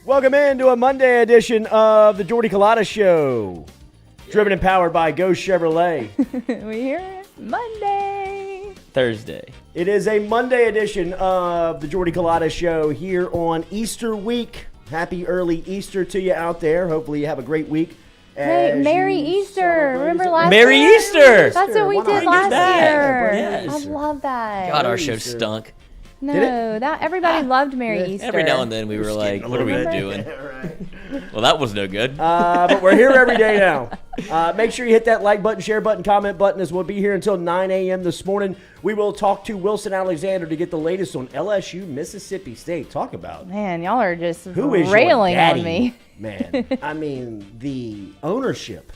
Welcome into a Monday edition of the Jordy Culotta Show. Driven and powered by Geaux Chevrolet. We're here Monday. Thursday. It is a Monday edition of the Jordy Culotta Show here on Easter week. Happy early Easter to you out there. Hopefully you have a great week. Hey, Merry Easter. Remember last Merry year? Easter. That's what we did last year. Yes. I love that. God, our show stunk. No, that everybody loved Merry Easter. Every now and then we were like, what are we doing? Well, that was no good. But we're here every day now. Make sure you hit that like button, share button, comment button, as we'll be here until 9 a.m. this morning. We will talk to Wilson Alexander to get the latest on LSU Mississippi State. Talk about Man, y'all are just who is railing your daddy, on me. Man, I mean, the ownership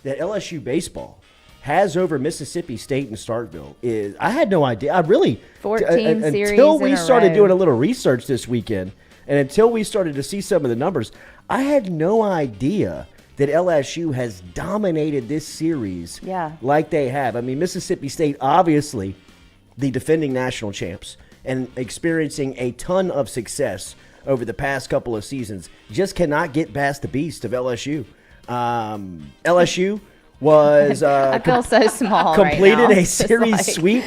that LSU Baseball has over Mississippi State and Starkville is, I had no idea. I really, 14 series until we in a started row. doing a little research this weekend, and until we started to see some of the numbers, I had no idea that LSU has dominated this series like they have. I mean, Mississippi State, obviously the defending national champs and experiencing a ton of success over the past couple of seasons, just cannot get past the beast of LSU. LSU was I feel so small completed right now. a series sweep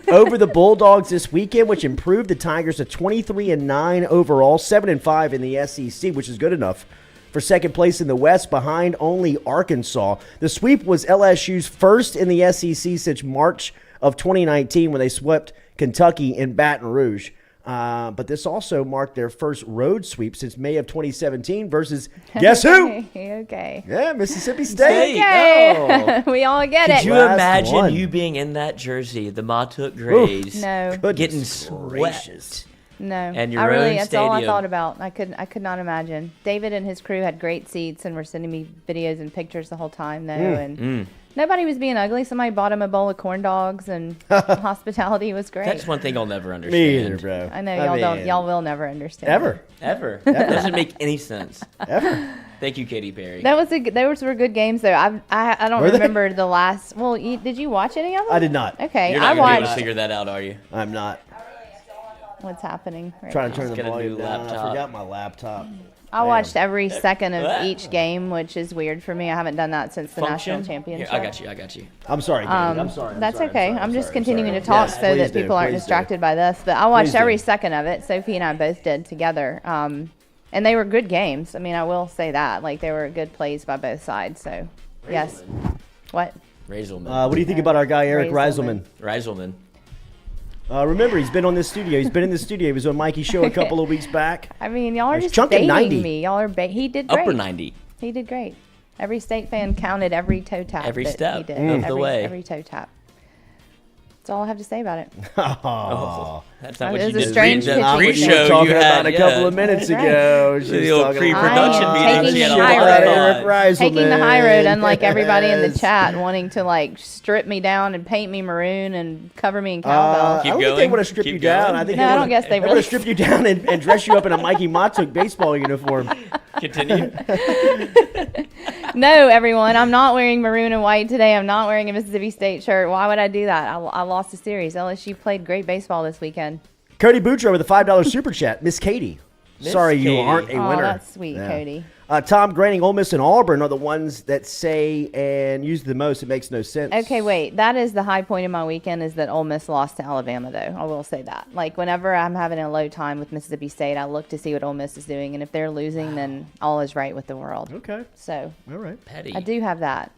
over the Bulldogs this weekend, which improved the Tigers to 23-9 overall, 7-5 in the SEC, which is good enough for second place in the West, behind only Arkansas. The sweep was LSU's first in the SEC since March of 2019 when they swept Kentucky in Baton Rouge. But this also marked their first road sweep since May of 2017 versus, guess who? Okay. Yeah, Mississippi State. Okay. We all get it. Could you Last imagine one. you being in that jersey, the Matuk Grays, No. getting Goodness swept? gracious. No, And your I really, own that's all I stadium. thought about. I could not imagine. David and his crew had great seats and were sending me videos and pictures the whole time, though. And nobody was being ugly. Somebody bought him a bowl of corn dogs, and hospitality was great. That's one thing I'll never understand. Me either, bro. I know y'all don't. Y'all will never understand. Ever. Ever. That doesn't make any sense. Ever. Thank you, Katy Perry. Those were good games, though. I don't Were they? remember the last. Well, did you watch any of them? I did not. Okay, You're I not going to be able to watched. figure that out, are you? I'm not. What's happening? Right Trying now. to turn the Get a volume new down. I laptop. forgot my laptop. I watched every second of each game, which is weird for me. I haven't done that since the Function? national championship. Here, I got you. I'm sorry, Katie. I'm sorry. That's okay. I'm just continuing to talk so Please that do, people aren't please do. distracted by this. But I watched Please do. every second of it. Sophie and I both did together. And they were good games. I mean, I will say that. Like, they were good plays by both sides. So, yes. What? Raiselman. What do you think about our guy, Eric Raiselman. Reiselman? Raiselman. Remember, he's been on this studio. He's been in the studio. He was on Mikey's show a couple of weeks back. I mean, y'all are He's just chunking baiting 90. me. Y'all are he did great. Upper 90. He did great. Every state fan counted every toe tap. Every that step he did. of the every, way. Every toe tap. That's all I have to say about it. Oh, That's not It what was you a did. strange The pitching. we were pre-show talking you about had a couple of minutes That's right. ago. She was The old talking pre-production about meeting, the she had a shit lot of out of fun. Eric Reiselman. Taking the high road, unlike everybody in the Yes. chat, wanting to like strip me down and paint me maroon and cover me in cowbell. I don't think they going. would have stripped Keep you down. going. I think No, I don't guess they would really- have stripped you down and dressed you up in a Mikey Matuk baseball uniform. Continue. No, everyone, I'm not wearing maroon and white today. I'm not wearing a Mississippi State shirt. Why would I do that? I lost the series. LSU played great baseball this weekend. Cody Boudreaux with a $5 super chat. Miss Katie. Miss Sorry you Katie. aren't a Oh, winner. that's sweet, Yeah. Cody. Tom Granning, Ole Miss and Auburn are the ones that say and use the most. It makes no sense. Okay, wait. That is the high point of my weekend is that Ole Miss lost to Alabama, though. I will say that. Like, whenever I'm having a low time with Mississippi State, I look to see what Ole Miss is doing. And if they're losing, then all is right with the world. Okay. So, All right. Petty. I do have that.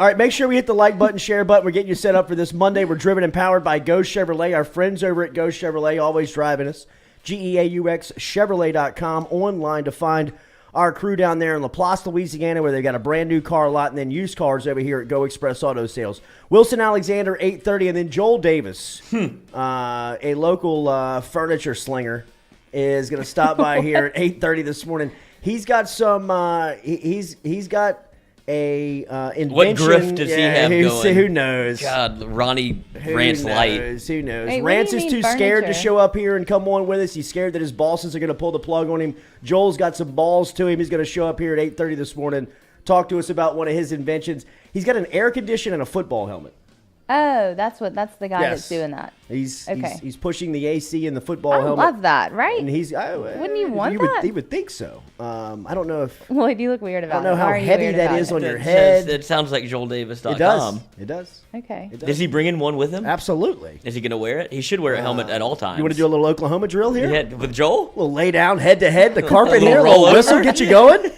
All right, make sure we hit the like button, share button. We're getting you set up for this Monday. We're driven and powered by Geaux Chevrolet. Our friends over at Geaux Chevrolet always driving us. GEAUX Chevrolet.com. Online to find our crew down there in LaPlace, Louisiana, where they've got a brand new car lot and then used cars over here at Go Express Auto Sales. Wilson Alexander, 8:30, and then Joel Davis, a local furniture slinger, is going to stop by here at 8:30 this morning. He's got some. He's got a invention. What grift does he have going? Who knows? God, Ronnie Who Rants knows? Light. Who knows? Hey, what Rance do you is mean too scared to furniture? show up here and come on with us. He's scared that his bosses are going to pull the plug on him. Joel's got some balls to him. He's going to show up here at 8:30 this morning, talk to us about one of his inventions. He's got an air conditioner and a football helmet. Oh, that's the guy Yes. that's doing that. He's Okay. he's pushing the AC in the football I helmet. love that, right? And he's Wouldn't you want that? You would think so. I don't know if Lloyd, you look weird I about don't know it. Why how are you heavy weird that about is it? on your It head. says- It sounds like JoelDavis.com. It does. It does. Okay. It does. Is he bringing one with him? Absolutely. Is he going to wear it? He should wear a helmet at all times. You want to do a little Oklahoma drill here? Yeah, with Joel? We'll lay down head to head, the carpet little here, a little rollover? whistle, get you going.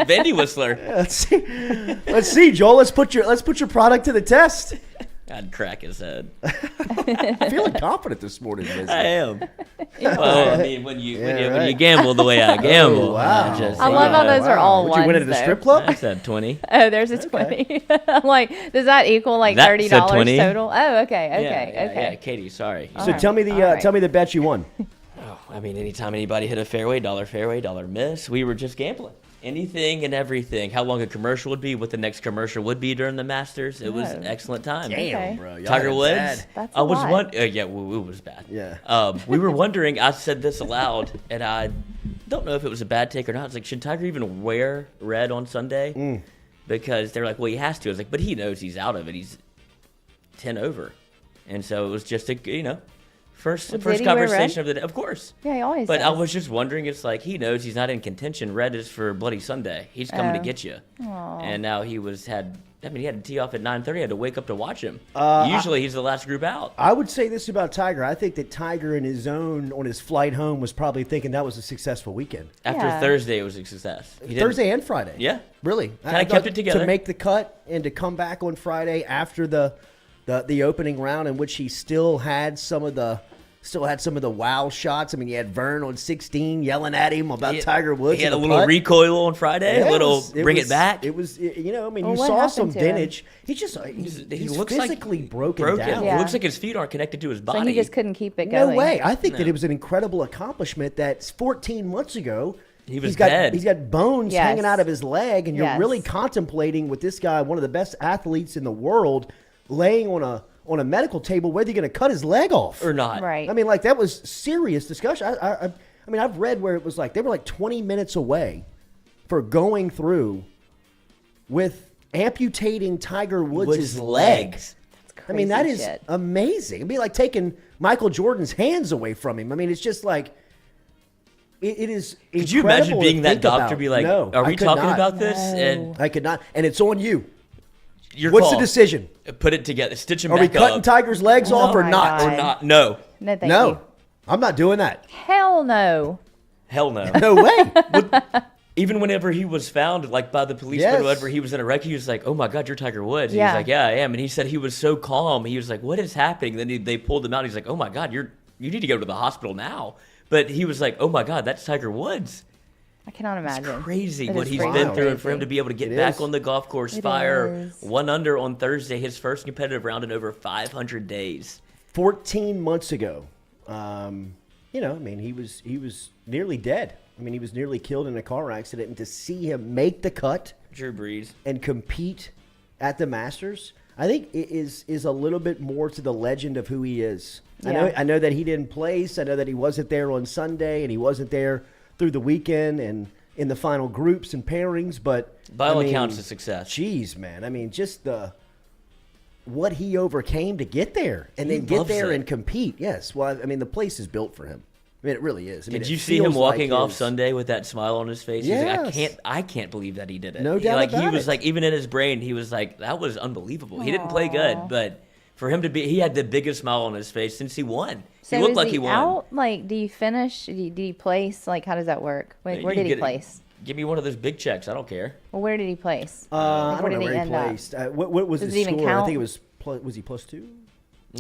Bandy Whistler. Let's see. Let's see, Joel. Let's put your product to the test. I'd crack his head. I'm feeling confident this morning. Liz. I am. Well, I mean, when you right. gamble the way I gamble, wow. I love how those are all Would you win it at ones, a strip though. club? I said 20. Oh, there's a 20. I'm like, does that equal like That $30 said 20. total? Oh, okay, Yeah, okay. Katie, sorry. So right. tell me All right. tell me the bet you won. Oh, I mean, anytime anybody hit a fairway, dollar miss, we were just gambling. Anything and everything. How long a commercial would be, what the next commercial would be during the Masters. It was Oh. an excellent time. Damn, Okay. bro. Y'all Tiger had it Woods. bad. That's I a was lot. yeah, it was bad. Yeah. We were wondering. I said this aloud, and I don't know if it was a bad take or not. It's like, should Tiger even wear red on Sunday? Because they're like, well, he has to. I was like, but he knows he's out of it. He's 10 over, and so it was just a first Well, did he wear conversation red? of the day. Of course. Yeah, he always But does. I was just wondering, it's like he knows he's not in contention. Red is for Bloody Sunday. He's coming to Oh. get you. Aw. And now he had to tee off at 9:30. I had to wake up to watch him. Uh, Usually he's the last group out. I would say this about Tiger. I think that Tiger in his own on his flight home was probably thinking that was a successful weekend. After Yeah. Thursday, it was a success. He didn't- Thursday and Friday. Yeah. Really. Kinda I kept thought it together. To make the cut and to come back on Friday after the opening round in which he still had some of the wow shots. I mean, you had Vern on 16 yelling at him about Tiger Woods. He had a and the little putt. recoil on Friday. Yeah, a little bring it back. It was, I mean, Well, you what saw happened some to him? vintage. He's looks physically like broken down. Yeah. It looks like his feet aren't connected to his body. So he just couldn't keep it No going. way. I think that it was an incredible accomplishment that 14 months ago, He was he's got dead. He's got bones Yes. hanging out of his leg, and you're Yes. really contemplating with this guy, one of the best athletes in the world, laying on a medical table, whether you're going to cut his leg off or not. Right. I mean, like, that was serious discussion. I mean, I've read where it was like they were like 20 minutes away for going through with amputating Tiger Woods' legs. I mean, that Crazy is shit. amazing. It'd be like taking Michael Jordan's hands away from him. I mean, it's just like it is. Could you imagine incredible to being that think doctor? about. Be like, no, are I we could talking not. about this? No. And I could not, and it's on you. your What's call. the decision? Put it together. Stitch him Are we back cutting up. Tiger's legs off or my not? God. Or not? No. No, thank No, you. I'm not doing that. Hell no. Hell no. No way. Even whenever he was found, like by the police, Yes. whenever he was in a wreck, he was like, "Oh my God, you're Tiger Woods." He Yeah. was like, "Yeah, I am." And he said he was so calm. He was like, "What is happening?" Then they pulled him out. He's like, "Oh my God, you need to go to the hospital now." But he was like, "Oh my God, that's Tiger Woods." I cannot imagine. Crazy It what is he's freaking been through, and crazy. for him to be able to get It back is. on the golf course, It fire is. 1 under on Thursday, his first competitive round in over 500 days. 14 months ago, I mean, he was nearly dead. I mean, he was nearly killed in a car accident, and to see him make the cut Drew Brees. and compete at the Masters, I think it is a little bit more to the legend of who he is. Yeah. I know that he didn't place. I know that he wasn't there on Sunday, and he wasn't there through the weekend and in the final groups and pairings. But By all I mean, accounts, a success. Jeez, man. I mean, just what he overcame to get there and He then get loves there it. and compete. Yes. Well, I mean, the place is built for him. I mean, it really is. I mean, Did it you see him feels walking like off his- Sunday with that smile on his face? He's like, Yes. I can't believe that he did it. No doubt like he about was it. like, even in his brain, he was like, that was unbelievable. He didn't play good, but for him to be, he had the biggest smile on his face since he won. So he looked is like he he won. out? Like, do you finish? Did he place? Like, how does that work? Where You did he get it. place? Give me one of those big checks. I don't care. Well, where did he place? I Like, don't know did where he end up? placed. What was Does his it even score? I count? think it was. Was he +2?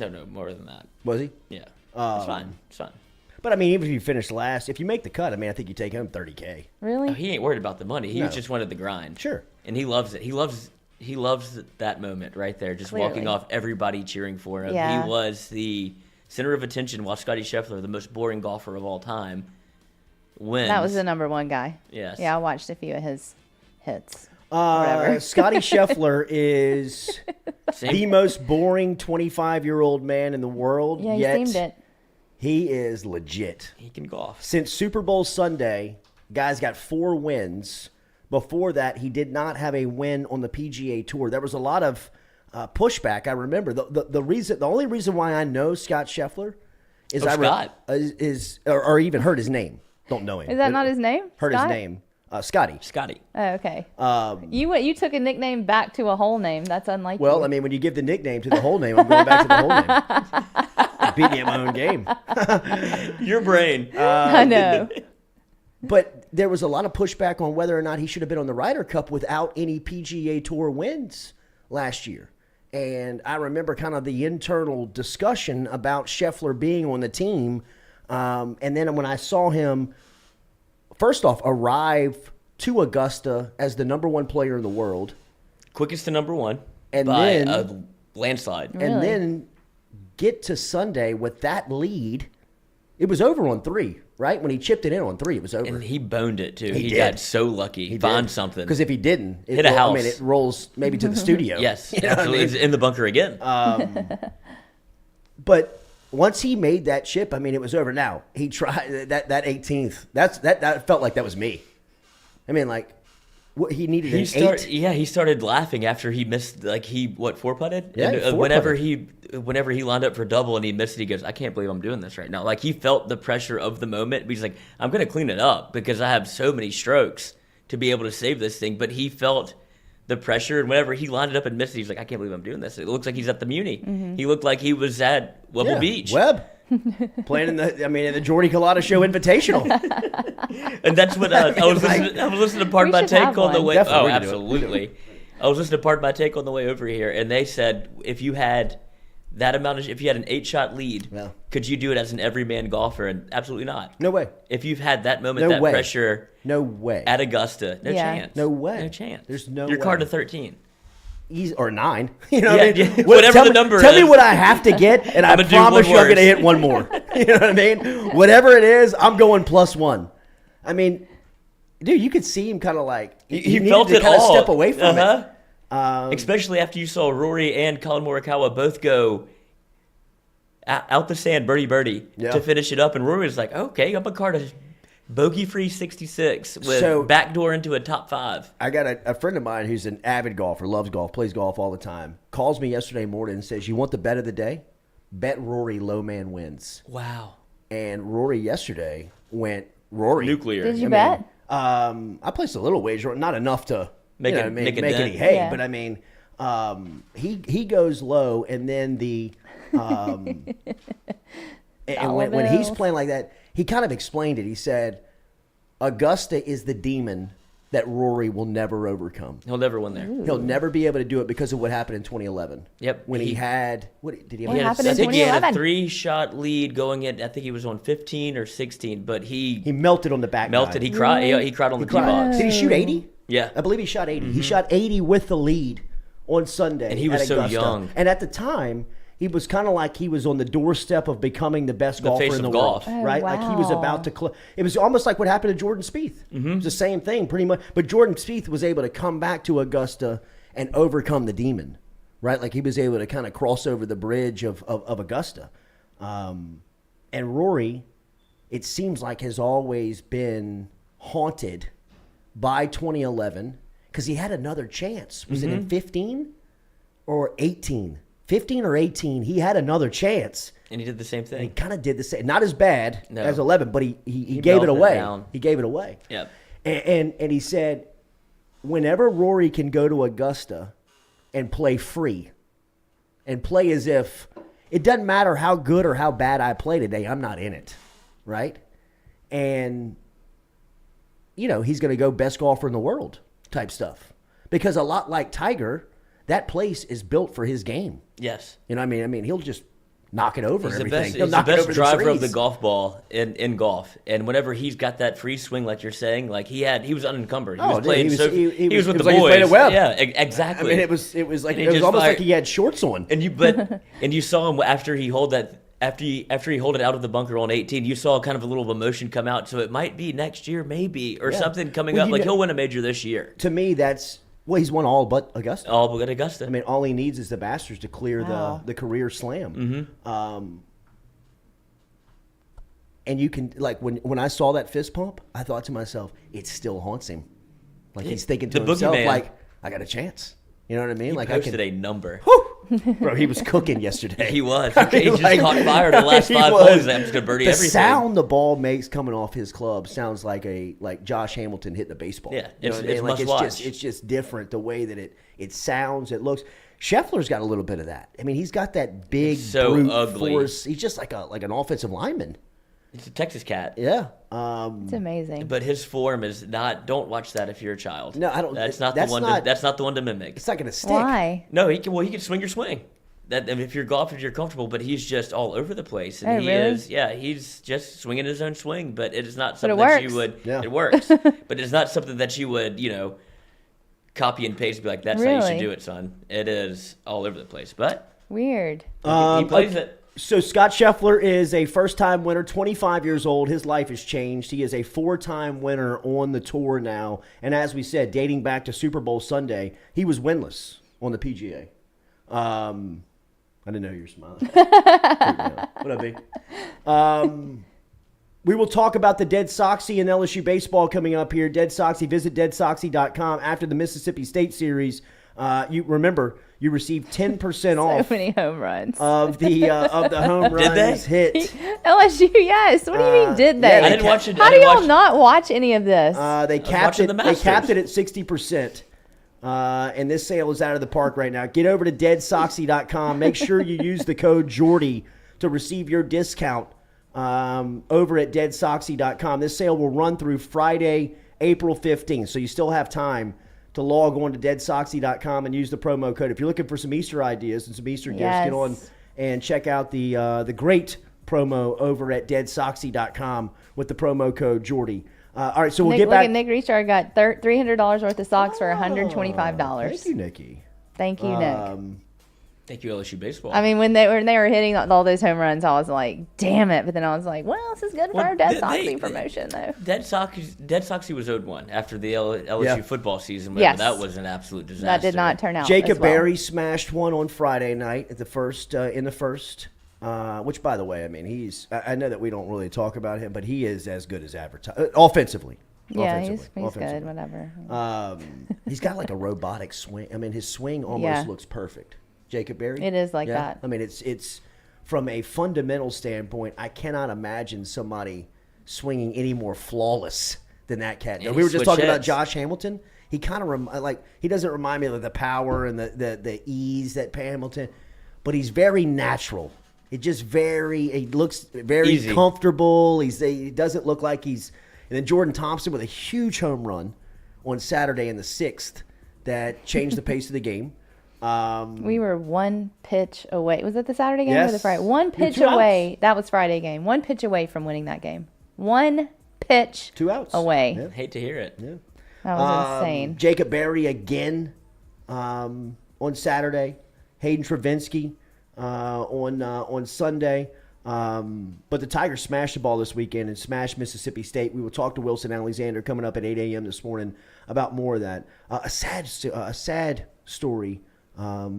No, more than that. Was he? Yeah, it's fine. It's fine. But I mean, even if you finish last, if you make the cut, I mean, I think you take home $30K. Really? No, he ain't worried about the money. He No. just wanted the grind. Sure. And he loves it. He loves that moment right there, just walking Clearly. off, everybody cheering for him. Yeah. He was the center of attention while Scottie Schefter, the most boring golfer of all time, wins. That was the #1 guy. Yes. Yeah, I watched a few of his hits. Whatever. Scottie Scheffler is Same- the most boring 25-year-old man in the world. Yeah, he yet seemed it. he is legit. He can golf. Since Super Bowl Sunday, guy's got 4 wins. Before that, he did not have a win on the PGA Tour. There was a lot of pushback. I remember the only reason why I know Scott Schefter is or even heard his name. Don't know him. Is that not his name? Heard Scott? his name. Scottie. Oh, okay. You took a nickname back to a whole name. That's unlike Well, you. I mean, when you give the nickname to the whole name, I'm going back to the whole name. Beat me at my own game. Your brain. I know. But there was a lot of pushback on whether or not he should have been on the Ryder Cup without any PGA Tour wins last year. And I remember kind of the internal discussion about Schefter being on the team. And then when I saw him, first off, arrive to Augusta as the number 1 player in the world. Quickest to number 1 and by then, a landslide. Really? And then get to Sunday with that lead. It was over on 3, right? When he chipped it in on 3, it was over. And he boned it, too. He did. got so lucky. He found something. Because if he didn't, Hit a house. I mean, it rolls maybe to the studio. Yes, You know what I absolutely. mean? It's in the bunker again. But once he made that chip, I mean, it was over. Now he tried that 18th. That felt like that was me. I mean, like he needed an 8. Yeah, he started laughing after he missed. Like he 4-putted. Yeah, And, 4-putted. whenever he lined up for double and he missed it, he goes, "I can't believe I'm doing this right now." Like he felt the pressure of the moment. But he's like, "I'm going to clean it up because I have so many strokes to be able to save this thing." But he felt the pressure, and whenever he lined it up and missed it, he's like, "I can't believe I'm doing this." It looks like he's at the Muni. Mm-hmm. He looked like he was at Webble Beach. Webb. Playing in the Jordy Culotta Show Invitational. And that's what I was listening. I was listening to part of We my should have take on the one. way. Definitely, Oh, we can do it. absolutely. I was listening to part of my take on the way over here, and they said if you had that amount of, if you had an 8-shot lead, Yeah. could you do it as an everyman golfer? And absolutely not. No way. If you've had that moment, No that way. pressure No way. at Augusta, no Yeah. chance. No way. No chance. There's no Your card way. to 13. Easy, or 9. You know Yeah, what I mean? yeah. Whatever the number Tell me is. what I have to get, and I I'ma do promise one you I'm going to worse. hit one more. You know what I mean? Whatever it is, I'm going +1. I mean, dude, you could see him kind of like He needed felt to it kind of all. step away from Uh-huh. it. Especially after you saw Rory and Colin Morikawa both go out the sand, birdie, Yeah. to finish it up. And Rory was like, "Okay, I'm a card of bogey-free 66 with So- backdoor into a top 5." I got a friend of mine who's an avid golfer, loves golf, plays golf all the time, calls me yesterday morning and says, "You want the bet of the day? Bet Rory low man wins." Wow. And Rory yesterday went Rory. Nuclear. Did you I bet? mean, I placed a little wager, not enough to Make you it- know, make a make dent. any hay, Yeah. but I mean, he goes low, and then and when he's bills. playing like that, he kind of explained it. He said, "Augusta is the demon that Rory will never overcome. He'll never win there. He'll never be able to do it because of what happened in 2011. Yep. when he had what did he have? What happened I in think he had a 2011? 3-shot lead going in. I think he was on 15 or 16, but he He melted on the back. melted. nine. He cried. He cried on the tee box. Did he shoot 80? Yeah. I believe he shot 80. He shot 80 with the lead on Sunday. And he was at so Augusta. young. And at the time, he was kind of like he was on the doorstep of becoming the best The golfer face in the of world, golf. Oh, right? Like he was wow. about to. It was almost like what happened to Jordan Spieth. Mm-hmm. It was the same thing, pretty much. But Jordan Spieth was able to come back to Augusta and overcome the demon, right? Like he was able to kind of cross over the bridge of Augusta. And Rory, it seems like, has always been haunted by 2011 because he had another chance. Was it in 15 or 18? 15 or 18, he had another chance. And he did the same And he thing. kind of did the same. Not as bad No. as 11, but he gave it melted away. down. He gave it away. Yep. And he said, whenever Rory can go to Augusta and play free and play as if it doesn't matter how good or how bad I play today, I'm not in it, right? And, you know, he's going to go best golfer in the world type stuff. Because a lot like Tiger, that place is built for his game. Yes. You know what I mean? He'll just knock it over He's the everything. best, He'll he's the knock it best over driver of the trees. golf ball in golf. And whenever he's got that free swing, like you're saying, like he was unencumbered. He Oh, was dude, playing he was- so he he was with it was the like he boys. played at Webb. Yeah, I exactly. mean, it was And he almost just like fired- he had shorts on. And you saw him after he hold that after he hold it out of the bunker on 18. You saw kind of a little emotion come out. So it might be next year, maybe, or Yeah. something coming Well, up. you Like know- he'll win a major this year. To me, he's won all but Augusta. All but at Augusta. I mean, all he needs is the Masters to clear Wow. the career slam. And you can, like, when I saw that fist pump, I thought to myself, it still haunts him. Like he's thinking to The himself, boogeyman. like, I got a chance. You know what I mean? He like posted a number. Bro, he was cooking yesterday. He was. I mean, He just caught fire the last 5 was. holes. I'm just gonna birdie the everything. sound the ball makes coming off his club sounds like Josh Hamilton hitting a baseball. Yeah, You know what I it's mean? Like must watch. it's just different the way that it sounds, it looks. Scheffler's got a little bit of that. I mean, he's got that big so brute ugly. force. He's just like an offensive lineman. He's a Texas cat. Yeah. It's amazing. But his form is not. Don't watch that if you're a child. No, I don't. That's not that's the one. not- That's not the one to mimic. It's not going to stick. Why? No, he can. Well, he can swing your swing. That I mean, if you're golfing, you're comfortable. But he's just all over the place, and Oh, he really? is. Yeah, he's just swinging his own swing. But it is not But something it that you works. would. Yeah. It works. But it's not something that you would. Copy and paste and be like, that's how you Really? should do it, son. It is all over the place. But Weird. he plays it. So Scott Scheffler is a first-time winner, 25 years old. His life has changed. He is a 4-time winner on the tour now. And as we said, dating back to Super Bowl Sunday, he was winless on the PGA. I didn't know you were smiling. What up, B? We will talk about the DeadSoxy and LSU Baseball coming up here. DeadSoxy, visit DeadSoxy.com. After the Mississippi State series, you remember you received 10% off So many home runs. of the home Did they? runs hit. LSU, yes. What do you mean? Did they? yeah, I didn't watch it. How I do didn't y'all watch- not watch any of this? They capped watching it. the They capped Masters. it at 60%. And this sale is out of the park right now. Get over to DeadSoxy.com. Make sure you use the code Jordy to receive your discount over at DeadSoxy.com. This sale will run through Friday, April 15th. So you still have time to log on to DeadSoxy.com and use the promo code. If you're looking for some Easter ideas and some Easter gifts, Yes. get on and check out the great promo over at DeadSoxy.com with the promo code Jordy. All right, so we'll Nick, get look back. at Nick Richard got $300 worth of socks for $125. Thank you, Nikki. Thank you, Nick. Thank you, LSU Baseball. I mean, when they were hitting all those home runs, I was like, "Damn it!" But then I was like, "Well, this is good for Well, our Dead they- Soxy they- promotion, though." DeadSoxy was owed one after the LSU Yeah. football season. Yes. That was an absolute disaster. That did not turn out. Jacob as well. Berry smashed one on Friday night at the first in the first. Which, by the way, I mean I know that we don't really talk about him, but he is as good as advertised offensively. Yeah, Offensively. he's Offensively. good. Whatever. He's got like a robotic swing. I mean, his swing almost Yeah. looks perfect. Jacob Berry. It is like that. I mean, it's from a fundamental standpoint. I cannot imagine somebody swinging any more flawless than that cat. Yeah, we were just talking about switch Josh Hamilton. He kind of he doesn't remind me of the power and the ease that Hamilton, but he's very natural. It just he looks very Easy. comfortable. He doesn't look like he's. And then Jordan Thompson with a huge home run on Saturday in the 6th that changed the pace of the game. We were one pitch away. Was it the Saturday game or Yes. the Friday? One You had pitch 2 outs. away. That was Friday game. One pitch away from winning that game. One pitch 2 outs away. Yeah. Hate to hear it. Yeah. That was insane. Jacob Berry again on Saturday. Hayden Travinsky on Sunday. But the Tigers smashed the ball this weekend and smashed Mississippi State. We will talk to Wilson Alexander coming up at 8 a.m. this morning about more of that. A sad story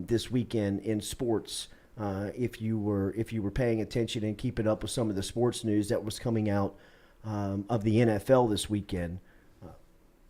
this weekend in sports. If you were paying attention and keeping up with some of the sports news that was coming out of the NFL this weekend,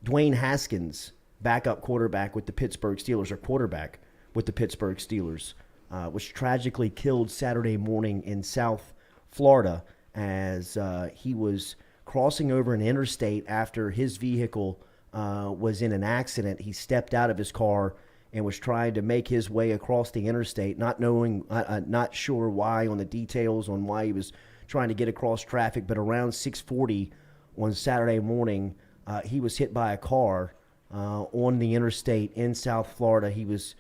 Dwayne Haskins, backup quarterback with the Pittsburgh Steelers, or quarterback with the Pittsburgh Steelers, was tragically killed Saturday morning in South Florida as he was crossing over an interstate after his vehicle was in an accident. He stepped out of his car and was trying to make his way across the interstate, not sure why on the details on why he was trying to get across traffic, but around 6:40 on Saturday morning, he was hit by a car on the interstate in South Florida. He was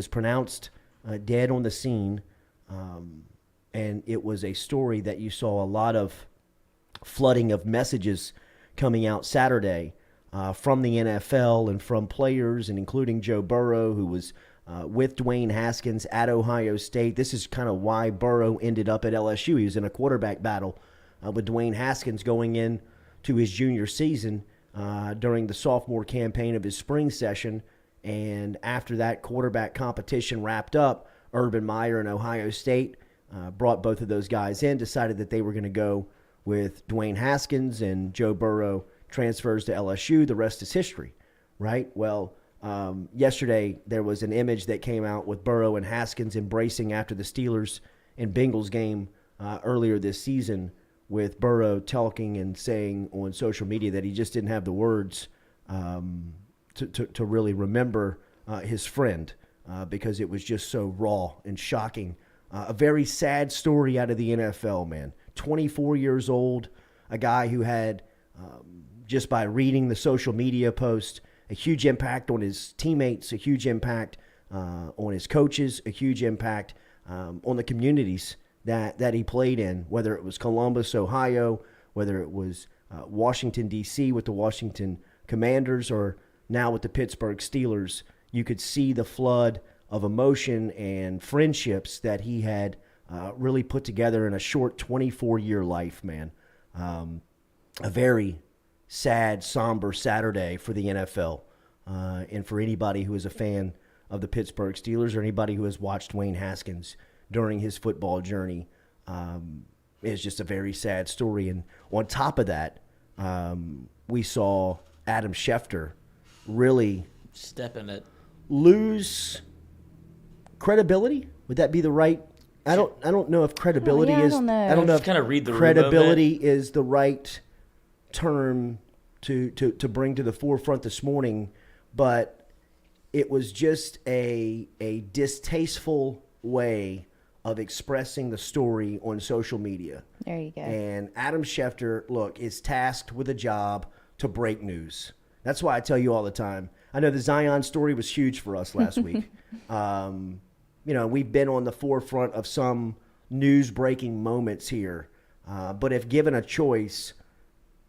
pronounced dead on the scene, and it was a story that you saw a lot of flooding of messages coming out Saturday from the NFL and from players, and including Joe Burrow, who was with Dwayne Haskins at Ohio State. This is kind of why Burrow ended up at LSU. He was in a quarterback battle with Dwayne Haskins going in to his junior season during the sophomore campaign of his spring session. And after that quarterback competition wrapped up, Urban Meyer and Ohio State brought both of those guys in, decided that they were going to go with Dwayne Haskins, and Joe Burrow transfers to LSU. The rest is history, right? Well, yesterday there was an image that came out with Burrow and Haskins embracing after the Steelers and Bengals game earlier this season, with Burrow talking and saying on social media that he just didn't have the words to really remember his friend because it was just so raw and shocking. A very sad story out of the NFL, man. 24 years old, a guy who had, just by reading the social media post, a huge impact on his teammates, a huge impact on his coaches, a huge impact on the communities that he played in, whether it was Columbus, Ohio, whether it was Washington, D.C. with the Washington Commanders, or now with the Pittsburgh Steelers. You could see the flood of emotion and friendships that he had really put together in a short 24-year life, man. A very sad, somber Saturday for the NFL and for anybody who is a fan of the Pittsburgh Steelers or anybody who has watched Dwayne Haskins during his football journey. It's just a very sad story. And on top of that, we saw Adam Schefter really step in it, lose credibility. Would that be the right? I don't know if credibility is. I don't know if kind of read the credibility is the right term to bring to the forefront this morning, but it was just a distasteful way of expressing the story on social media. There you go. And Adam Schefter, look, is tasked with a job to break news. That's why I tell you all the time. I know the Zion story was huge for us last week. We've been on the forefront of some news-breaking moments here. But if given a choice,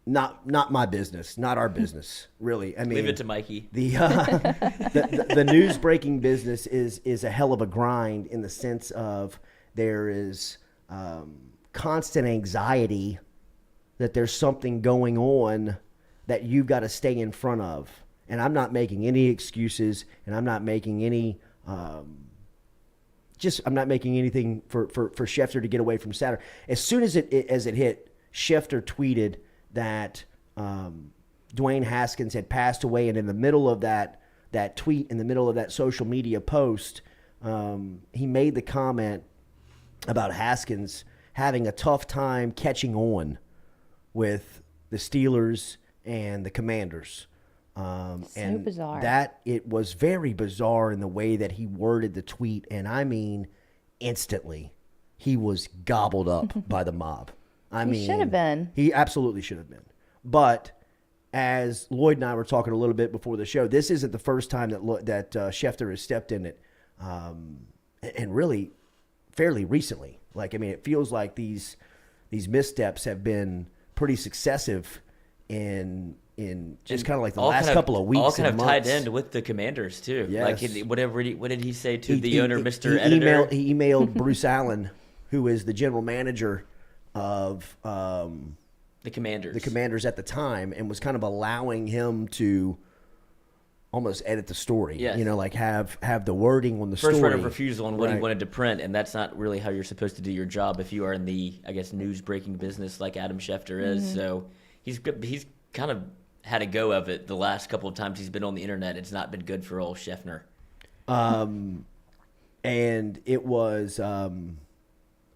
not my business, not our business, really. I mean, leave it to Mikey. The news-breaking business is a hell of a grind in the sense of there is constant anxiety that there's something going on that you've got to stay in front of. And I'm not making any excuses, and I'm not making any I'm not making anything for Schefter to get away from Saturday. As soon as it hit, Schefter tweeted that Dwayne Haskins had passed away, and in the middle of that tweet, in the middle of that social media post, he made the comment about Haskins having a tough time catching on with the Steelers and the Commanders. And bizarre. That it was very bizarre in the way that he worded the tweet, and I mean, instantly, he was gobbled up by the mob. He should have been. He absolutely should have been. But as Lloyd and I were talking a little bit before the show, this isn't the first time that Schefter has stepped in it, and really fairly recently. It feels like these missteps have been pretty successive in just kind of like the last couple of weeks, all kind and of months. tied in with the Commanders too. Yes. What did he say to the owner, Mr. Editor? He emailed Bruce Allen, who is the general manager of the Commanders at the time, and was kind of allowing him to almost edit the story. Yes. Have the wording on the story. First right of refusal on what he Right. wanted to print, and that's not really how you're supposed to do your job if you are in the, I guess, news breaking business like Adam Schefter is. Mm-hmm. So he's kind of had a go of it the last couple of times he's been on the internet. It's not been good for old Schefter. And it was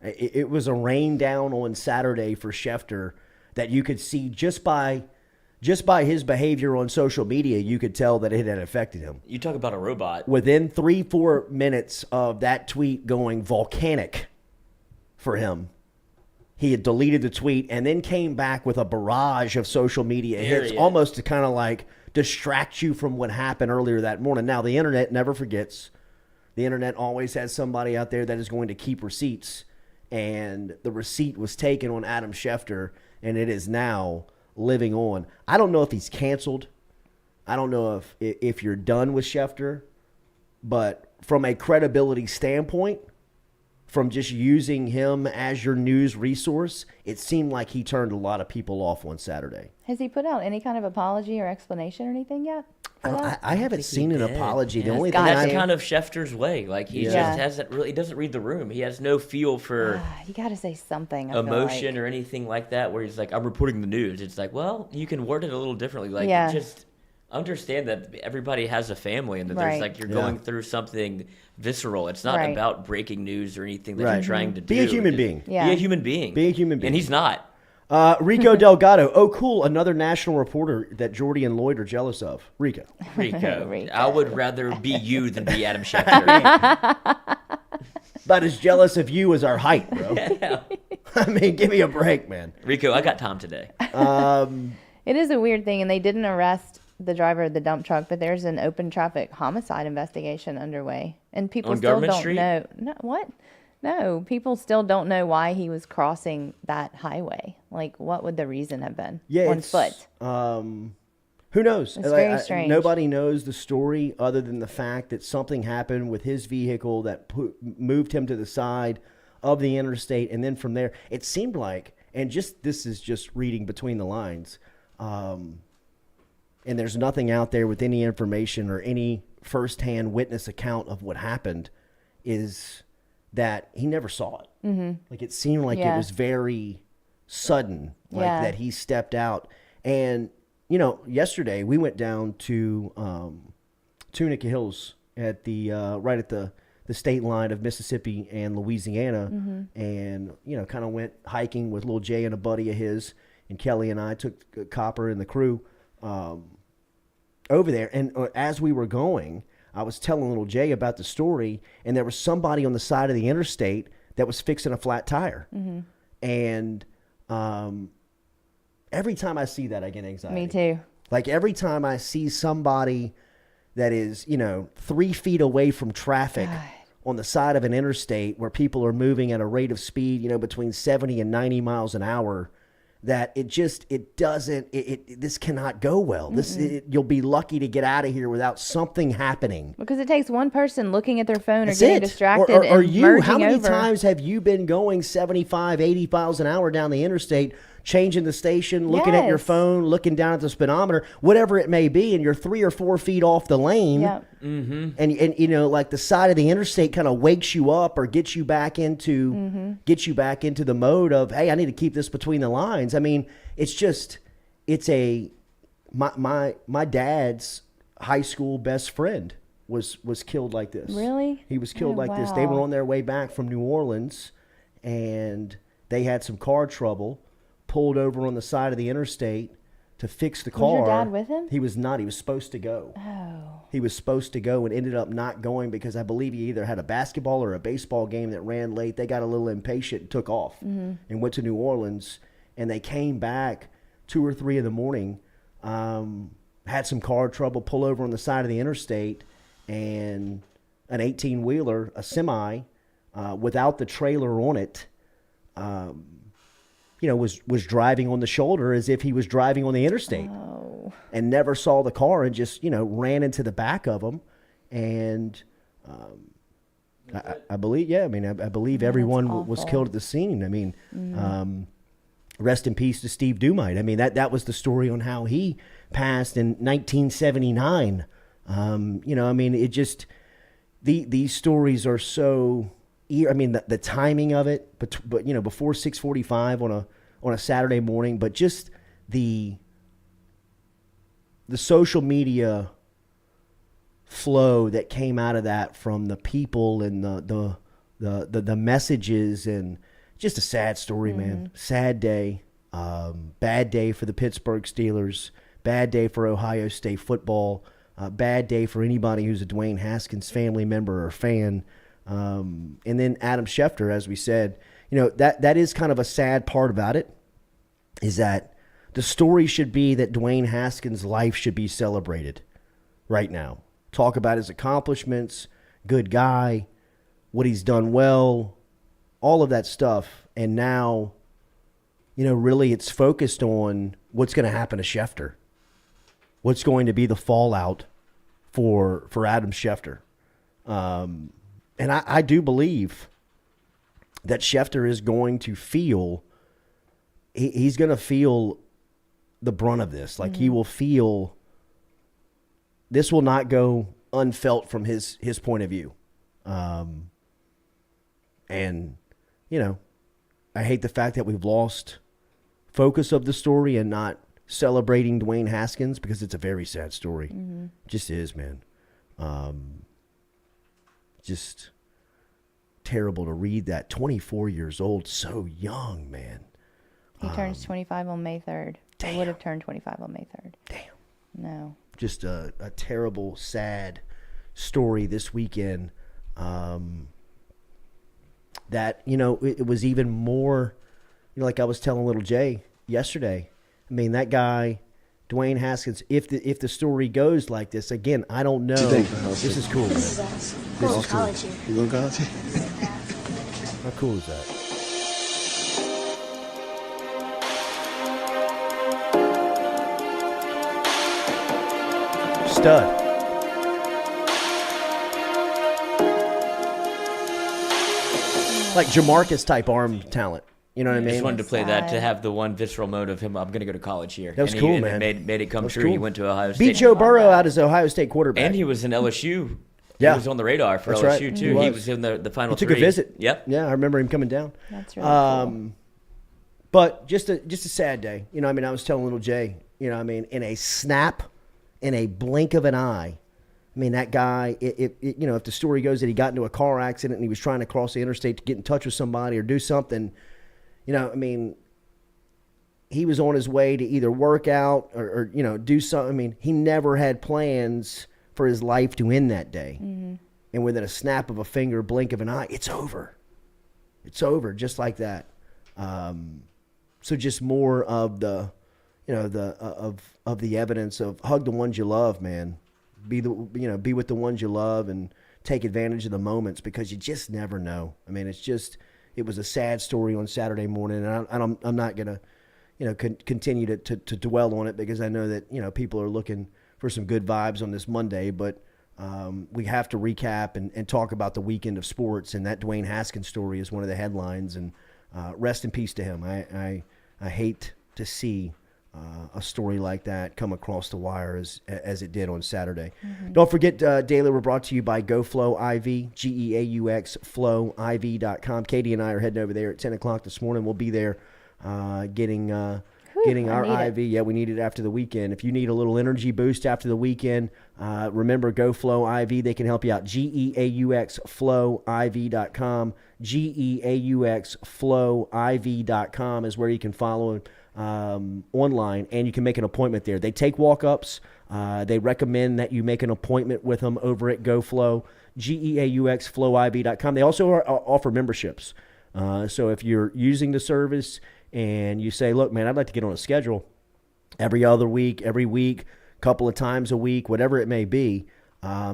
it was a rain down on Saturday for Schefter that you could see just by his behavior on social media. You could tell that it had affected him. You talk about a robot. Within 3-4 minutes of that tweet going volcanic for him, he had deleted the tweet and then came back with a barrage of social media hits, almost to kind of like distract you from what happened earlier that morning. Now, the internet never forgets. The internet always has somebody out there that is going to keep receipts. And the receipt was taken on Adam Schefter, and it is now living on. I don't know if he's canceled. I don't know if you're done with Schefter. But from a credibility standpoint, from just using him as your news resource, it seemed like he turned a lot of people off on Saturday. Has he put out any kind of apology or explanation or anything yet? I haven't seen an apology. The only thing that's kind of Schefter's way. Like he just hasn't really. He doesn't read the room. He has no feel for you got to say something. Emotion or anything like that. Where he's like, "I'm reporting the news." It's like, well, you can word it a little differently. Like, just understand that everybody has a family and that there's Right. like you're Yeah. going through something visceral. It's not Right. about breaking news or anything that Right. you're trying to do. Be a human Just being. Yeah. Be a human being. Be a human being. And he's not. Rico Delgado. Oh, cool. Another national reporter that Jordy and Lloyd are jealous of. Rico. Rico. Rico. I would rather be you than be Adam Schefter. About as jealous of you as our height, bro. Yeah. I mean, give me a break, man. Rico, I got time today. It is a weird thing, and they didn't arrest the driver of the dump truck, but there's an open traffic homicide investigation underway, and people On still Government don't Street? know. No, what? No, people still don't know why he was crossing that highway. Like, what would the reason have been? Yeah, on it's, foot. Who knows? It's very strange. Nobody knows the story other than the fact that something happened with his vehicle that moved him to the side of the interstate, and then from there, it seemed like, and just this is just reading between the lines, and there's nothing out there with any information or any firsthand witness account of what happened, is that he never saw it. Mm-hmm. Like it seemed like it was very sudden, like that he stepped out. And you know, yesterday we went down to Tunica Hills at the right at the state line of Mississippi and Louisiana, and you know, kind of went hiking with little Jay and a buddy of his, and Kelly and I took Copper and the crew over there. And as we were going, I was telling little Jay about the story, and there was somebody on the side of the interstate that was fixing a flat tire. Mm-hmm. And every time I see that, I get anxiety. Me too. Like every time I see somebody that is, you know, 3 feet away from traffic on the side of an interstate where people are moving at a rate of speed, you know, between 70 and 90 miles an hour, that this cannot go well. You'll be lucky to get out of here without something happening. Because it takes one person looking at their phone or That's getting it. distracted Or and you, merging how many over. times have you been going 75, 80 miles an hour down the interstate, changing the station, looking at your Yes. phone, looking down at the speedometer, whatever it may be, and you're 3 or 4 feet off the lane. Yep. And you know, like the side of the interstate kind of wakes you up or gets you back into the mode of, hey, I need to keep this between the lines. I mean, my dad's high school best friend was killed like this. Really? He was killed Oh, like this. They wow. were on their way back from New Orleans, and they had some car trouble, pulled over on the side of the interstate to fix the car. Was your dad with him? He was not. He was supposed to go. Oh. He was supposed to go and ended up not going because I believe he either had a basketball or a baseball game that ran late. They got a little impatient and took off and went to New Orleans, and they came back 2 or 3 in the morning, had some car trouble, pull over on the side of the interstate, and an 18-wheeler, a semi, without the trailer on it, you know, was driving on the shoulder as if he was driving on the interstate. Oh. And never saw the car and just, you know, ran into the back of him. And I believe, I believe everyone was awful. killed at the scene. I mean, rest in peace to Steve Dumite. I mean, that was the story on how he passed in 1979. You know, I mean, it just, these stories are so, I mean, the timing of it, but you know, before 6:45 on a Saturday morning, but just the social media flow that came out of that from the people and the messages, and just a sad story, man. Sad day, bad day for the Pittsburgh Steelers, bad day for Ohio State football, bad day for anybody who's a Dwayne Haskins family member or fan. And then Adam Schefter, as we said, you know, that is kind of a sad part about it, is that the story should be that Dwayne Haskins' life should be celebrated right now. Talk about his accomplishments, good guy, what he's done well, all of that stuff. And now, you know, really it's focused on what's going to happen to Schefter. What's going to be the fallout for Adam Schefter. And I do believe that Schefter is going to feel, he's going to feel the brunt of this. Like he will feel, this will not go unfelt from his point of view. And, you know, I hate the fact that we've lost focus of the story and not celebrating Dwayne Haskins because it's a very sad story. Just is, man. Just terrible to read that. 24 years old, so young, man. He turns 25 on May 3rd. Damn. He would have turned 25 on May 3rd. Damn. No. Just a terrible, sad story this weekend. That, it was even more, like I was telling little Jay yesterday. I mean, that guy, Dwayne Haskins, if the story goes like this, again, I don't know. This is cool, man. This is awesome. This is cool. College here. You going to college? How cool is that? Stud. Like Jamarcus type arm talent. You know what I I mean? just wanted to play that to Sad. have the one visceral mode of him. I'm going to go to college here. That was And cool, and man. It made it come That was true. cool. He went to Ohio State. Beat Joe Burrow out as Ohio State quarterback. And he was in LSU. Yeah. He was on the radar for That's LSU right. too. He He was. was in the final He took three. a visit. Yep. Yeah, I remember him coming down. That's really cool. But just a sad day. I was telling little Jay, in a snap, in a blink of an eye. I mean, that guy, if the story goes that he got into a car accident and he was trying to cross the interstate to get in touch with somebody or do something, he was on his way to either work out or do something. He never had plans for his life to end that day. Mm-hmm. And within a snap of a finger, blink of an eye, it's over. It's over, just like that. So just more of the, of the evidence of hug the ones you love, man. Be with the ones you love and take advantage of the moments because you just never know. It was a sad story on Saturday morning, and I'm not gonna, continue to dwell on it because I know that people are looking for some good vibes on this Monday, but we have to recap and talk about the weekend of sports, and that Dwayne Haskins story is one of the headlines, and rest in peace to him. I hate to see a story like that come across the wire as it did on Saturday. Mm-hmm. Don't forget, Daily, we're brought to you by Geaux Flow IV, GEAUX flowiv.com. Katie and I are heading over there at 10 o'clock this morning. We'll be there getting our IV. Yeah, we need it after the weekend. If you need a little energy boost after the weekend, remember Geaux Flow IV. They can help you out. GEAUX flowiv.com. GEAUX flowiv.com is where you can follow online, and you can make an appointment there. They take walk-ups. They recommend that you make an appointment with them over at Geaux Flow, GEAUX flowiv.com. They also offer memberships. So if you're using the service and you say, look, man, I'd like to get on a schedule every other week, every week, couple of times a week, whatever it may be,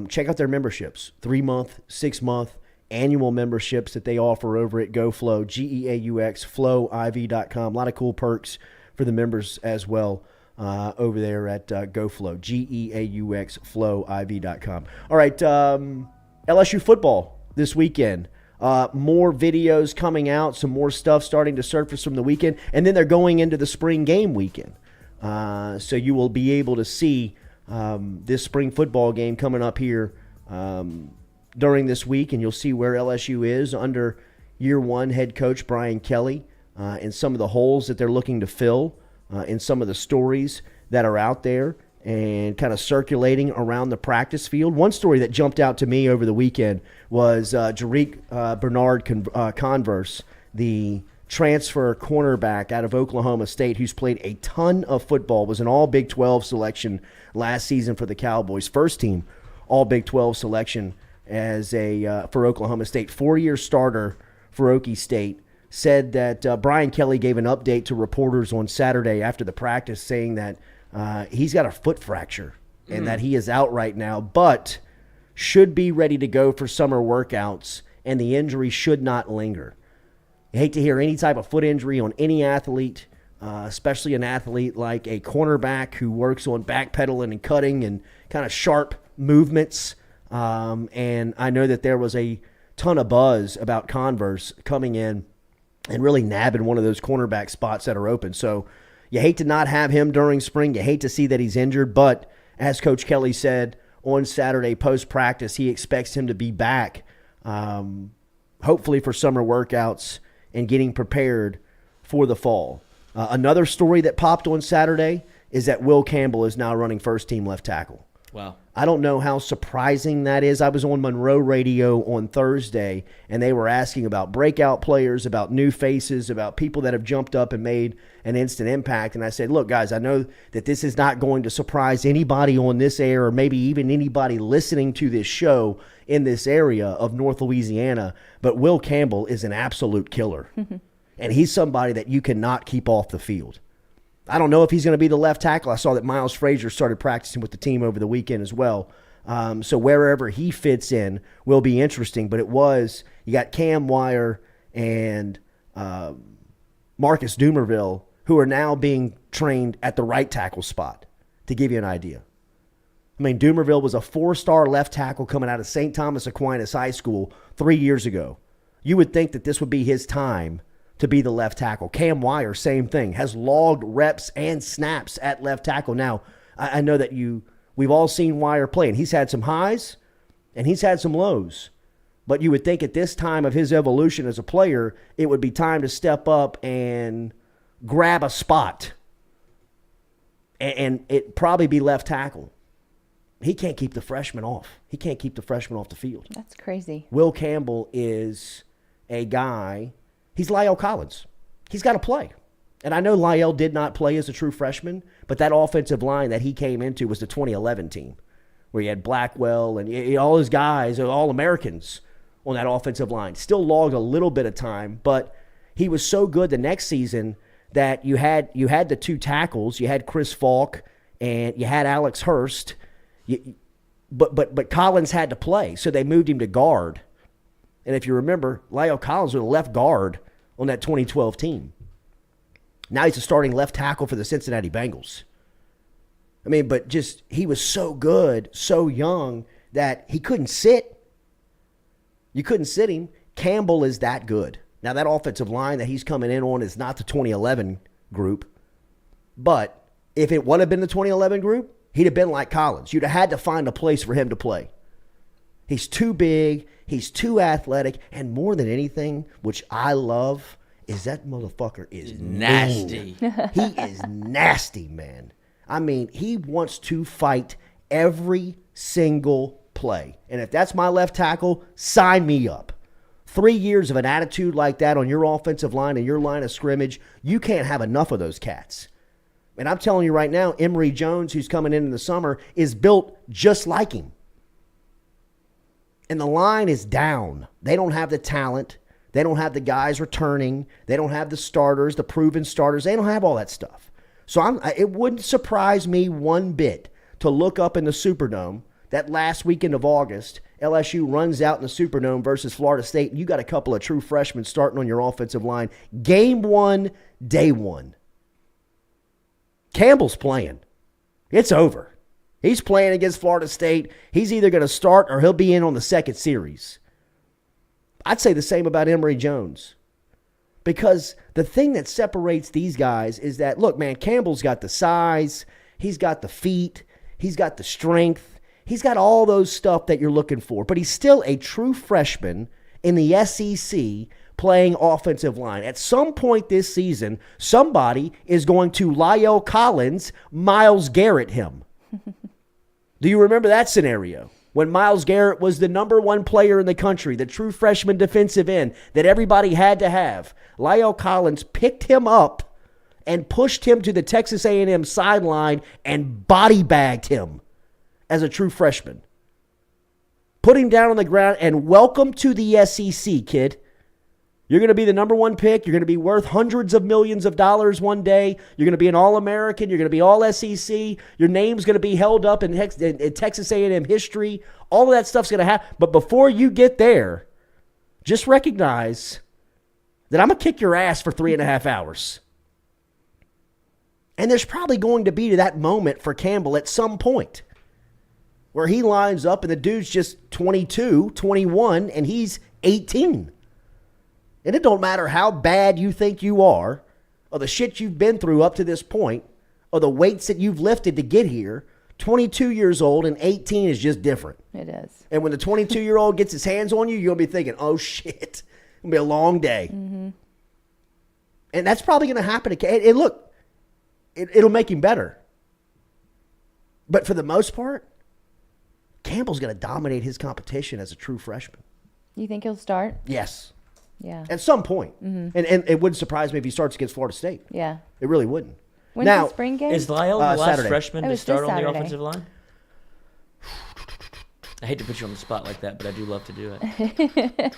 check out their memberships, 3-month, 6-month, annual memberships that they offer over at Geaux Flow, GEAUX flowiv.com. A lot of cool perks for the members as well over there at Geaux Flow, GEAUX flowiv.com. All right, LSU football this weekend. More videos coming out, some more stuff starting to surface from the weekend, and then they're going into the spring game weekend. So you will be able to see this spring football game coming up here during this week, and you'll see where LSU is under year one head coach Brian Kelly and some of the holes that they're looking to fill in some of the stories that are out there and kind of circulating around the practice field. One story that jumped out to me over the weekend was Jerick Bernard Converse, the transfer cornerback out of Oklahoma State who's played a ton of football, was an all Big 12 selection last season for the Cowboys, first team all Big 12 selection as for Oklahoma State, 4-year starter for Okie State, said that Brian Kelly gave an update to reporters on Saturday after the practice saying that he's got a foot fracture and that he is out right now, but should be ready to go for summer workouts, and the injury should not linger. You hate to hear any type of foot injury on any athlete, especially an athlete like a cornerback who works on backpedaling and cutting and kind of sharp movements. And I know that there was a ton of buzz about Converse coming in and really nabbing one of those cornerback spots that are open. So you hate to not have him during spring. You hate to see that he's injured. But as Coach Kelly said on Saturday post-practice, he expects him to be back, hopefully for summer workouts and getting prepared for the fall. Another story that popped on Saturday is that Will Campbell is now running first-team left tackle. Wow. I don't know how surprising that is. I was on Monroe Radio on Thursday, and they were asking about breakout players, about new faces, about people that have jumped up and made an instant impact. And I said, look, guys, I know that this is not going to surprise anybody on this air or maybe even anybody listening to this show in this area of North Louisiana, but Will Campbell is an absolute killer. And he's somebody that you cannot keep off the field. I don't know if he's going to be the left tackle. I saw that Miles Frazier started practicing with the team over the weekend as well. So wherever he fits in will be interesting. But you got Cam Wire and Marcus Dumerville, who are now being trained at the right tackle spot, to give you an idea. I mean, Dumerville was a 4-star left tackle coming out of St. Thomas Aquinas High School 3 years ago. You would think that this would be his time to be the left tackle. Cam Wire, same thing, has logged reps and snaps at left tackle. Now, I know that we've all seen Wire play, and he's had some highs and he's had some lows. But you would think at this time of his evolution as a player, it would be time to step up and grab a spot. And it'd probably be left tackle. He can't keep the freshman off. He can't keep the freshman off the field. That's crazy. Will Campbell is a guy. He's Lyle Collins. He's got to play. And I know Lyle did not play as a true freshman, but that offensive line that he came into was the 2011 team, where he had Blackwell and all his guys, all Americans on that offensive line. Still logged a little bit of time, but he was so good the next season that you had the two tackles. You had Chris Falk and you had Alex Hurst. But Collins had to play, so they moved him to guard. And if you remember, Lyle Collins was a left guard on that 2012 team. Now he's a starting left tackle for the Cincinnati Bengals. I mean, but just he was so good, so young, that he couldn't sit. You couldn't sit him. Campbell is that good. Now, that offensive line that he's coming in on is not the 2011 group. But if it would have been the 2011 group, he'd have been like Collins. You'd have had to find a place for him to play. He's too big. He's too athletic. And more than anything, which I love, is that motherfucker is nasty. He is nasty, man. I mean, he wants to fight every single play. And if that's my left tackle, sign me up. 3 years of an attitude like that on your offensive line and your line of scrimmage, you can't have enough of those cats. And I'm telling you right now, Emory Jones, who's coming in the summer, is built just like him. And the line is down. They don't have the talent. They don't have the guys returning. They don't have the starters, the proven starters. They don't have all that stuff. So it wouldn't surprise me one bit to look up in the Superdome that last weekend of August, LSU runs out in the Superdome versus Florida State, and you got a couple of true freshmen starting on your offensive line. Game one, day one. Campbell's playing. It's over. He's playing against Florida State. He's either going to start or he'll be in on the second series. I'd say the same about Emory Jones. Because the thing that separates these guys is that, look, man, Campbell's got the size. He's got the feet. He's got the strength. He's got all those stuff that you're looking for. But he's still a true freshman in the SEC playing offensive line. At some point this season, somebody is going to Lyle Collins, Myles Garrett him. Do you remember that scenario? When Myles Garrett was the number one player in the country, the true freshman defensive end that everybody had to have. Lyle Collins picked him up and pushed him to the Texas A&M sideline and body bagged him as a true freshman. Put him down on the ground and welcome to the SEC, kid. You're going to be the number one pick. You're going to be worth hundreds of millions of dollars one day. You're going to be an All-American. You're going to be All-SEC. Your name's going to be held up in Texas A&M history. All of that stuff's going to happen. But before you get there, just recognize that I'm going to kick your ass for 3.5 hours. And there's probably going to be that moment for Campbell at some point where he lines up and the dude's just 22, 21, and he's 18. And it don't matter how bad you think you are, or the shit you've been through up to this point, or the weights that you've lifted to get here, 22 years old and 18 is just different. It is. And when the 22-year-old gets his hands on you, you're going to be thinking, oh, shit, it's going to be a long day. Mm-hmm. And that's probably going to happen. And look, it'll make him better. But for the most part, Campbell's going to dominate his competition as a true freshman. You think he'll start? Yes. Yeah. At some point. And it wouldn't surprise me if he starts against Florida State. Yeah. It really wouldn't. When's Now, the spring game? Is Lyle the last Saturday. freshman Oh, to it's start this on the Saturday. offensive line? I hate to put you on the spot like that, but I do love to do it.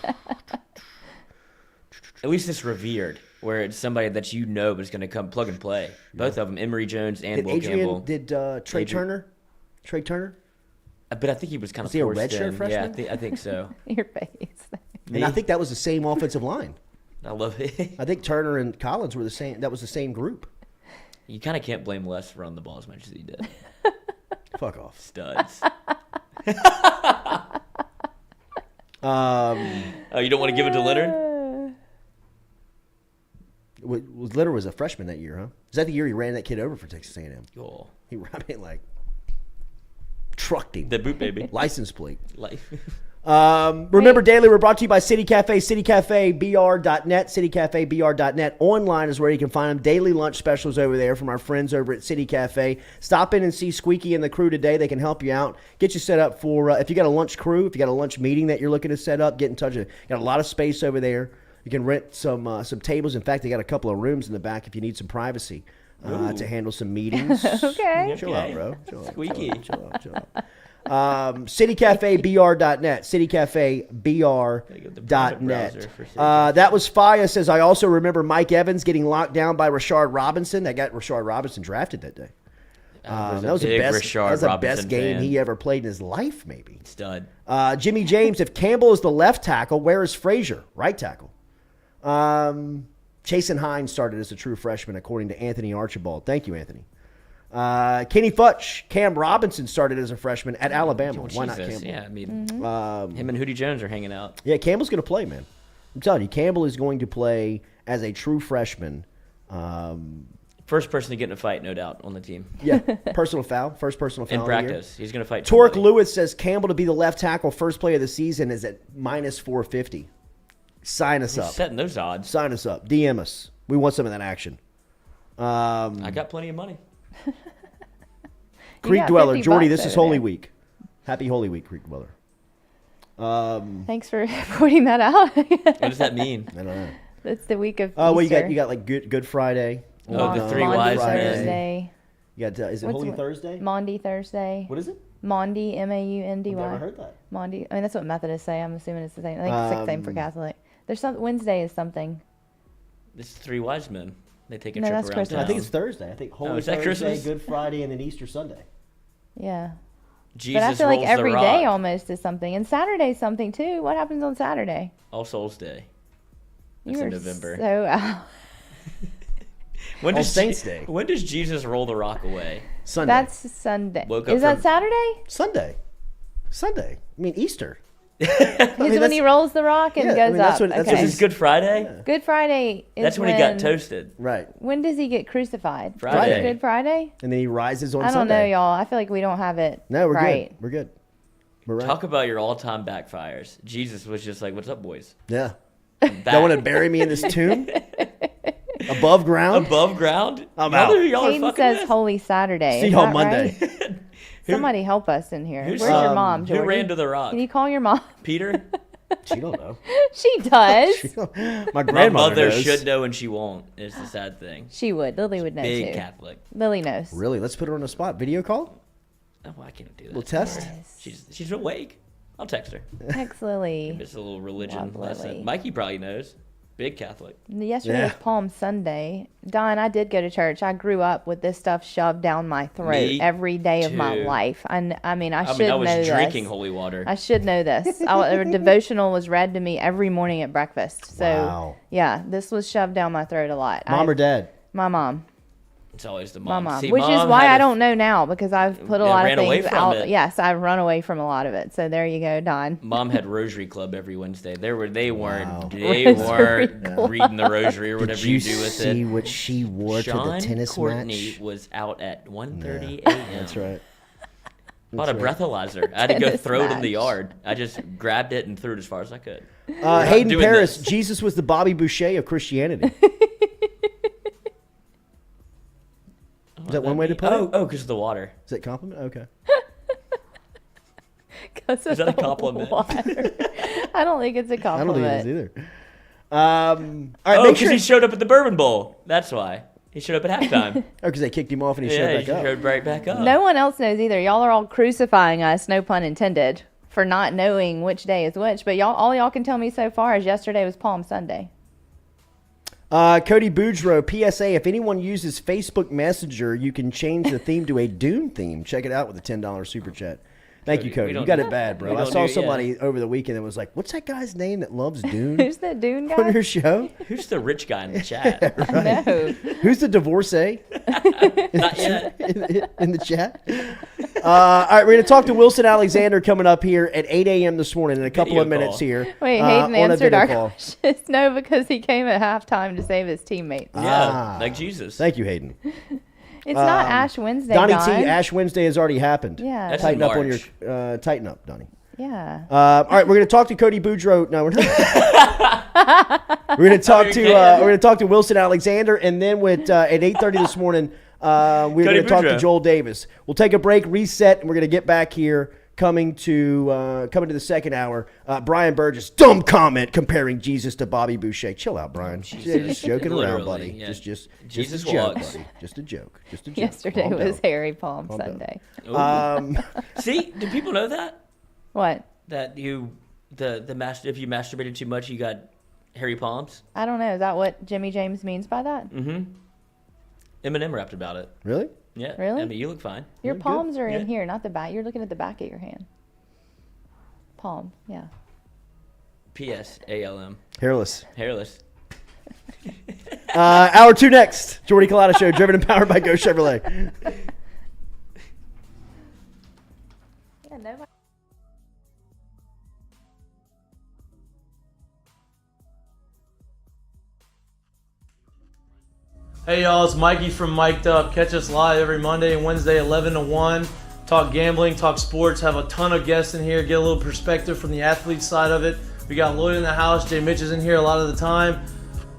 At least it's revered, where it's somebody that you know is going to come plug and play. Both of them, Emory Jones and did Will Adrian, Campbell. did Trey Turner? Trey Turner? But I think he was kind of he a forced redshirt in. freshman? Yeah, I think so. Your face. And I think that was the same offensive line. I love it. I think Turner and Collins were the same. That was the same group. You kind of can't blame Les for running the ball as much as he did. Fuck off. Studs. Um, Oh, you don't want to give it to Leonard? Leonard was a freshman that year, huh? Is that the year he ran that kid over for Texas A&M? Oh, He trucked him. the boot baby. License plate. Life. Remember, Daily, we're brought to you by City Cafe, citycafebr.net, citycafebr.net. Online is where you can find them. Daily lunch specials over there from our friends over at City Cafe. Stop in and see Squeaky and the crew today. They can help you out. Get you set up for, if you got a lunch crew, if you got a lunch meeting that you're looking to set up, get in touch with. Got a lot of space over there. You can rent some tables. In fact, they got a couple of rooms in the back if you need some privacy to handle some meetings. Okay. Chill out, bro. Chill out, Squeaky. Chill out. Citycafebr.net. Citycafebr.net. That was Faya says, I also remember Mike Evans getting locked down by Rashard Robinson. That got Rashard Robinson drafted that day. That was the best game he ever played in his life, maybe. Stud. Jimmy James, if Campbell is the left tackle, where is Frazier? Right tackle. Chasen Hines started as a true freshman, according to Anthony Archibald. Thank you, Anthony. Kenny Futch, Cam Robinson started as a freshman at Alabama. Why not Campbell? Yeah, I mean, him and Hootie Jones are hanging out. Yeah, Campbell's going to play, man. I'm telling you, Campbell is going to play as a true freshman. First person to get in a fight, no doubt, on the team. Yeah, personal foul. First personal foul In of the year. practice, he's going to fight. Torque somebody. Lewis says Campbell to be the left tackle first play of the season is at minus 450. Sign us He's up. setting those odds. Sign us up. DM us. We want some of that action. I got plenty of money. Creek got Dweller, 50 Jordy, bucks this is over Holy there. Week. Happy Holy Week, Creek Dweller. Thanks for pointing that out. What does that mean? I don't know. It's the week of Oh, well, Easter. you got like Good Friday. Oh, the three Maundy wise men. Thursday. You got is it Holy Thursday? Maundy Thursday. What is it? Maundy, M-A-U-N-D-Y. I've never heard that. Maundy. I mean, that's what Methodists say. I'm assuming it's the same. I think it's the same for Catholic. There's some Wednesday is something. It's three wise men. They take a No, trip that's around Christmas. town. I think it's Thursday. I think Holy is that Thursday, Christmas? Good Friday, and then Easter Sunday. Yeah. Jesus But I feel like rolls every the day rock. almost is something. And Saturday's something too. What happens on Saturday? All Souls Day. That's You in are November. so out. When All does Saints Day. When does Jesus roll the rock away? Sunday. That's Sunday. Woke up Is that from- Saturday? Sunday. I mean Easter. Is when he that's- rolls the rock and Yeah, I goes mean, that's up. when- that's okay. Is this Good Friday? Good Friday is That's when he got toasted. Right. When does he get crucified? Friday. Good Friday? And then he rises on I don't Sunday. know, y'all. I feel like we don't have it No, we're right. good. We're good. We're right. Talk about your all-time backfires. Jesus was just like, "What's up, boys?" Yeah. Back. Don't want to bury me in this tomb? Above ground? Above ground. I'm Y'all out. know who y'all are Hayden fucking says with? Holy Saturday. See Is you on that Monday. right? Somebody help us in here. who's- Where's your mom, Who Jordy? ran to the rock? Can you call your mom? Peter. She don't know. She does. My My grandmother mother knows. should know and she won't. Is the sad thing. She would. Lily would know Big too. Catholic. Lily knows. Really? Let's put her on the spot. Video call? Oh, I can't do that. Little test? She's awake. I'll text her. Text Lily. It's a little religion Love Lily. lesson. Mikey probably knows. Big Catholic. Yesterday Yeah. was Palm Sunday. Don, I did go to church. I grew up with this stuff shoved down my throat Me every day of my too. life. I should I know was this. drinking holy water. I should know this. A devotional was read to me every morning at breakfast. So, Wow. yeah, this was shoved down my throat a lot. Mom or dad? My mom. It's always the My mom. mom. See, Which is Mom why had I a- don't know now because I've put a Yeah, lot of ran away things from out. it. Yes, I've run away from a lot of it. So there you go, Don. Mom had Rosary Club every Wednesday. They weren't Rosary weren't reading the Rosary or whatever Did you do with see it. what she wore to Sean the tennis Courtney match? was out at 1:30 a.m. That's right. Bought a That's breathalyzer. I had to go Tennis throw it in match. the yard. I just grabbed it and threw it as far as I could. Hayden doing Paris, this. Jesus was the Bobby Boucher of Christianity. Is that one way to put it? Oh, because of the water. Is that compliment? Okay. Is that a compliment? I don't think it's a I don't compliment. think it is either. All right, Oh, make because sure. he showed up at the Bourbon Bowl. That's why. He showed up at halftime. Oh, because they kicked him off and he Yeah, showed he back up. showed right back up. No one else knows either. Y'all are all crucifying us, no pun intended, for not knowing which day is which. But all y'all can tell me so far is yesterday was Palm Sunday. Cody Boudreaux, PSA, if anyone uses Facebook Messenger, you can change the theme to a Dune theme. Check it out with a $10 super chat. Thank you, Cody. You got it bad, bro. I saw somebody over the weekend that was like, what's that guy's name that loves Dune? Who's that Dune guy? On your show? Who's the rich guy in the chat? I know. Who's the divorcee? Not yet. in the chat. All right, we're going to talk to Wilson Alexander coming up here at 8 a.m. this morning in a couple of minutes here. Wait, Hayden answered our call. questions. No, because he came at halftime to save his teammates. Yeah, like Jesus. Thank you, Hayden. It's not Ash Wednesday, Donnie Don. T, Ash Wednesday has already happened. Yeah. That's Tighten in up on March. your tighten up, Donnie. Yeah. All right, we're going to talk to Cody Boudreaux. No, we're not. We're going to talk to Wilson Alexander, and then at 8:30 this morning, we're going to talk to Joel Davis. We'll take a break, reset, and we're going to get back here. Coming to the second hour, Brian Burgess, dumb comment comparing Jesus to Bobby Boucher. Chill out, Brian. Just joking around, buddy. Yeah. Just Jesus a joke, walks. buddy. Just a joke. Just a joke. Yesterday Calm was down. Harry Palm Sunday. See, do people know that? What? That if you masturbated too much, you got hairy palms? I don't know. Is that what Jimmy James means by that? Mm-hmm. Eminem rapped about it. Really? Yeah. Really? I mean, you look fine. Your Good. palms are Yeah. in here, not the back. You're looking at the back of your hand. Palm, yeah. P-S-A-L-M. Hairless. Hairless. Hour 2 next. Jordy Culotta Show, driven and powered by Geaux Chevrolet. Yeah, nobody. Hey y'all, it's Mikey from Mic'd Up. Catch us live every Monday and Wednesday, 11 to 1. Talk gambling, talk sports, have a ton of guests in here, get a little perspective from the athlete side of it. We got Lloyd in the house, Jay Mitch is in here a lot of the time.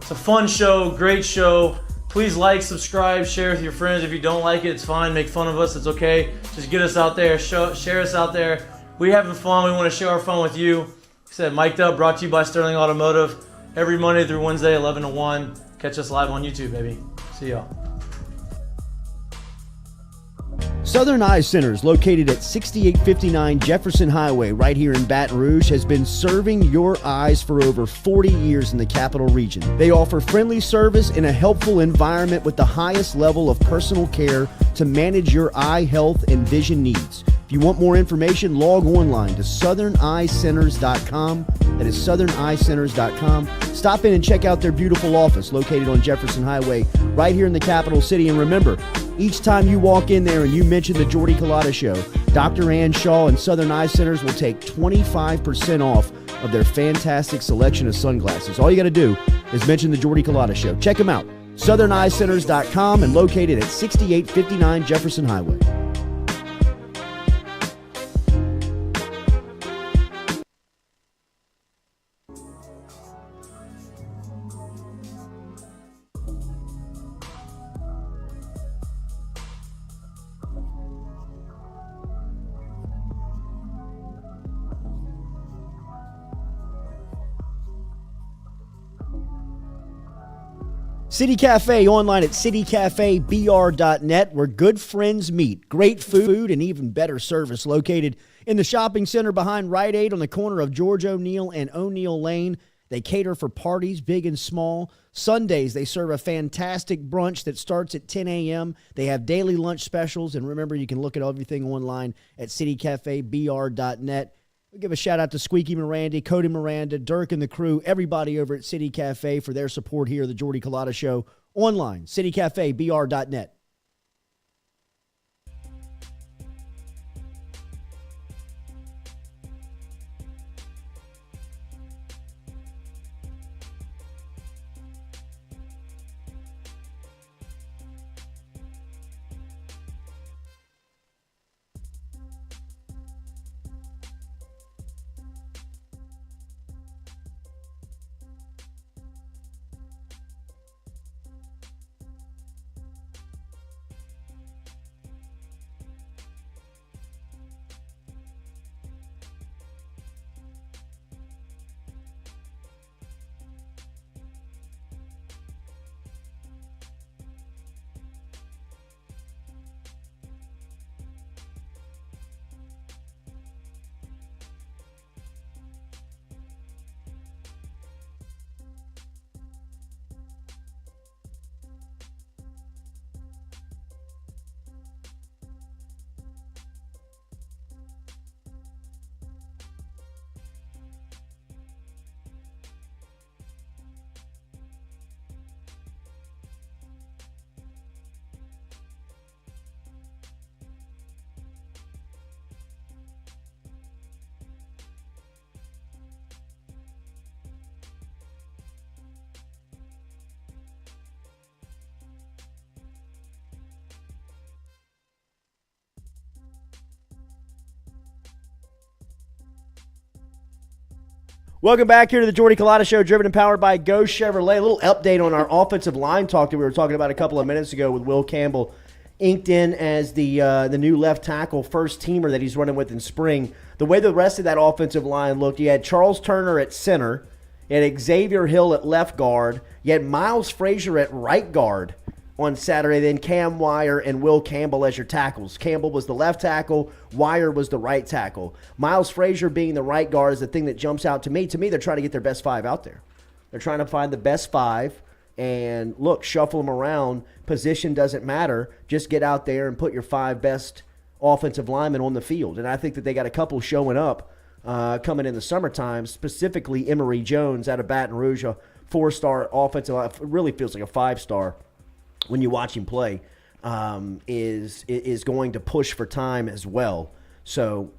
It's a fun show, great show. Please like, subscribe, share with your friends. If you don't like it, it's fine. Make fun of us, it's okay. Just get us out there, share us out there. We having fun, we want to share our fun with you. Like I said, Mic'd Up, brought to you by Sterling Automotive. Every Monday through Wednesday, 11 to 1. Catch us live on YouTube, baby. See y'all. Southern Eye Centers, located at 6859 Jefferson Highway right here in Baton Rouge, has been serving your eyes for over 40 years in the capital region. They offer friendly service in a helpful environment with the highest level of personal care to manage your eye health and vision needs. If you want more information, log online to southernyecenters.com. That is southernyecenters.com. Stop in and check out their beautiful office located on Jefferson Highway right here in the capital city. And remember, each time you walk in there and you mention the Jordy Culotta Show, Dr. Ann Shaw and Southern Eye Centers will take 25% off of their fantastic selection of sunglasses. All you got to do is mention the Jordy Culotta Show. Check them out. southernyecenters.com and located at 6859 Jefferson Highway. City Cafe online at citycafebr.net, where good friends meet. Great food and even better service, located in the shopping center behind Rite Aid on the corner of George O'Neill and O'Neill Lane. They cater for parties, big and small. Sundays, they serve a fantastic brunch that starts at 10 a.m. They have daily lunch specials. And remember, you can look at everything online at citycafebr.net. We'll give a shout out to Squeaky Miranda, Cody Miranda, Dirk and the crew, everybody over at City Cafe for their support here at the Jordy Culotta Show. Online, citycafebr.net. Welcome back here to the Jordy Culotta Show, driven and powered by Geaux Chevrolet. A little update on our offensive line talk that we were talking about a couple of minutes ago with Will Campbell, inked in as the new left tackle, first teamer that he's running with in spring. The way the rest of that offensive line looked, you had Charles Turner at center, you had Xavier Hill at left guard, you had Miles Frazier at right guard on Saturday, then Cam Wire and Will Campbell as your tackles. Campbell was the left tackle, Wire was the right tackle. Miles Frazier being the right guard is the thing that jumps out to me. To me, they're trying to get their best five out there. They're trying to find the best five and, look, shuffle them around. Position doesn't matter. Just get out there and put your five best offensive linemen on the field. And I think that they got a couple showing up coming in the summertime, specifically Emory Jones out of Baton Rouge, a 4-star offensive line. It really feels like a 5-star. When you watch him play, is going to push for time as well. So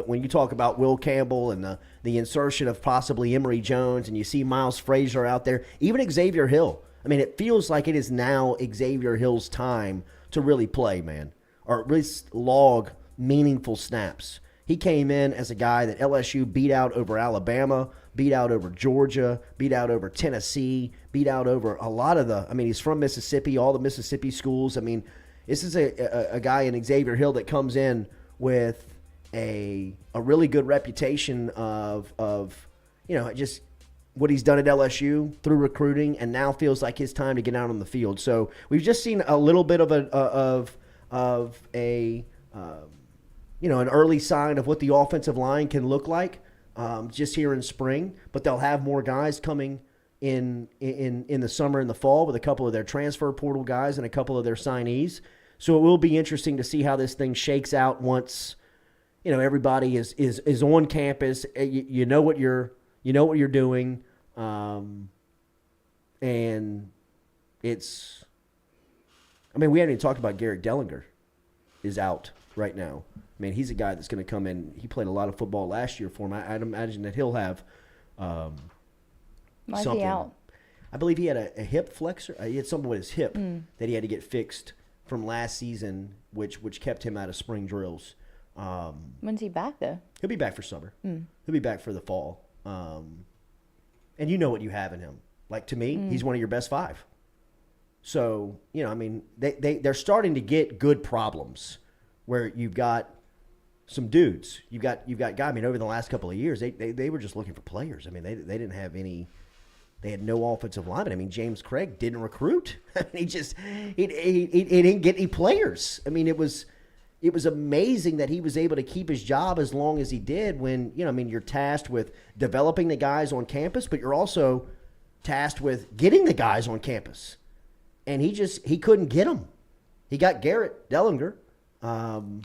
when you talk about Will Campbell and the insertion of possibly Emory Jones, and you see Miles Frazier out there, even Xavier Hill, I mean, it feels like it is now Xavier Hill's time to really play, man, or at least log meaningful snaps. He came in as a guy that LSU beat out over Alabama, beat out over Georgia, beat out over Tennessee, beat out over a lot of he's from Mississippi, all the Mississippi schools. I mean, this is a guy in Xavier Hill that comes in with a really good reputation of just what he's done at LSU through recruiting, and now feels like his time to get out on the field. So we've just seen a little bit of an early sign of what the offensive line can look like just here in spring. But they'll have more guys coming in the summer and the fall with a couple of their transfer portal guys and a couple of their signees. So it will be interesting to see how this thing shakes out once everybody is on campus. You know what you're doing, and it's. I mean, we haven't even talked about Garrett Dellinger is out right now. I mean, he's a guy that's going to come in. He played a lot of football last year for him. I'd imagine that he'll have Why is something. he out? I believe he had a hip flexor. He had something with his hip that he had to get fixed from last season, which kept him out of spring drills. When's he back, though? He'll be back for summer. He'll be back for the fall. And you know what you have in him. Like, to me, he's one of your best five. So, they're starting to get good problems where you've got some dudes. You've got guys. I mean, over the last couple of years, they were just looking for players. I mean, they didn't have any. They had no offensive linemen. I mean, James Craig didn't recruit. he didn't get any players. I mean, it was amazing that he was able to keep his job as long as he did. When you're tasked with developing the guys on campus, but you're also tasked with getting the guys on campus, and he couldn't get them. He got Garrett Dellinger.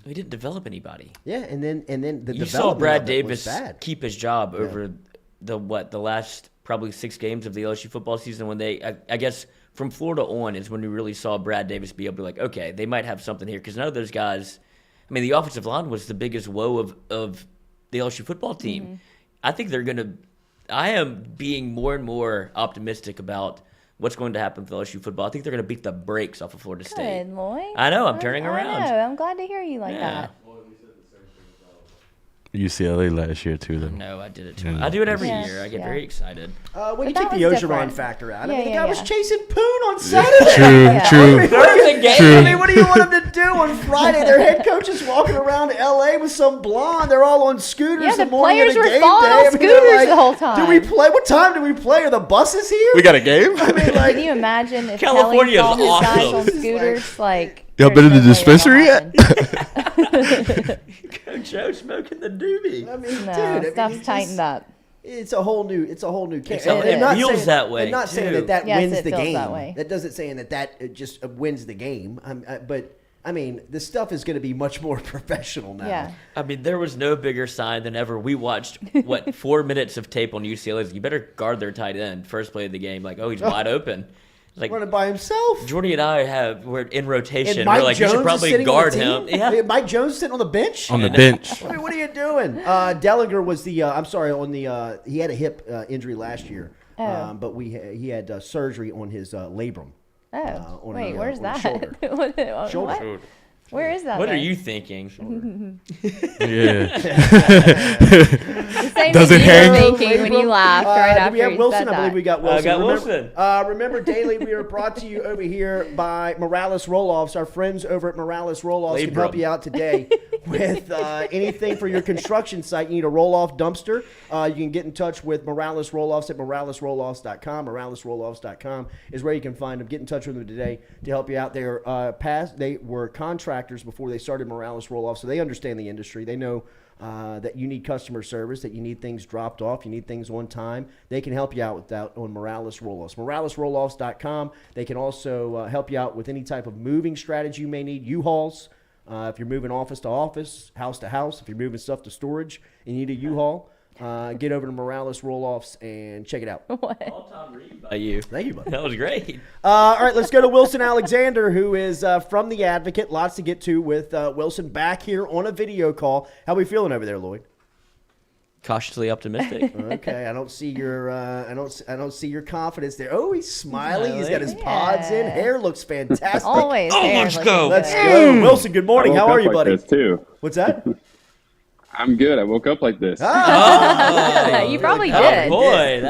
He didn't develop anybody. Yeah, and then the You development saw Brad of it was Davis bad. keep his job over the last probably 6 games of the LSU football season, when I guess from Florida on is when we really saw Brad Davis be able to be like, okay, they might have something here, because none of those guys. I mean, the offensive line was the biggest woe of the LSU football team. Mm-hmm. I think they're going to. I am being more and more optimistic about what's going to happen with LSU football. I think they're going to beat the brakes off of Florida State. Good, Lloyd. I know. I'm turning around. I know. I'm glad to hear you like that. UCLA last year too, though. No, I did it too. I do it every year. I get very excited. When you But take that the was Ogeron different. factor out, Yeah, I mean, the yeah, guy was yeah. chasing Poon on Saturday. True, Yeah. true. During the game. True. I mean, what do you want them to do on Friday? Their head coach is walking around L.A. with some blonde. They're all on scooters. Yeah, the the morning of players the were game falling day. on I mean, they're scooters like, the whole time. Do we play? What time do we play? Are the buses here? We got a game. I mean, like, Can you imagine if California Kelly is saw his guys awesome. on scooters? Like, Y'all there's been in the no way dispensary that'll yet? happen. Coach Joe smoking the doobie. I mean, No, dude, I mean, stuff's you just- tightened up. It's a whole new camp. It feels that way, I'm not saying too. that Yes, wins it the feels game. that way. That doesn't saying that just wins the game. But I mean, the stuff is going to be much more professional now. Yeah. I mean, there was no bigger sign than ever. We watched, 4 minutes of tape on UCLA. You better guard their tight end. First play of the game, like, oh, he's wide open. Like, Running by himself. Jordy and I we're in rotation. And Mike We're like, Jones you should is probably sitting guard on the him. team? Yeah. Mike Jones sitting on the bench. On the bench. I mean, what are you doing? Dellinger was the. I'm sorry. On the he had a hip injury last year, Oh. but he had surgery on his labrum. Oh, on wait, the, where's on the that? shoulder. What? Shoulder. Where is that? What are then? you thinking? Yeah. The same Does thing it you hang? were thinking when you laughed right do after we have you Wilson? said I believe that. we got Wilson. got remember, Wilson. Remember, Daily, we are brought to you over here by Morales Rolloffs. Our friends over at Morales Rolloffs can help Labrum. you out today with anything for your construction site. You need a roll-off dumpster. You can get in touch with Morales Rolloffs at moralesrolloffs.com. Moralesrolloffs.com is where you can find them. Get in touch with them today to help you out. They were contractors before they started Morales Rolloffs, so they understand the industry. They know that you need customer service, that you need things dropped off, you need things on time. They can help you out with that on Morales Rolloffs. MoralesRolloffs.com. They can also help you out with any type of moving strategy you may need. U-Hauls, if you're moving office to office, house to house, if you're moving stuff to storage and you need a U-Haul, get over to Morales Rolloffs and check it out. All-time read by you. Thank you, buddy. That was great. All right, let's go to Wilson Alexander, who is from The Advocate. Lots to get to with Wilson back here on a video call. How we feeling over there, Lloyd? Cautiously optimistic. Okay, I don't see your I don't see your confidence there. Oh, he's smiling. He's got his pods in. Hair looks fantastic. Always. hair let's looking go. good. Let's go, Wilson. Good morning. I woke How are up you, like buddy? This too. What's that? I'm good. I woke up like this. You probably did. Boy.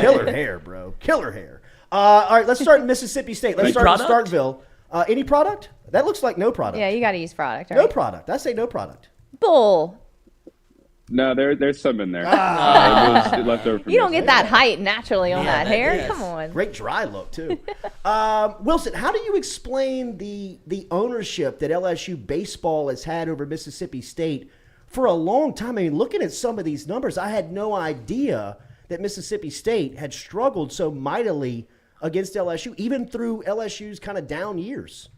Killer hair, bro. Killer hair. All right, let's start in Mississippi State. Let's Any start in product? Starkville. Any product? That looks like no product. Yeah, you got to use product, right? No product. I say no product. Bull. No, there's some in there. It was left over from You don't yesterday. get that height naturally on that hair. yes. Come on. Great dry look, too. Wilson, how do you explain the ownership that LSU Baseball has had over Mississippi State for a long time? I mean, looking at some of these numbers, I had no idea that Mississippi State had struggled so mightily against LSU, even through LSU's kind of down years.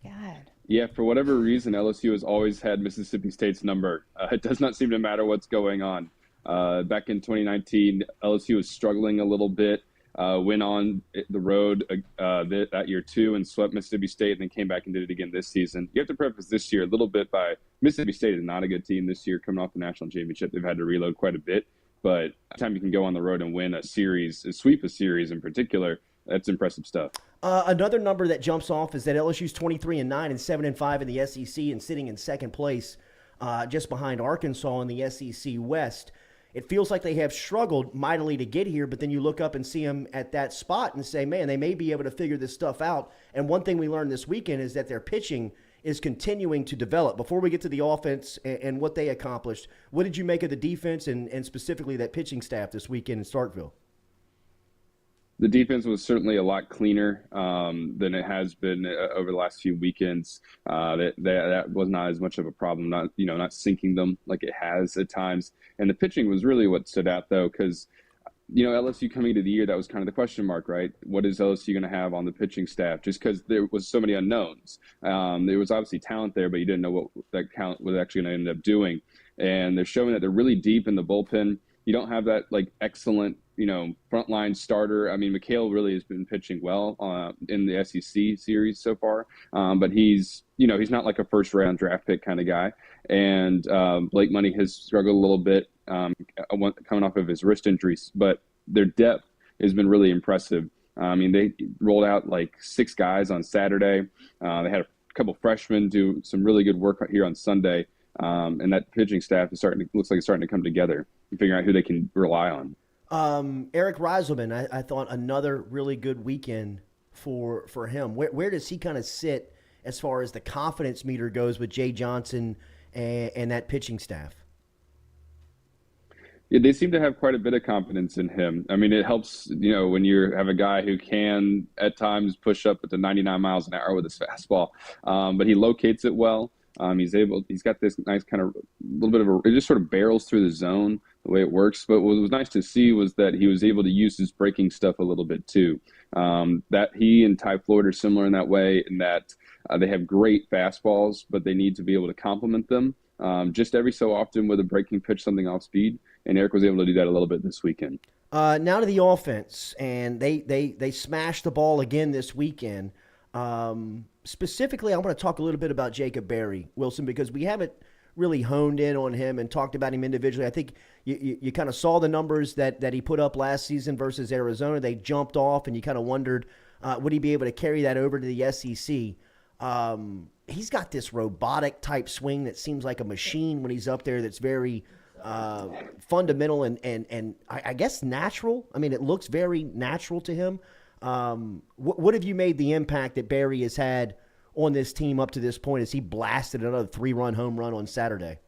God. Yeah, for whatever reason, LSU has always had Mississippi State's number. It does not seem to matter what's going on. Back in 2019, LSU was struggling a little bit, went on the road that year too and swept Mississippi State, and then came back and did it again this season. You have to preface this year a little bit by Mississippi State is not a good team this year coming off the national championship. They've had to reload quite a bit, but anytime you can go on the road and win a series, sweep a series in particular, that's impressive stuff. Another number that jumps off is that LSU's 23-9 and 7-5 in the SEC and sitting in second place, just behind Arkansas in the SEC West. It feels like they have struggled mightily to get here, but then you look up and see them at that spot and say, man, they may be able to figure this stuff out. And one thing we learned this weekend is that their pitching is continuing to develop. Before we get to the offense and what they accomplished, what did you make of the defense and specifically that pitching staff this weekend in Starkville? The defense was certainly a lot cleaner than it has been over the last few weekends. That was not as much of a problem, not sinking them like it has at times. And the pitching was really what stood out, though, because LSU coming into the year, that was kind of the question mark, right? What is LSU going to have on the pitching staff? Just because there was so many unknowns. There was obviously talent there, but you didn't know what that talent was actually going to end up doing. And they're showing that they're really deep in the bullpen. You don't have that excellent frontline starter. I mean, McHale really has been pitching well in the SEC series so far, but he's not like a first round draft pick kind of guy. And Blake Money has struggled a little bit coming off of his wrist injuries, but their depth has been really impressive. I mean, they rolled out 6 guys on Saturday. They had a couple freshmen do some really good work here on Sunday, and that pitching staff looks like it's starting to come together and figure out who they can rely on. Eric Reiselman, I thought another really good weekend for him. Where does he kind of sit as far as the confidence meter goes with Jay Johnson and that pitching staff? Yeah, they seem to have quite a bit of confidence in him. I mean, it helps, when you have a guy who can at times push up at the 99 miles an hour with his fastball, but he locates it well. He's got this nice kind of little bit of it just sort of barrels through the zone the way it works. But what was nice to see was that he was able to use his breaking stuff a little bit too. That he and Ty Floyd are similar in that way, in that they have great fastballs, but they need to be able to complement them just every so often with a breaking pitch, something off speed. And Eric was able to do that a little bit this weekend. Now to the offense, and they smashed the ball again this weekend. Specifically, I want to talk a little bit about Jacob Berry, Wilson, because we haven't really honed in on him and talked about him individually. I think you kind of saw the numbers that he put up last season versus Arizona. They jumped off, and you kind of wondered, would he be able to carry that over to the SEC? He's got this robotic type swing that seems like a machine when he's up there, that's very fundamental and I guess natural. I mean, it looks very natural to him. What have you made the impact that Barry has had on this team up to this point as he blasted another 3-run home run on Saturday?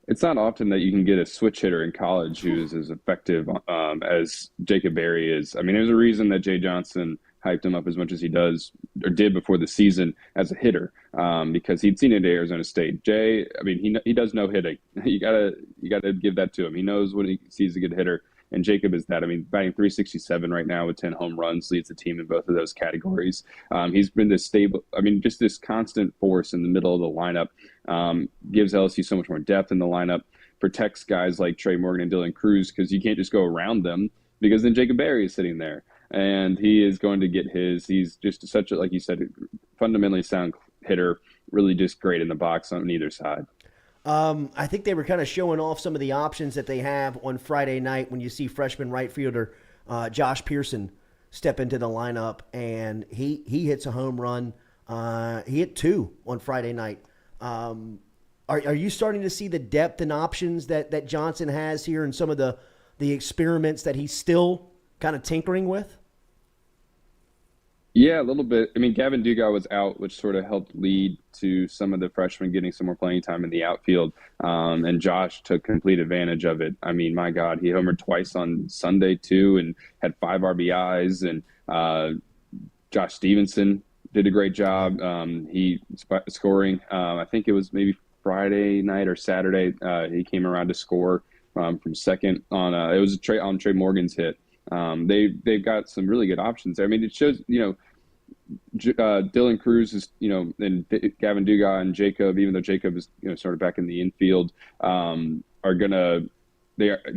It's not often that you can get a switch hitter in college who is as effective as Jacob Berry is. I mean, there's a reason that Jay Johnson hyped him up as much as he does or did before the season as a hitter, because he'd seen it at Arizona State. Jay, I mean, he does know hitting. You gotta give that to him. He knows when he sees a good hitter. And Jacob is that. I mean, batting .367 right now with 10 home runs, leads the team in both of those categories. He's been this stable, I mean, just this constant force in the middle of the lineup. Gives LSU so much more depth in the lineup, protects guys like Trey Morgan and Dylan Cruz, because you can't just go around them, because then Jacob Berry is sitting there. And he is going to get his. He's just such a, like you said, fundamentally sound hitter, really just great in the box on either side. I think they were kind of showing off some of the options that they have on Friday night when you see freshman right fielder Josh Pearson step into the lineup, and he hits a home run. He hit 2 on Friday night. Are you starting to see the depth and options that Johnson has here and some of the experiments that he's still kind of tinkering with? Yeah, a little bit. I mean, Gavin Dugas was out, which sort of helped lead to some of the freshmen getting some more playing time in the outfield. And Josh took complete advantage of it. I mean, my God, he homered twice on Sunday too, and had 5 RBIs. And Josh Stevenson did a great job. He scoring. I think it was maybe Friday night or Saturday. He came around to score from second on. It was on Trey Morgan's hit. They've got some really good options there. I mean, it shows, Dylan Cruz is, and Gavin Dugas and Jacob, even though Jacob is, sort of back in the infield, they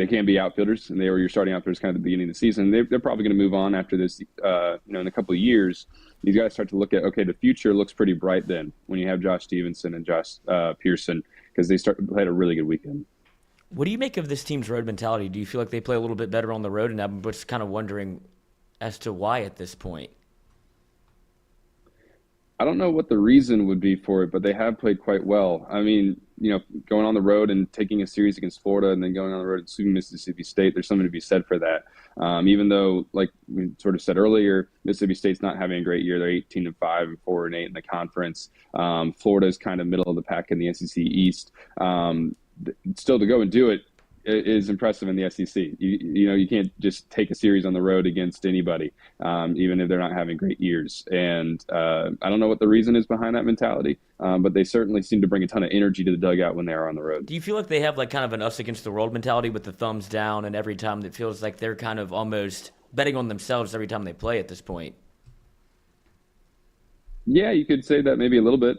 can be outfielders, and they were your starting outfielders kind of at the beginning of the season. They're probably going to move on after this, in a couple of years. You got to start to look at, okay, the future looks pretty bright then when you have Josh Stevenson and Josh Pearson, because they played a really good weekend. What do you make of this team's road mentality? Do you feel like they play a little bit better on the road? And I'm just kind of wondering as to why at this point. I don't know what the reason would be for it, but they have played quite well. I mean, going on the road and taking a series against Florida and then going on the road and sweeping Mississippi State, there's something to be said for that. Even though, like we sort of said earlier, Mississippi State's not having a great year. They're 18-5 and 4-8 in the conference. Florida's kind of middle of the pack in the SEC East. Still, to go and do it is impressive in the SEC. You can't just take a series on the road against anybody, even if they're not having great years. And I don't know what the reason is behind that mentality, but they certainly seem to bring a ton of energy to the dugout when they are on the road. Do you feel like they have like kind of an us against the world mentality with the thumbs down, and every time it feels like they're kind of almost betting on themselves every time they play at this point? Yeah, you could say that maybe a little bit.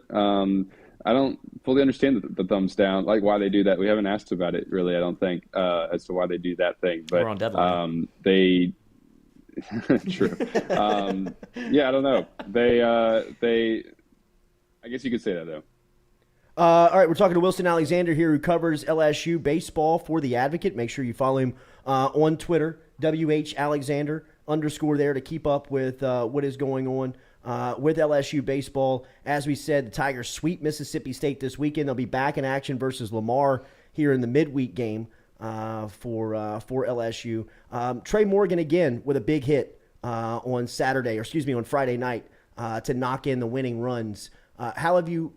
I don't fully understand the thumbs down, like why they do that. We haven't asked about it really, I don't think, as to why they do that thing. But we're on deadline. True. Yeah, I don't know. I guess you could say that though. All right, we're talking to Wilson Alexander here, who covers LSU baseball for The Advocate. Make sure you follow him on Twitter, WH_Alexander_ there to keep up with what is going on with LSU baseball. As we said, the Tigers sweep Mississippi State this weekend. They'll be back in action versus Lamar here in the midweek game for LSU. Trey Morgan again with a big hit on Friday night to knock in the winning runs. How have you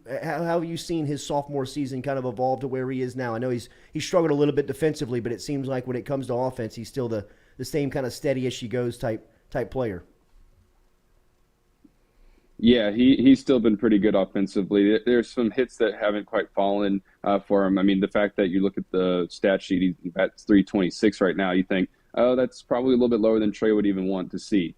seen his sophomore season kind of evolve to where he is now? I know he's struggled a little bit defensively, but it seems like when it comes to offense, he's still the same kind of steady as she goes type player. Yeah, he's still been pretty good offensively. There's some hits that haven't quite fallen for him. I mean, the fact that you look at the stat sheet, he bats .326 right now, you think, oh, that's probably a little bit lower than Trey would even want to see.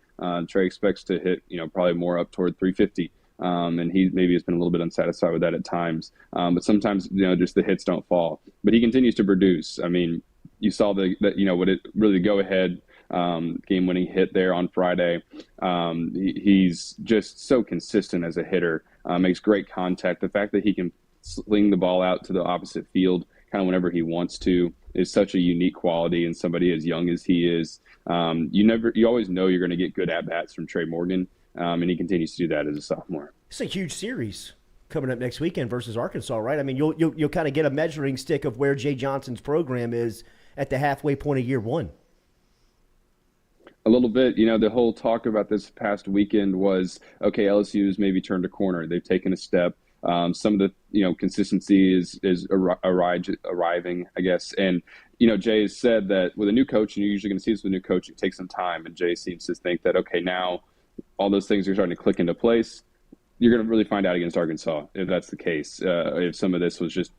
Trey expects to hit, probably more up toward .350. And he maybe has been a little bit unsatisfied with that at times. But sometimes, just the hits don't fall. But he continues to produce. I mean, you saw the really go ahead game-winning hit there on Friday. He's just so consistent as a hitter, makes great contact. The fact that he can sling the ball out to the opposite field kind of whenever he wants to is such a unique quality in somebody as young as he is. You always know you're going to get good at-bats from Trey Morgan, and he continues to do that as a sophomore. It's a huge series. coming up next weekend versus Arkansas, right? I mean, you'll kind of get a measuring stick of where Jay Johnson's program is at the halfway point of year one. A little bit, the whole talk about this past weekend was, okay, LSU's maybe turned a corner. They've taken a step. Some of the, consistency is arriving, I guess. And, Jay has said that with a new coach, and you're usually going to see this with a new coach, it takes some time. And Jay seems to think that, okay, now all those things are starting to click into place. You're going to really find out against Arkansas if that's the case. If some of this was just,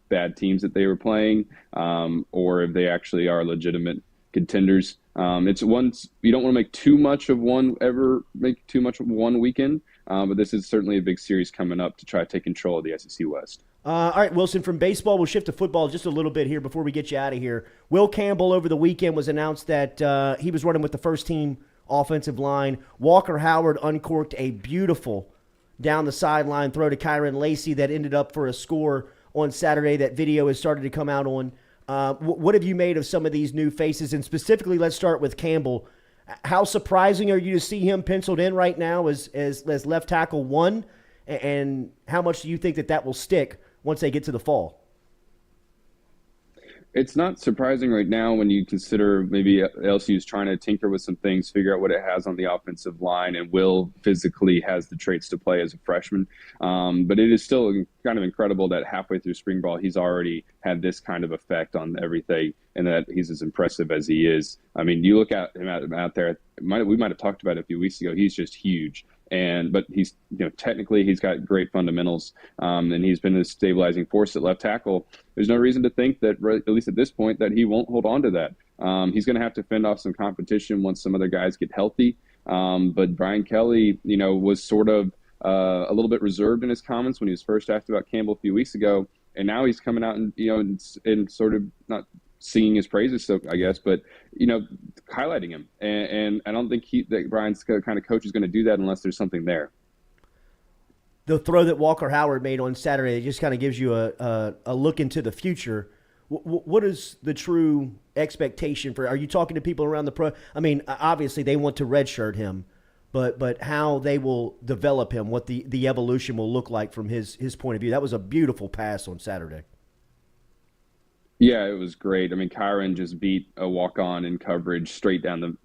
bad teams that they were playing, or if they actually are legitimate contenders. It's once you don't want to make too much of one weekend, but this is certainly a big series coming up to try to take control of the SEC West. All right, Wilson, from baseball, we'll shift to football just a little bit here before we get you out of here. Will Campbell over the weekend was announced that he was running with the first team offensive line. Walker Howard uncorked a beautiful down the sideline throw to Kyron Lacey that ended up for a score on Saturday. That video has started to come out on. What have you made of some of these new faces? And specifically, let's start with Campbell. How surprising are you to see him penciled in right now as left tackle one? And how much do you think that will stick once they get to the fall? It's not surprising right now when you consider maybe LSU is trying to tinker with some things, figure out what it has on the offensive line, and Will physically has the traits to play as a freshman. But it is still kind of incredible that halfway through spring ball, he's already had this kind of effect on everything, and that he's as impressive as he is. I mean, you look at him out there, we might have talked about it a few weeks ago, he's just huge. But he's, technically he's got great fundamentals, and he's been a stabilizing force at left tackle. There's no reason to think that, at least at this point, that he won't hold on to that. He's going to have to fend off some competition once some other guys get healthy. But Brian Kelly, was sort of a little bit reserved in his comments when he was first asked about Campbell a few weeks ago, and now he's coming out and and sort of not singing his praises, so I guess, but highlighting him, and I don't think that Brian's kind of coach is going to do that unless there's something there. The throw that Walker Howard made on Saturday just kind of gives you a look into the future. What is the true expectation for? Are you talking to people around the pro? I mean, obviously they want to redshirt him, but how they will develop him, what the evolution will look like from his point of view. That was a beautiful pass on Saturday. Yeah, it was great. I mean, Kyron just beat a walk-on in coverage straight down the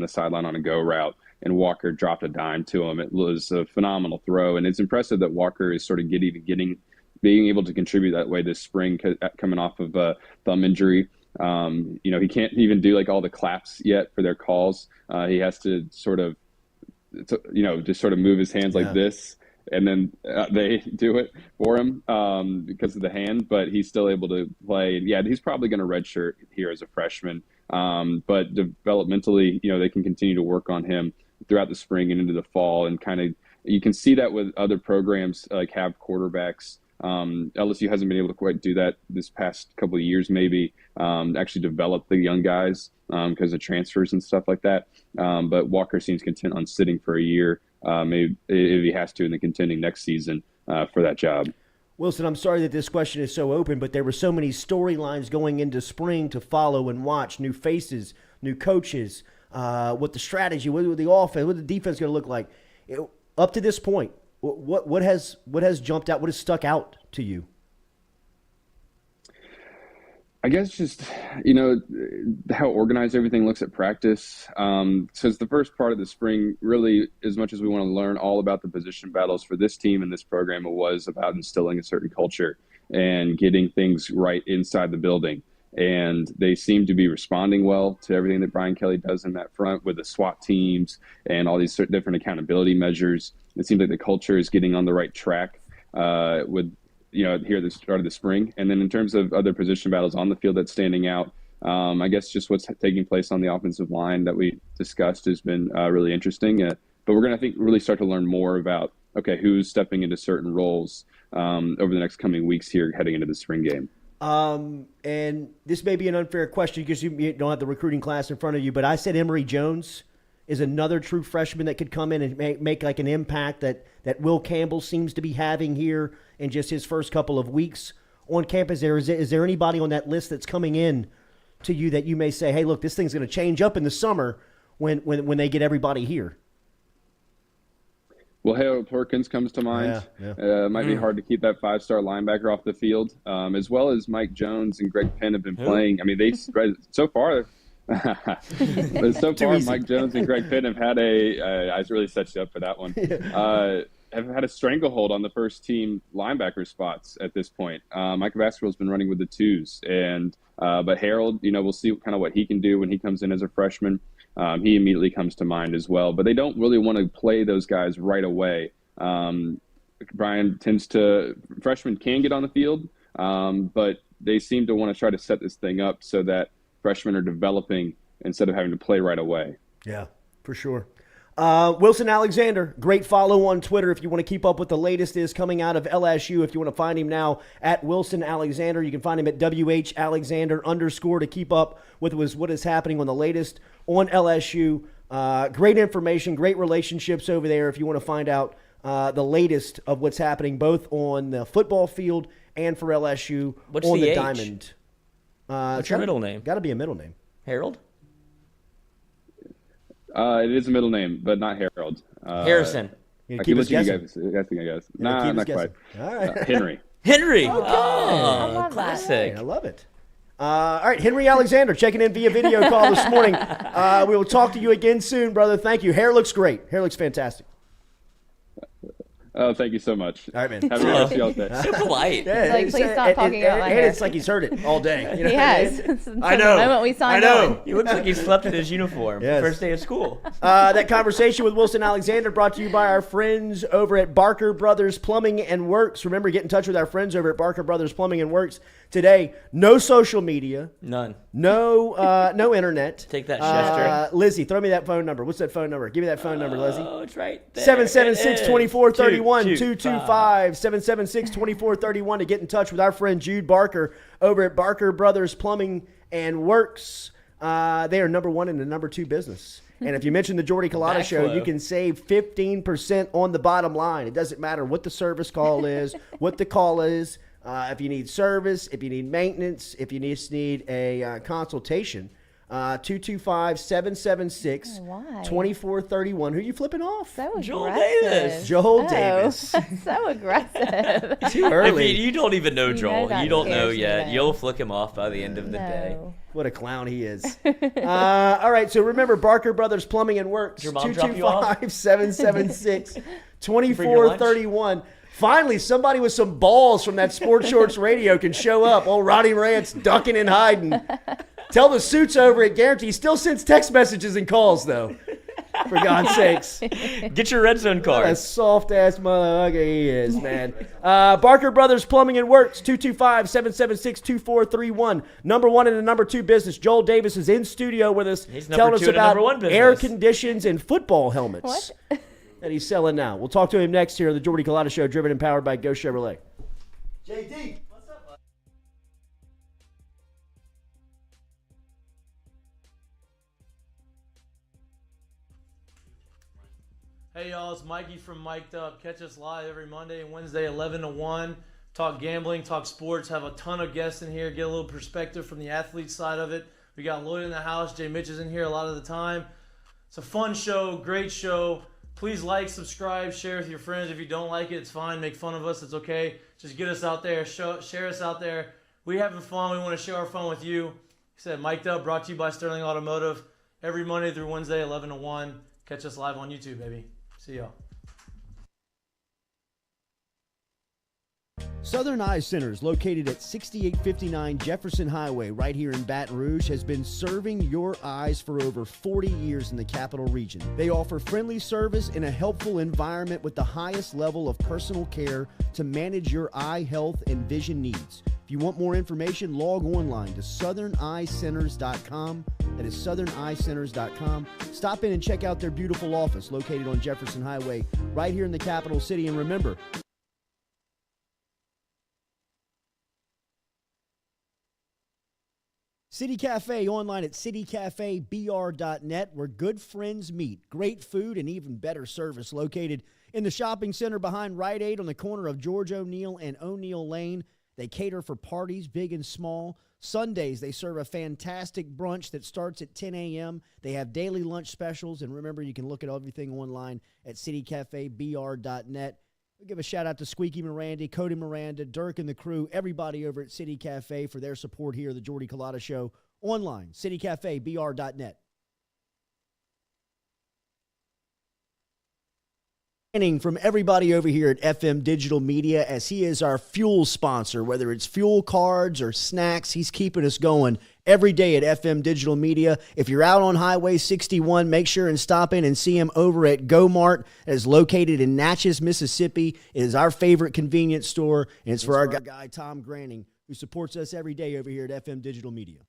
sideline on a go route, and Walker dropped a dime to him. It was a phenomenal throw, and it's impressive that Walker is sort of being able to contribute that way this spring, coming off of a thumb injury. He can't even do all the claps yet for their calls. He has to just sort of move his hands like this. And then they do it for him because of the hand, but he's still able to play. Yeah, he's probably going to redshirt here as a freshman. But developmentally, they can continue to work on him throughout the spring and into the fall. And kind of, you can see that with other programs have quarterbacks. LSU hasn't been able to quite do that this past couple of years, maybe actually develop the young guys because of transfers and stuff like that. But Walker seems content on sitting for a year. Maybe if he has to, and then contending next season for that job. Wilson, I'm sorry that this question is so open, but there were so many storylines going into spring to follow and watch. New faces, new coaches, what the strategy, what the offense, what the defense going to look like. Up to this point, what has jumped out? What has stuck out to you? I guess just, how organized everything looks at practice. Since the first part of the spring, really, as much as we want to learn all about the position battles for this team and this program, it was about instilling a certain culture and getting things right inside the building. And they seem to be responding well to everything that Brian Kelly does in that front with the SWAT teams and all these different accountability measures. It seems like the culture is getting on the right track with here at the start of the spring. And then in terms of other position battles on the field that's standing out, I guess just what's taking place on the offensive line that we discussed has been really interesting. But we're going to, I think, really start to learn more about, okay, who's stepping into certain roles over the next coming weeks here heading into the spring game. And this may be an unfair question because you don't have the recruiting class in front of you, but I said Emory Jones is another true freshman that could come in and make like an impact that Will Campbell seems to be having here in just his first couple of weeks on campus. Is there anybody on that list that's coming in to you that you may say, hey, look, this thing's going to change up in the summer when they get everybody here? Well, Harold Perkins comes to mind. It might be hard to keep that 5-star linebacker off the field, as well as Mike Jones and Greg Penn have been playing. I mean, so far, Mike Jones and Greg Penn have had I really set you up for that one. Have had a stranglehold on the first team linebacker spots at this point. Mike Vasquez's been running with the 2s, but Harold, we'll see kind of what he can do when he comes in as a freshman. He immediately comes to mind as well, but they don't really want to play those guys right away. Brian freshmen can get on the field, but they seem to want to try to set this thing up so that freshmen are developing instead of having to play right away. Yeah, for sure. Wilson Alexander, great follow on Twitter if you want to keep up with the latest is coming out of LSU. If you want to find him now at Wilson Alexander, you can find him at WH_Alexander to keep up with what is happening on the latest on LSU. Great information, great relationships over there if you want to find out the latest of what's happening both on the football field and for LSU on the diamond. What's your middle name? Got to be a middle name. Harold? It is a middle name, but not Harold. Harrison. I keep letting you guys guessing, I guess. Nah, not quite. All right. Henry. Henry. Oh, Oh, classic. I love it. All right, Henry Alexander checking in via video call this morning. We will talk to you again soon, brother. Thank you. Hair looks great. Hair looks fantastic. Oh, thank you so much. All right, man. Have a good rest of y'all's day. So polite. Yeah, Like, please stop talking about my and hair. it's like he's heard it all day. He has. Since I know. The moment we signed on. He looks like he slept in his uniform. Yes. First day of school. That conversation with Wilson Alexander brought to you by our friends over at Barker Brothers Plumbing and Works. Remember, get in touch with our friends over at Barker Brothers Plumbing and Works today. No social media. None. No internet. Take that, Schefter. Lizzie, throw me that phone number. What's that phone number? Give me that phone number, Lizzie. Oh, it's right there. 776-2431, 225-776-2431 to get in touch with our friend Jude Barker over at Barker Brothers Plumbing and Works. They are number one in the number two business. And if you mention the Jordy Culotta show, you can save 15% on the bottom line. It doesn't matter what the service call is, what the call is. If you need service, if you need maintenance, if you just need a consultation, 225-776-2431. Who are you flipping off? So Joel aggressive. Davis. Joel Davis. So aggressive. Too early. You don't even know Joel. that You don't know scares me, yet. though. You'll flick him off by the end of the day. No. What a clown he is. All right, so remember, Barker Brothers Plumbing and Works, Your mom drop you off? 225-776-2431. Finally, somebody with some balls from that Sports Shorts Radio can show up. Old Ronnie Rance ducking and hiding. Tell the suits over at Guarantee. He still sends text messages and calls, though. For God's sakes. Get your red zone What a card. soft-ass motherfucker he is, man. Barker Brothers Plumbing and Works, 225-776-2431. Number one in the number two business. Joel Davis is in studio with us He's number telling us two in the about number one business. air conditions and football helmets What? that he's selling now. We'll talk to him next here on the Jordy Culotta Show, driven and powered by Geaux Chevrolet. JD. What's up, bud? Hey y'all, it's Mikey from Mic'd Up. Catch us live every Monday and Wednesday, 11 to 1. Talk gambling, talk sports, have a ton of guests in here, get a little perspective from the athlete side of it. We got Lloyd in the house, Jay Mitch is in here a lot of the time. It's a fun show, great show. Please like, subscribe, share with your friends. If you don't like it, it's fine. Make fun of us, it's okay. Just get us out there, share us out there. We having fun, we want to share our fun with you. Like I said, Mic'd Up, brought to you by Sterling Automotive. Every Monday through Wednesday, 11 to 1. Catch us live on YouTube, baby. See y'all. Southern Eye Centers, located at 6859 Jefferson Highway right here in Baton Rouge, has been serving your eyes for over 40 years in the capital region. They offer friendly service in a helpful environment with the highest level of personal care to manage your eye health and vision needs. If you want more information, log online to southernyecenters.com. That is southernyecenters.com. Stop in and check out their beautiful office located on Jefferson Highway right here in the capital city. And remember, City Cafe online at citycafebr.net, where good friends meet. Great food and even better service, located in the shopping center behind Rite Aid on the corner of George O'Neill and O'Neill Lane. They cater for parties, big and small. Sundays, they serve a fantastic brunch that starts at 10 a.m. They have daily lunch specials. And remember, you can look at everything online at citycafebr.net. We'll give a shout-out to Squeaky Miranda, Cody Miranda, Dirk and the crew, everybody over at City Cafe for their support here at the Jordy Culotta Show. Online, citycafebr.net. From everybody over here at Effemm Digital Media, as he is our fuel sponsor, whether it's fuel cards or snacks, he's keeping us going every day at Effemm Digital Media. If you're out on Highway 61, make sure and stop in and see him over at Go Mart. It is located in Natchez, Mississippi. It is our favorite convenience store, and it's for our guy, Tom Granning, who supports us every day over here at Effemm Digital Media.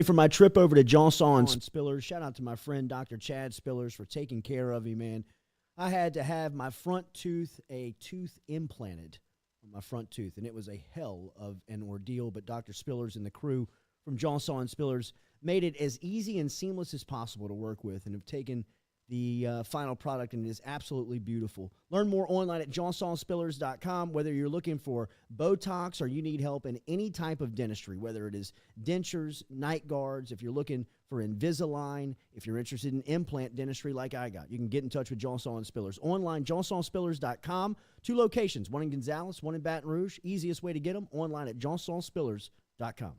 For my trip over to Geaux Spillers, shout out to my friend Dr. Chad Spillers for taking care of me, man. I had to have my front tooth, a tooth implanted on my front tooth, and it was a hell of an ordeal, but Dr. Spillers and the crew from Geaux Spillers made it as easy and seamless as possible to work with and have taken the final product, and it is absolutely beautiful. Learn more online at JauxSawSpillers.com. Whether you're looking for Botox or you need help in any type of dentistry, whether it is dentures, night guards, if you're looking for Invisalign, if you're interested in implant dentistry like I got, you can get in touch with Geaux Spillers. Online, JauxSawSpillers.com. 2 locations, one in Gonzales, one in Baton Rouge. Easiest way to get them, online at JauxSawSpillers.com.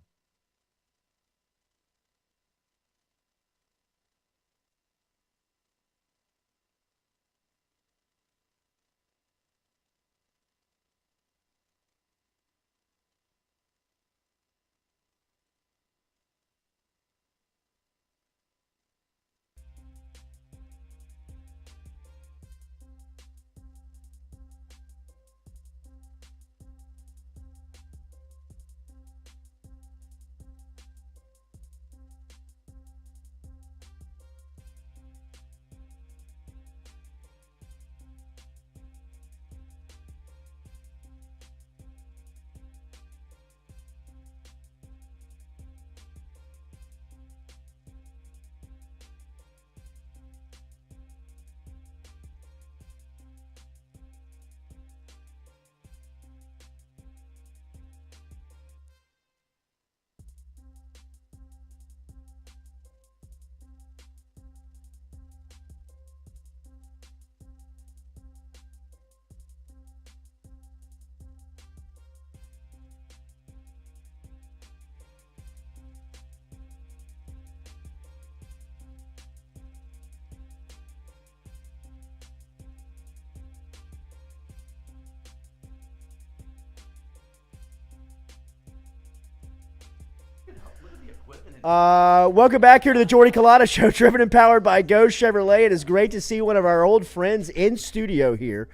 Welcome back here to the Jordy Culotta Show, driven and powered by Geaux Chevrolet. It is great to see one of our old friends in studio here.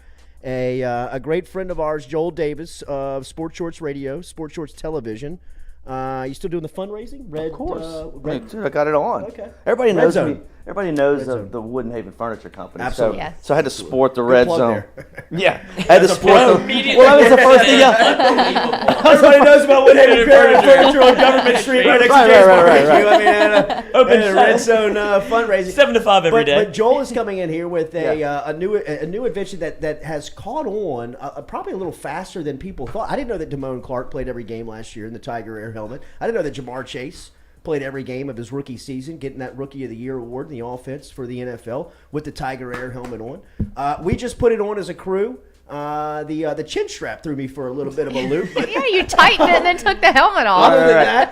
A great friend of ours, Joel Davis of Sports Shorts Radio, Sports Shorts Television. You still doing the fundraising? Of course. Dude, I got it on. Okay. Everybody knows Red me. Zone. Everybody knows Red Zone. of the Wooden Haven Furniture Company. Absolutely. So, Yes. so I had to sport the Good red plug zone. there. Yeah. I had to sport the Immediately. Well, that was the first thing. Yeah. Everybody knows about Woodhaven Furniture on Government Street right next to Jay's Barbecue. I mean, Open a Red Zone fundraising. 7 to 5 every day. But Joel is coming in here with a new invention that has caught on probably a little faster than people thought. I didn't know that Damone Clark played every game last year in the Tiger Air helmet. I didn't know that Jamar Chase played every game of his rookie season, getting that Rookie of the Year award in the offense for the NFL with the Tiger Air helmet on. We just put it on as a crew. The chin strap threw me for a little bit of a loop. But Yeah, you tightened it and then took the helmet off.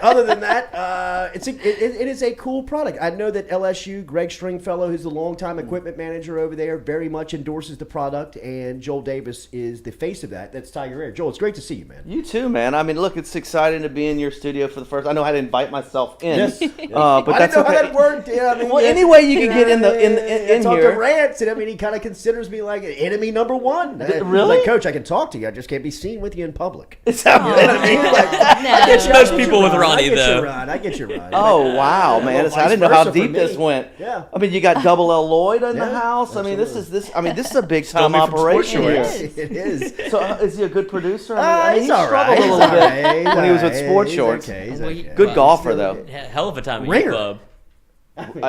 Other than that, it is a cool product. I know that LSU, Greg Stringfellow, who's the longtime equipment manager over there, very much endorses the product, and Joel Davis is the face of that. That's Tiger Air. Joel, it's great to see you, man. You too, man. I mean, look, it's exciting to be in your studio for the first. I know how to invite myself in. Yes. But I that's didn't know okay. how that worked. Yeah, I mean, Well, any way you can get in talk here. to Rance, and I mean, he kind of considers me like enemy number one. Really? Like, Coach, I can talk to you. I just can't be seen with you in public. Is that really? It's most people with Ronnie, though. I get you, Ron. Oh wow, man! well, I didn't know vice how versa for deep me. this went. Yeah. I mean, you got Double L Lloyd in the Yeah, house. I mean, this absolutely. is a big time me from Sports operation here. Shorts. It is. So is he a good producer? I mean, He's he all right. struggled a little bit when he was with Sports He's Shorts. okay. He's Well, okay. Good golfer though. Hell of a time at Ringer. your club.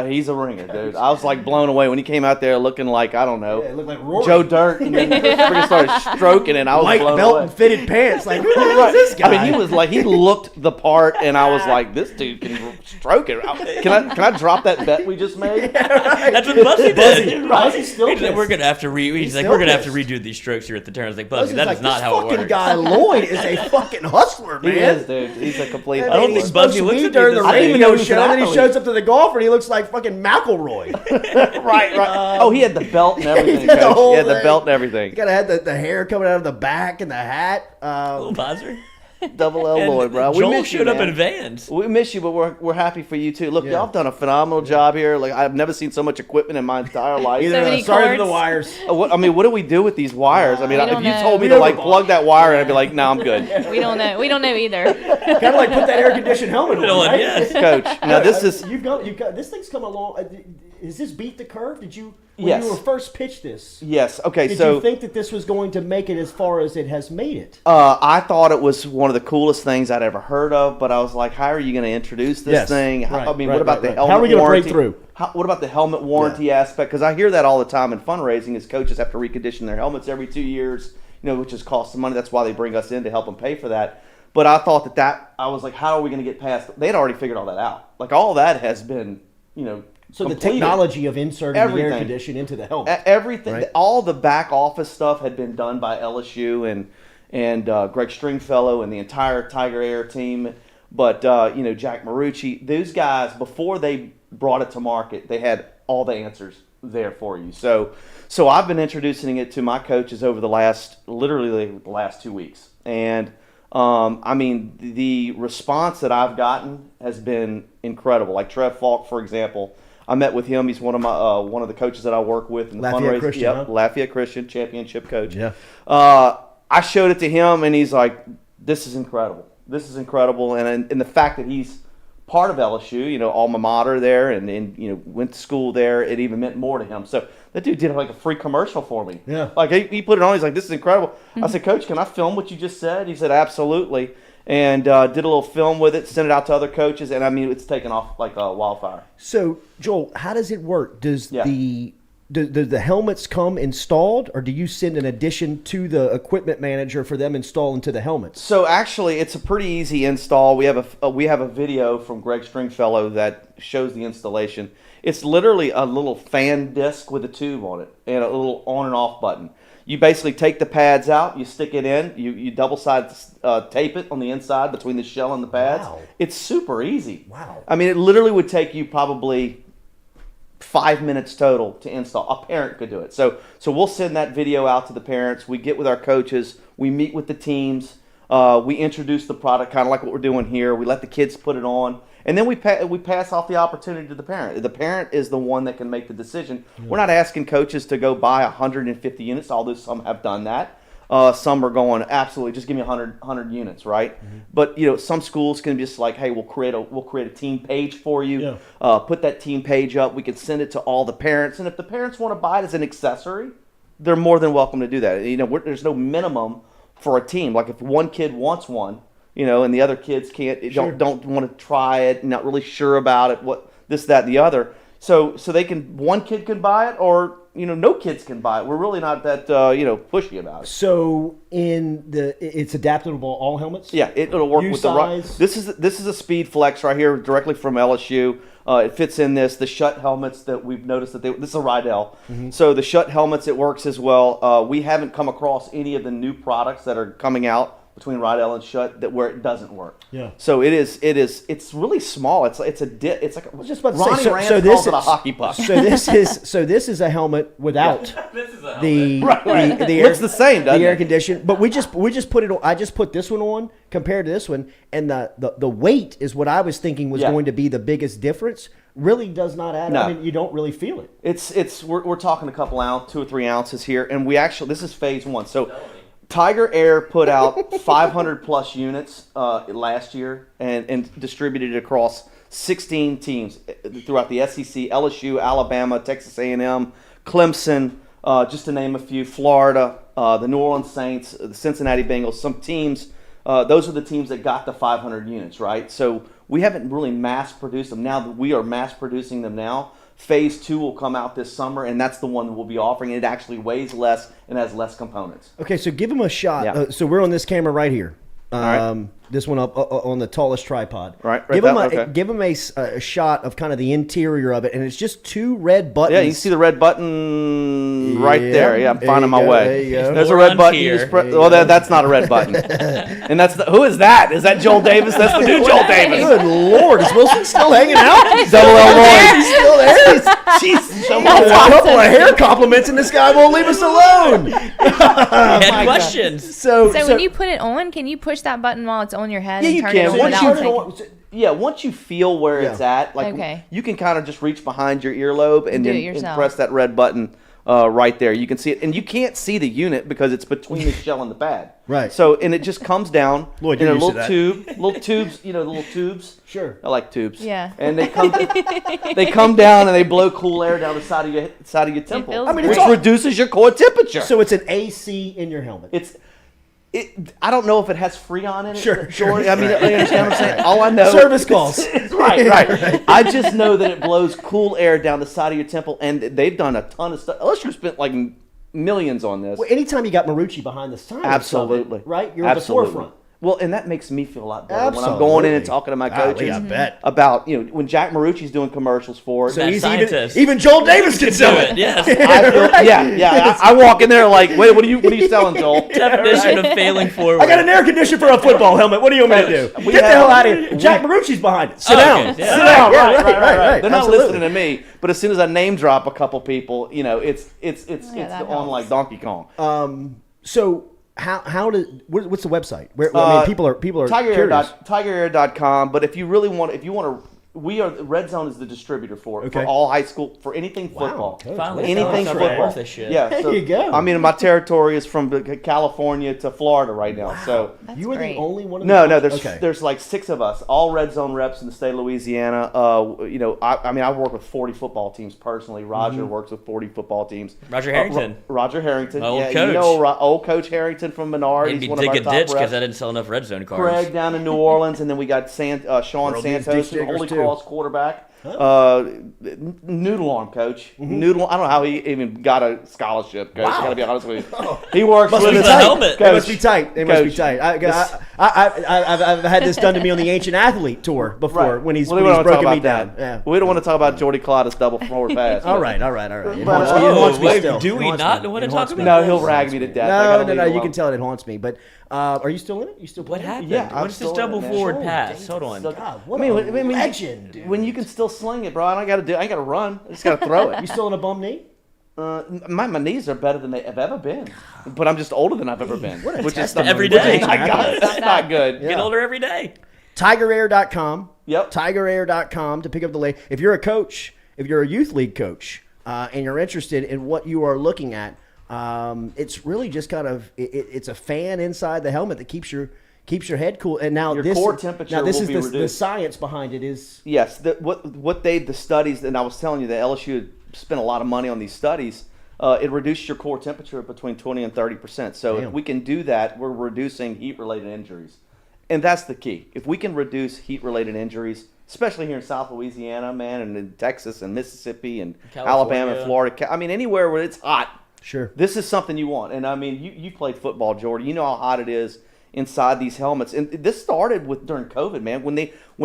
He's a ringer, dude. I was like blown away when he came out there looking like, I don't know, Yeah, it looked like Rory. Joe Dirt, and then freaking started stroking, and I was White blown belt away. and fitted pants. Like, who the hell is this guy? I mean, he was like, he looked the part, and I was like, this dude can stroke it. Can I drop that bet we just made? That's what Bussy did. Buzzy's still He's like, pissed. we're gonna have to he's like, still we're gonna have to pissed. redo these strokes here at the turn. I was like, Buzzy's Bussy, that like, is not this how it fucking works. guy Lloyd is a fucking hustler, man. He is, dude. He's a complete. I don't mean, think he's Buzzy supposed to looks be at me during the the same. I didn't even radio know he was show, an and then he athlete. shows up to the golfer and he looks like fucking McIlroy. right. Oh, he had the belt and everything, He had the Coach. whole He had the thing. belt and He everything. gotta have the hair coming out of the back and the hat. Little visor. Double L Lloyd, bro. We Joel miss you, showed up man. in Vans. We miss you, but we're happy for you too. Look, Yeah. y'all have done a phenomenal job here. Like I've never seen so much equipment in my entire life. Either, So many sorry for the cords. wires. What do we do with these wires? I mean, We if don't you know. told me We to like overbought. plug that wire, in, I'd be like, no, I'm good. We don't know. We don't know either. Kind of like put that air conditioned helmet on, Dylan, right? yes. Coach, now this is you've got this thing's come along. Is this beat the curve? Did you when Yes. you were first pitched this? yes. Okay, Did so you think that this was going to make it as far as it has made it? I thought it was one of the coolest things I'd ever heard of, but I was like, how are you going to introduce this Yes, thing? right, I mean, right, what about right, the right. helmet How are we gonna break warranty? through? What about the helmet warranty aspect? Because I hear that all the time in fundraising is coaches have to recondition their helmets every 2 years, which just costs some money. That's why they bring us in to help them pay for that. But I thought that I was like, how are we going to get past? They had already figured all that out. Like all that has been, So the completed. technology of inserting the air Everything. condition into the helmet. Everything, Right. all the back office stuff had been done by LSU and Greg Stringfellow and the entire Tiger Air team. But Jack Marucci, those guys before they brought it to market, they had all the answers there for you. So I've been introducing it to my coaches over literally the last 2 weeks, and the response that I've gotten has been incredible. Like Trev Falk, for example. I met with him. He's one of the coaches that I work with in the Lafayette fundraising. Christian, Yep, huh? Lafayette Christian championship coach. Yeah. I showed it to him, and he's like, "This is incredible. This is incredible." And the fact that he's part of LSU, alma mater there, and went to school there, it even meant more to him. So that dude did like a free commercial for me. Yeah. Like he put it on. He's like, "This is incredible." I said, "Coach, can I film what you just said?" He said, "Absolutely." And did a little film with it, sent it out to other coaches, and it's taken off like a wildfire. So Joel, how does it work? Does Yeah. do the helmets come installed, or do you send an addition to the equipment manager for them install into the helmets? So actually, it's a pretty easy install. We have a video from Greg Stringfellow that shows the installation. It's literally a little fan disc with a tube on it and a little on and off button. You basically take the pads out, you stick it in, you double side tape it on the inside between the shell and the pads. Wow. It's super easy. Wow. I mean, it literally would take you probably 5 minutes total to install. A parent could do it. So we'll send that video out to the parents. We get with our coaches. We meet with the teams. We introduce the product, kind of like what we're doing here. We let the kids put it on. And then we pass off the opportunity to the parent. The parent is the one that can make the decision. We're not asking coaches to go buy 150 units, although some have done that. Some are going, absolutely, just give me 100 units, right? Mm-hmm. But some schools can just like, hey, we'll create a team page for you. Yeah. Put that team page up. We can send it to all the parents, and if the parents want to buy it as an accessory, they're more than welcome to do that. There's no minimum for a team. Like if one kid wants one, and the other kids don't want to try it, not really sure about it, what this, that, and the other. So one kid can buy it, or no kids can buy it. We're really not that pushy about it. So it's adaptable all helmets. Yeah, it'll work with the right. size? This is a Speed Flex right here, directly from LSU. It fits in this. The Shutt helmets that we've noticed this is a Rydell. Mm-hmm. So the Shutt helmets, it works as well. We haven't come across any of the new products that are coming out between Rydell and Shutt where it doesn't work. Yeah. So it's really small. It's like I was just about to Ronnie say. Rand So calls this it a is hockey puck. So this is a helmet without the It looks the same, doesn't the air it? condition. But we just put it on. I just put this one on compared to this one, and the weight is what I was thinking was Yeah. going to be the biggest difference. Really does not add. No. I mean, you don't really feel it. We're talking a couple 2 or 3 ounces here, and this is phase 1. So Tiger Air put out 500 plus units last year and distributed it across 16 teams throughout the SEC, LSU, Alabama, Texas A&M, Clemson, just to name a few, Florida, the New Orleans Saints, the Cincinnati Bengals, some teams. Those are the teams that got the 500 units, right? So we haven't really mass produced them. Now that we are mass producing them now, Phase 2 will come out this summer, and that's the one that we'll be offering. It actually weighs less and has less components. Okay, so give them a shot. Yeah. So we're on this camera right here. right. This one up on the tallest tripod. Right, Give that- them okay. give them a shot of kind of the interior of it, and it's just 2 red buttons. Yeah, you see the red button right Yeah, there. Yeah, I'm there finding you my go, way. there you go. There's a More red on button. here. You just press, There you well, go. that's not a red button. And that's who is that? Is that Joel Davis? That's the new Joel Davis. Good Lord, is Wilson still hanging out? Double L Roy. He's still there. Jeez, a couple of hair compliments, and this guy won't leave us alone. Had questions. So when you put it on, can you push that button while it's on your head Yeah, and you turn can. it on Once without you taking? once you feel where it's at, like Okay. you can kind of just reach behind your earlobe and Do then it yourself. press that red button right there. You can see it, and you can't see the unit because it's between the shell and the pad. Right. So, and it just comes down Lloyd, in you're a used to little that. little tubes. You know, the little tubes. Sure. I like tubes. Yeah. And they come down and they blow cool air down the side of your temple, feels I mean, which it's all- reduces your core temperature. So it's an AC in your helmet. I don't know if it has Freon in it. Sure. Jordy. I mean, you understand what I'm saying? All I know Service calls. right. I just know that it blows cool air down the side of your temple, and they've done a ton of stuff. LSU spent like millions on this. Well, anytime you got Marucci behind the science, Absolutely. of it, right? You're Absolutely. at the forefront. Well, and that makes me feel a lot better when I'm Absolutely. going in and talking to my Golly, coaches I bet. about, when Jack Marucci's doing commercials for it. So Mad he's scientist. even Joel Davis can Do sell it. it. Yes. I feel, I walk in there like, wait, what are you selling, Joel? Definition of failing forward. I got an air conditioner for a football helmet. What do you want me to do? We Get the have- hell out of here. Jack Marucci's behind it. Sit Oh, down. okay. Sit Yeah. down. Right, Yeah, right. They're not Absolutely. listening to me, but as soon as I name drop a couple people, it's that on helps. like Donkey Kong. So what's the website? Where I mean, people are curious. TigerAir.com. But if you want to, Red Zone is the distributor for Okay. all high school for anything football. Coach. Finally, Anything selling football. worth of shit. Yeah, There so, you go. I mean, my territory is from California to Florida right now. So That's You are great. the only one of no, the there's like 6 of us, all Red Zone reps in the state of Louisiana. I work with 40 football teams personally. Roger works with 40 football teams. Roger Harrington. Roger Harrington, My old yeah, coach. old Coach Harrington from Menard. He'd He's be one of our digging top ditch because reps. I didn't sell enough red zone cards. Craig down in New Orleans, and then we got Sean World News Santos, ditch Holy diggers, too. Cross quarterback. Noodle arm coach. Noodle. I don't know how he even got a scholarship. Coach. Wow. Gotta be honest with you. He works Must with be his tight. helmet. It must be tight. It must be Coach. tight. I've had this done to me on the Ancient Athlete tour before when he's Well, we don't want to talk broken me about down. that. Yeah. We don't want to talk about Jordy Culotta's double forward pass. All right. It But, haunts me. It haunts me wait, still. do It we haunts not me. want It to haunts talk me. about No, he'll rag me to death. I No, gotta leave it you can alone. tell it haunts me. But are you still in it? You still What playing? happened? Yeah, I'm what is this still in double it, man. forward Joel pass? Davis. Hold on. God, what I mean, a legend, dude. when you can still sling it, bro, I ain't got to run. I just got to throw You it. still in a bum knee? My knees are better than they have ever been, but I'm just older than I've ever been. What a which is testament. Every which day. is not good. That's not good. Get older every day. TigerAir.com. Yep. TigerAir.com to pick up the link. If you're a coach, if you're a youth league coach, and you're interested in what you are looking at, it's really just kind of it's a fan inside the helmet that keeps your head cool. And now Your core temperature Now this will is be the reduced. science behind it is. Yes, the studies, and I was telling you that LSU had spent a lot of money on these studies. It reduced your core temperature between 20 and 30%. So Damn. if we can do that, we're reducing heat-related injuries. And that's the key. If we can reduce heat-related injuries, especially here in South Louisiana, man, and in Texas and Mississippi and Alabama and Florida, I mean, anywhere where it's hot, Sure. this is something you want. And I mean, you played football, Jordy. You know how hot it is inside these helmets. And this started during COVID, man. When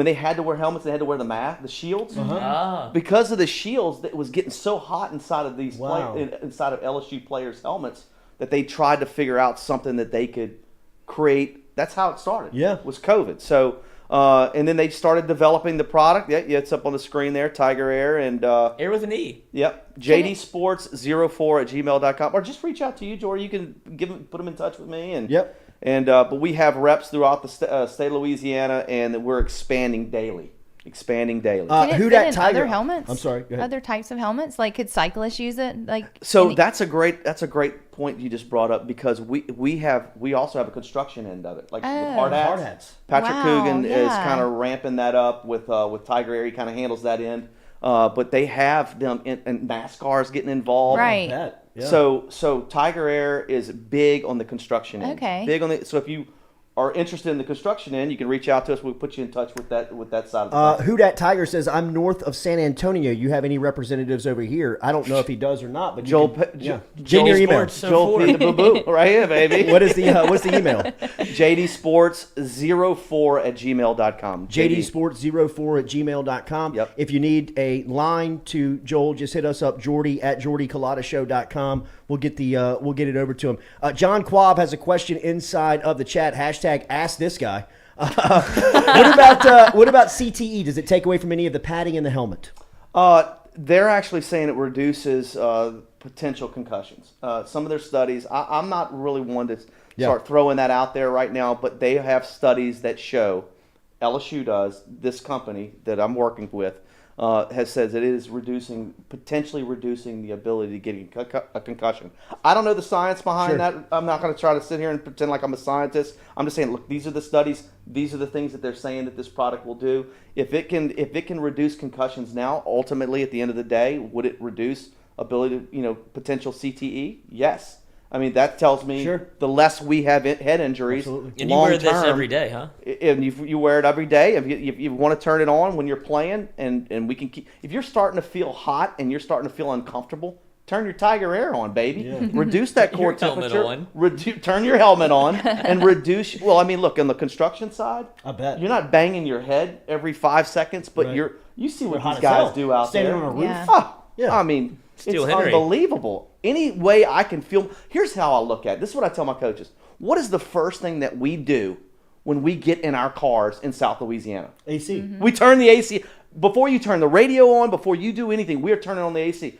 they had to wear helmets, they had to wear the shields. Because of the shields, it was getting so hot inside of these Wow. inside of LSU players' helmets that they tried to figure out something that they could create. That's how it started. Yeah. Was COVID. So and then they started developing the product. Yeah, it's up on the screen there, Tiger Air, and Air with an E. yep, jdsports04@gmail.com, or just reach out to you, Jordy. You can put them in touch with me, and Yep. And but we have reps throughout the state of Louisiana, and we're expanding daily. Can it Who fit dat in Tiger? other helmets? I'm sorry. Go ahead. Other types of helmets? Like, could cyclists use it? Like, So that's a great point you just brought up, because we also have a construction end of it, like with Oh. hard hats. Hard hats. Patrick Wow, Coogan is yeah. kind of ramping that up with Tiger Air. He kind of handles that end, but they have them and NASCAR is getting involved. Right. Yeah. So Tiger Air is big on the construction end. Okay. Big on so if you are interested in the construction end, you can reach out to us. We'll put you in touch with that side of the company. Who Dat Tiger says, I'm north of San Antonio. You have any representatives over here? I don't know if he does or not, but Joel, give me your email. Joel P. the boo-boo, right here, baby. What's the email? jdsports04@gmail.com. jdsports04@gmail.com. Yep. If you need a line to Joel, just hit us up, Jordy at jordyculotta.show.com. We'll get it over to him. John Quab has a question inside of the chat. Hashtag ask this guy. What about CTE? Does it take away from any of the padding in the helmet? They're actually saying it reduces potential concussions. Some of their studies, I'm not really one to start throwing that out there right now, but they have studies that show, LSU does, this company that I'm working with, has said that it is potentially reducing the ability to get a concussion. I don't know the science behind that. I'm not going to try to sit here and pretend like I'm a scientist. I'm just saying, look, these are the studies. These are the things that they're saying that this product will do. If it can reduce concussions now, ultimately at the end of the day, would it reduce ability to, potential CTE? Yes. I mean, that tells me the less we have head injuries. Absolutely. And you wear this every day, huh? And you wear it every day. If you want to turn it on when you're playing, and we can keep. If you're starting to feel hot and you're starting to feel uncomfortable, turn your Tiger Air on, baby. Yeah. Reduce that core temperature. Turn your helmet on and reduce. Well, I mean, look, on the construction side, I bet you're not banging your head every 5 seconds, but you see what these guys do out standing there. on a roof. Yeah. I mean, Steel it's Henry. unbelievable. Any way I can feel. Here's how I look at it. This is what I tell my coaches. What is the first thing that we do when we get in our cars in South Louisiana? AC. Mm-hmm. We turn the AC. Before you turn the radio on, before you do anything, we're turning on the AC.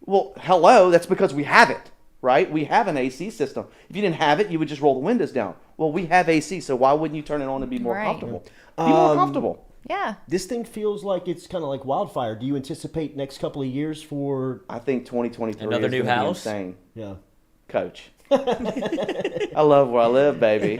Well, hello, that's because we have it, right? We have an AC system. If you didn't have it, you would just roll the windows down. Well, we have AC, so why wouldn't you turn it on to be more comfortable? Be more comfortable. Yeah. This thing feels like it's kind of like wildfire. Do you anticipate next couple of years for... I think 2023 Another is new gonna be house? insane. Yeah. Coach. I love where I live, baby.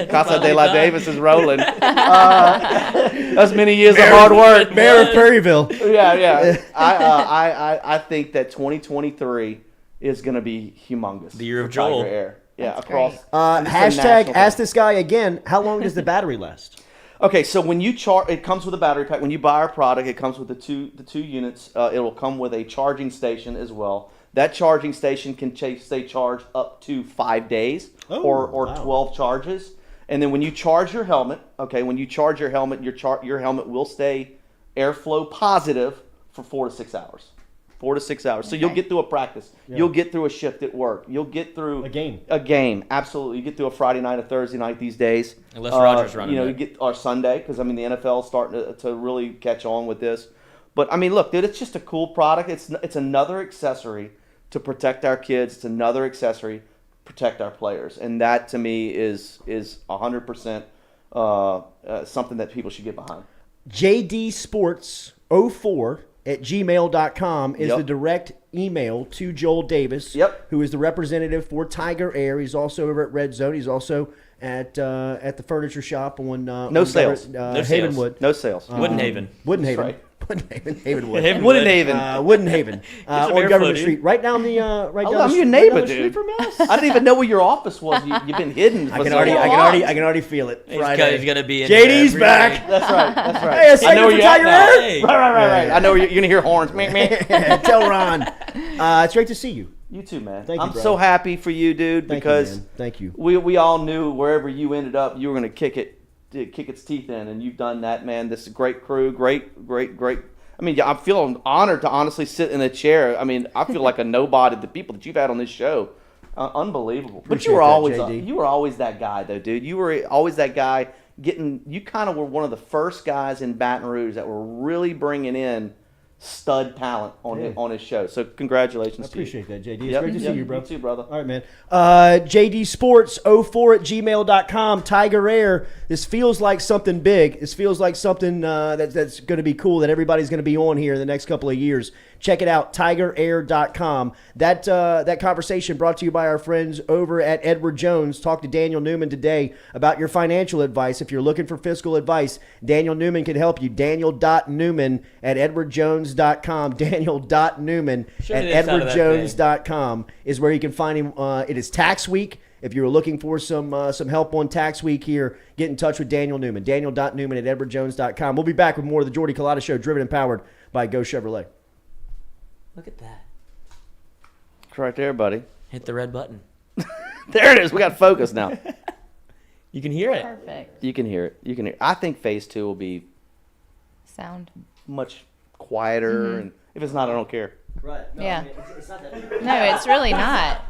Casa de la Davis is rolling. That's many years of hard work. Mayor of Prairieville. Yeah. I think that 2023 is going to be humongous. The year of for Joel. Tiger Air. Yeah, That's across. great. Hashtag ask this guy again. How long does the battery last? Okay, so when you it comes with a battery pack. When you buy our product, it comes with the two units. It will come with a charging station as well. That charging station can stay charged up to 5 days or 12 charges. And then when you charge your helmet, your helmet will stay airflow positive for 4 to 6 hours. 4 to 6 hours. So you'll get through a practice. Yeah. You'll get through a shift at work. You'll get through a game. Absolutely. You get through a Friday night, a Thursday night these days. Unless Roger's running you get our Sunday, because the NFL is starting to really catch on with this. But I mean, look, dude, it's just a cool product. It's another accessory to protect our kids. It's another accessory to protect our players, and that to me is 100% something that people should get behind. jdsports04@gmail.com is the direct email to Joel Davis, who is the representative for Tiger Air. He's also over at Red Zone. He's also at the furniture shop on no sales. Havenwood. No sales. Woodenhaven. Woodenhaven. Right. Havenwood. Woodenhaven. On Government Street, right down the I'm your neighbor, dude. From us. I didn't even know where your office was. You've been hidden. I can already feel it. He's gonna be in JD's back. That's right. Hey, I know where you're at now. Hey. Right. I know you're gonna hear horns. Tell Ron. It's great to see you. You too, man. Thank you, I'm brother. so happy for you, dude, because Thank you. We all knew wherever you ended up, you were gonna kick its teeth in, and you've done that, man. This is a great crew, great. I mean, I feel honored to honestly sit in a chair. I mean, I feel like a nobody. The people that you've had on this show, unbelievable. But you were always that guy, though, dude. You were always that guy. You kind of were one of the first guys in Baton Rouge that were really bringing in stud talent on his show. So congratulations to you. I appreciate that, JD. It's great to see you, bro. You too, brother. All right, man. jdsports04@gmail.com. Tiger Air. This feels like something big. This feels like something that's going to be cool, that everybody's going to be on here in the next couple of years. Check it out, tigerair.com. That conversation brought to you by our friends over at Edward Jones. Talked to Daniel Newman today about your financial advice. If you're looking for fiscal advice, Daniel Newman can help you. Daniel.Newman@edwardjones.com. Daniel.Newman@edwardjones.com is where you can find him. It is tax week. If you're looking for some help on tax week here, get in touch with Daniel Newman. Daniel.Newman@edwardjones.com. We'll be back with more of the Jordy Culotta Show, driven and powered by Geaux Chevrolet. Look at that. It's right there, buddy. Hit the red button. There it is. We got focus now. You can hear it. Perfect. You can hear it. You can hear. I think phase 2 will be Sound. much quieter, and if it's not, I don't care. Right. No, Yeah. I mean, it's not that. No, it's really not.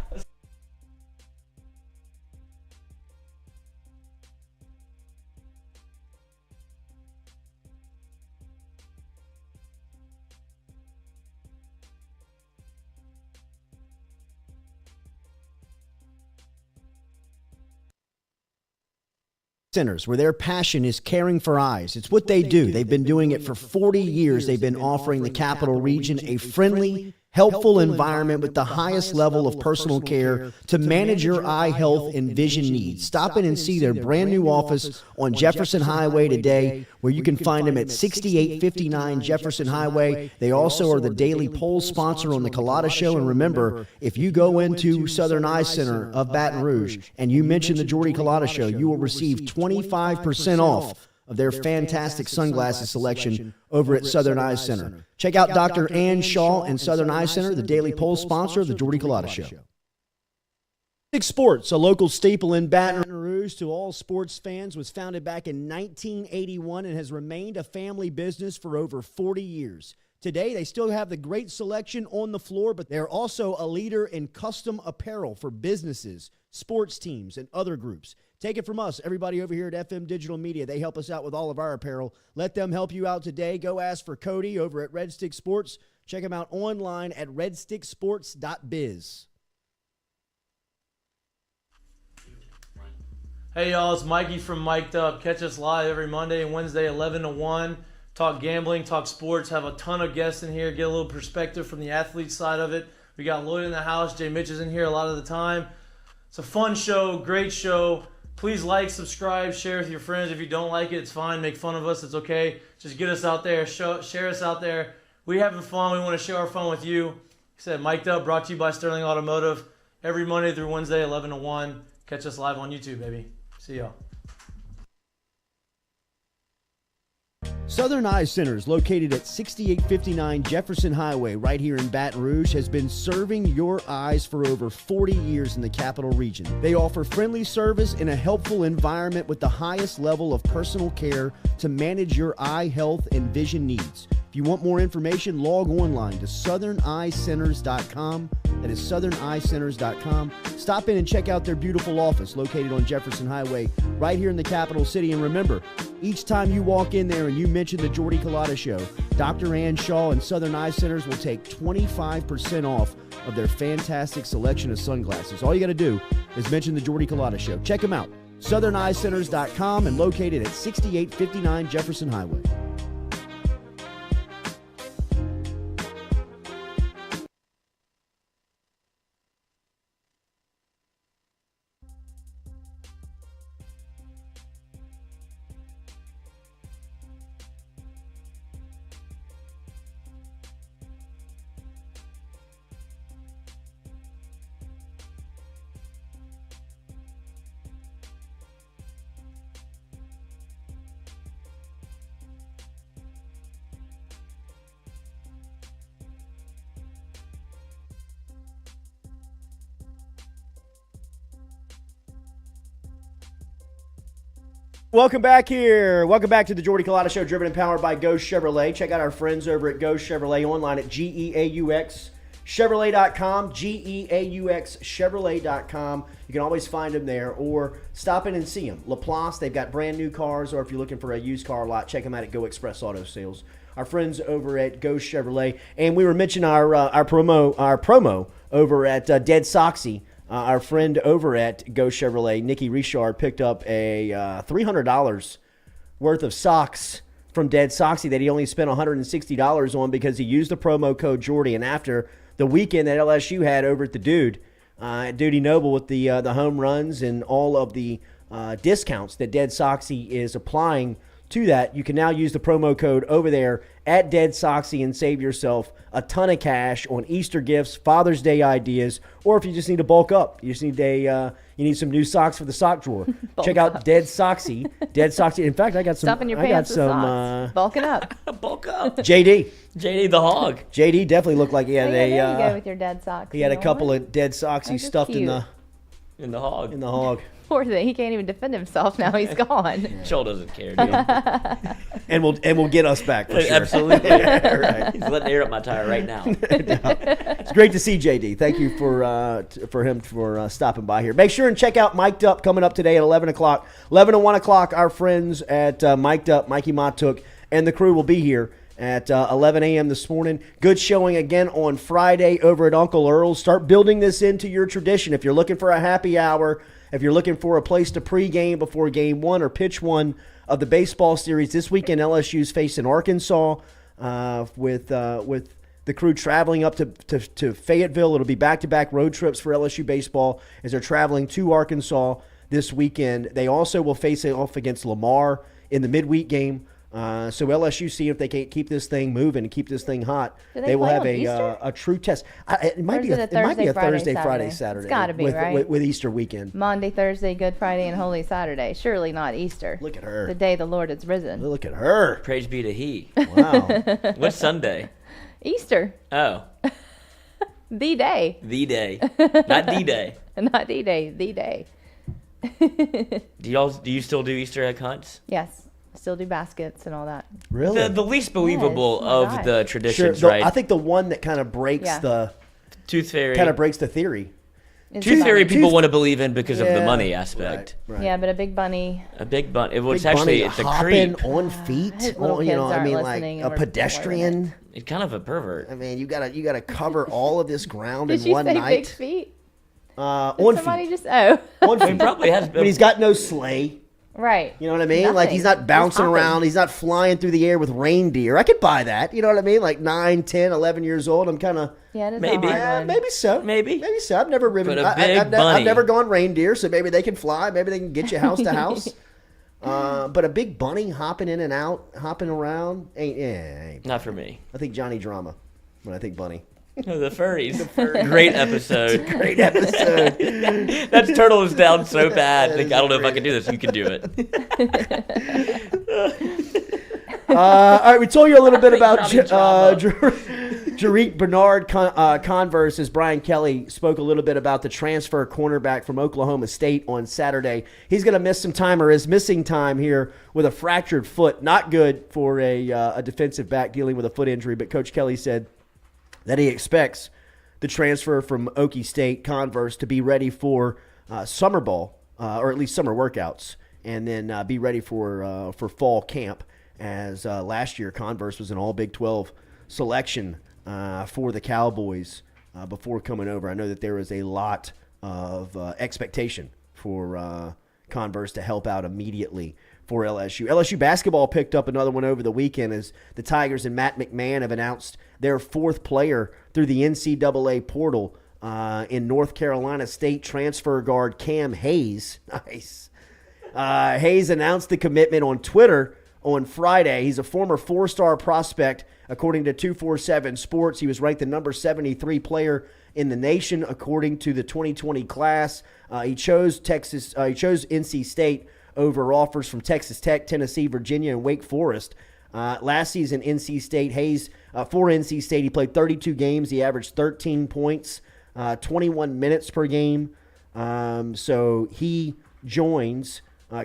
Centers, where their passion is caring for eyes. It's what they do. They've been doing it for 40 years. They've been offering the Capital Region a friendly, helpful environment with the highest level of personal care to manage your eye health and vision needs. Stop in and see their brand new office on Jefferson Highway today, where you can find them at 6859 Jefferson Highway. They also are the daily poll sponsor on the Culotta Show. And remember, if you go into Southern Eye Center of Baton Rouge and you mention the Jordy Culotta Show, you will receive 25% off of their fantastic sunglasses selection over at Southern Eye Center. Check out Dr. Ann Shaw and Southern Eye Center, the daily poll sponsor of the Jordy Culotta Show. Sports, a local staple in Baton Rouge to all sports fans, was founded back in 1981 and has remained a family business for over 40 years. Today, they still have the great selection on the floor, but they're also a leader in custom apparel for businesses, sports teams, and other groups. Take it from us, everybody over here at FM Digital Media. They help us out with all of our apparel. Let them help you out today. Go ask for Cody over at Red Stick Sports. Check him out online at redsticksports.biz. Hey y'all, it's Mikey from Mic'd Up. Catch us live every Monday and Wednesday, 11 to 1. Talk gambling, talk sports, have a ton of guests in here, get a little perspective from the athlete side of it. We got Lloyd in the house, Jay Mitch is in here a lot of the time. It's a fun show, great show. Please like, subscribe, share with your friends. If you don't like it, it's fine. Make fun of us, it's okay. Just get us out there, share us out there. We're having fun, we want to share our fun with you. Like I said, Mic'd Up, brought to you by Sterling Automotive. Every Monday through Wednesday, 11 to 1. Catch us live on YouTube, baby. See y'all. Southern Eye Center is located at 6859 Jefferson Highway right here in Baton Rouge, has been serving your eyes for over 40 years in the Capital Region. They offer friendly service in a helpful environment with the highest level of personal care to manage your eye health and vision needs. If you want more information, log online to southerneyecenters.com. That is southerneyecenters.com. Stop in and check out their beautiful office located on Jefferson Highway right here in the capital city. And remember, each time you walk in there and you mention the Jordy Culotta Show, Dr. Ann Shaw and Southern Eye Centers will take 25% off of their fantastic selection of sunglasses. All you got to do is mention the Jordy Culotta Show. Check them out, southerneyecenters.com, and located at 6859 Jefferson Highway. Welcome back here. Welcome back to the Jordy Culotta Show, driven and powered by Geaux Chevrolet. Check out our friends over at Geaux Chevrolet online at GEAUXchevrolet.com, GEAUXchevrolet.com. You can always find them there, or stop in and see them. LaPlace, they've got brand new cars, or if you're looking for a used car lot, check them out at Go Express Auto Sales. Our friends over at Geaux Chevrolet, and we were mentioning our promo over at DeadSoxy. Our friend over at Geaux Chevrolet, Nikki Richard, picked up a $300 worth of socks from DeadSoxy that he only spent $160 on because he used the promo code Jordy. And after the weekend that LSU had over at the Dude, at Duty Noble with the home runs and all of the discounts that DeadSoxy is applying to that, you can now use the promo code over there at DeadSoxy and save yourself a ton of cash on Easter gifts, Father's Day ideas, or if you just need to bulk up, you just need you need some new socks for the sock drawer. Check out DeadSoxy. DeadSoxy. In fact, I got some. Stuffing your pants with socks. Bulking up. Bulk up. JD the hog. JD definitely looked like he had There you go with your dead socks. he had a couple of DeadSoxy Those are stuffed in cute. The hog. the hog. Poor thing. He can't even defend himself now. He's gone. Joel doesn't care, dude. And we'll get us back for sure. Absolutely. Right. He's letting air up my tire right now. It's great to see JD. Thank you for him for stopping by here. Make sure and check out Mic'd Up coming up today at 11 o'clock. 11 to 1 o'clock, our friends at Mic'd Up, Mikey Matuk, and the crew will be here at 11 a.m. this morning. Good showing again on Friday over at Uncle Earl's. Start building this into your tradition. If you're looking for a happy hour, if you're looking for a place to pregame before game one or pitch one of the baseball series, this weekend LSU's facing Arkansas with the crew traveling up to Fayetteville. It'll be back-to-back road trips for LSU Baseball as they're traveling to Arkansas this weekend. They also will face it off against Lamar in the midweek game. So LSU see if they can keep this thing moving and keep this thing hot. Do they will play have on Easter? a true test. It might Or be is a, it a it might be a Thursday, Thursday, Friday, Saturday. It's gotta be, with, right? with Easter weekend. Monday, Thursday, Good Friday, and Holy Saturday. Surely not Easter. Look at her. The day the Lord is risen. Look at her. Praise be to He. Wow. What's Sunday? Easter. Oh, The day. the day, not D-Day. Not D-Day. The day. Do you still do Easter egg hunts? Yes. Still do baskets and all that. Really? The least believable Yes, my of gosh. the Sure. traditions, right? I think the one that kind of breaks Yeah. Tooth Fairy. the theory. Is Tooth the Fairy bunny. people want to believe in because of the Yeah, money aspect. Right. Yeah, but a big bunny. A big bun. It was Big bunny it's a hopping creep. on feet. His little you know, kids I aren't mean, like listening and a we're pedestrian. It's kind of a pervert. I mean, you gotta cover all of this ground Did in you one say big night. feet? On Somebody feet. just on He feet. probably has. I mean, he's got no sleigh. right. You know what I mean? Like, he's Nothing. not bouncing He's around. hopping. He's not flying through the air with reindeer. I could buy that. You know what I mean? Like 9, 10, 11 years old. I'm kind of, Yeah, it is Maybe. a hard one. maybe so. Maybe. Maybe so. I've never ridden. But a big I've bunny. never gone reindeer, so maybe they can fly. Maybe they can get you house to house. But a big bunny hopping in and out, hopping around, ain't. Not for me. I think Johnny Drama when I think bunny. The furries. Great episode. Great episode. That turtle is down so bad. Like, I don't know if I can do this. You can do it. All right, we told you a little bit about Johnny Drama. Jerick Bernard Converse as Brian Kelly spoke a little bit about the transfer cornerback from Oklahoma State on Saturday. He's going to miss some time, or is missing time here with a fractured foot. Not good for a defensive back dealing with a foot injury, but Coach Kelly said that he expects the transfer from Okie State, Converse, to be ready for summer ball, or at least summer workouts, and then be ready for fall camp, as last year Converse was an all Big 12 selection for the Cowboys before coming over. I know that there was a lot of expectation for Converse to help out immediately for LSU. LSU Basketball picked up another one over the weekend as the Tigers and Matt McMahon have announced their fourth player through the NCAA portal in North Carolina State transfer guard Cam Hayes. Nice. Hayes announced the commitment on Twitter on Friday. He's a former four-star prospect, according to 247 Sports. He was ranked the number 73 player in the nation, according to the 2020 class. He chose NC State over offers from Texas Tech, Tennessee, Virginia, and Wake Forest. Last season, NC State, Hayes, for NC State, he played 32 games. He averaged 13 points, 21 minutes per game. So he joins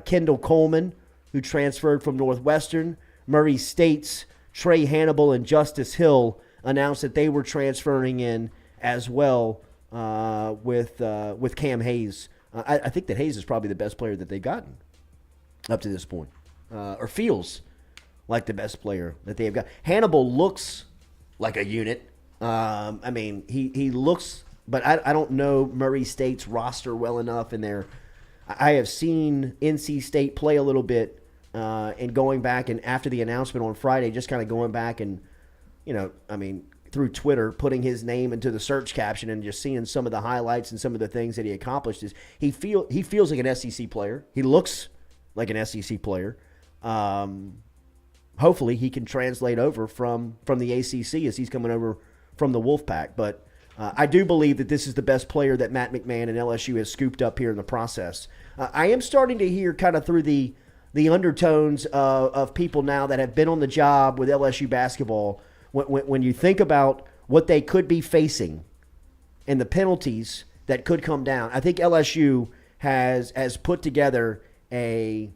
Kendall Coleman, who transferred from Northwestern. Murray State's Trey Hannibal and Justice Hill announced that they were transferring in as well with Cam Hayes. I think that Hayes is probably the best player that they've gotten up to this point, or feels like the best player that they have got. Hannibal looks like a unit. I mean, he looks, but I don't know Murray State's roster well enough in there. I have seen NC State play a little bit, and going back and after the announcement on Friday, just kind of going back and, through Twitter, putting his name into the search caption and just seeing some of the highlights and some of the things that he accomplished. Is he feels like an SEC player. He looks like an SEC player. Hopefully he can translate over from the ACC as he's coming over from the Wolfpack. But I do believe that this is the best player that Matt McMahon and LSU has scooped up here in the process. I am starting to hear kind of through the undertones of people now that have been on the job with LSU basketball, when you think about what they could be facing and the penalties that could come down. I think LSU has put together a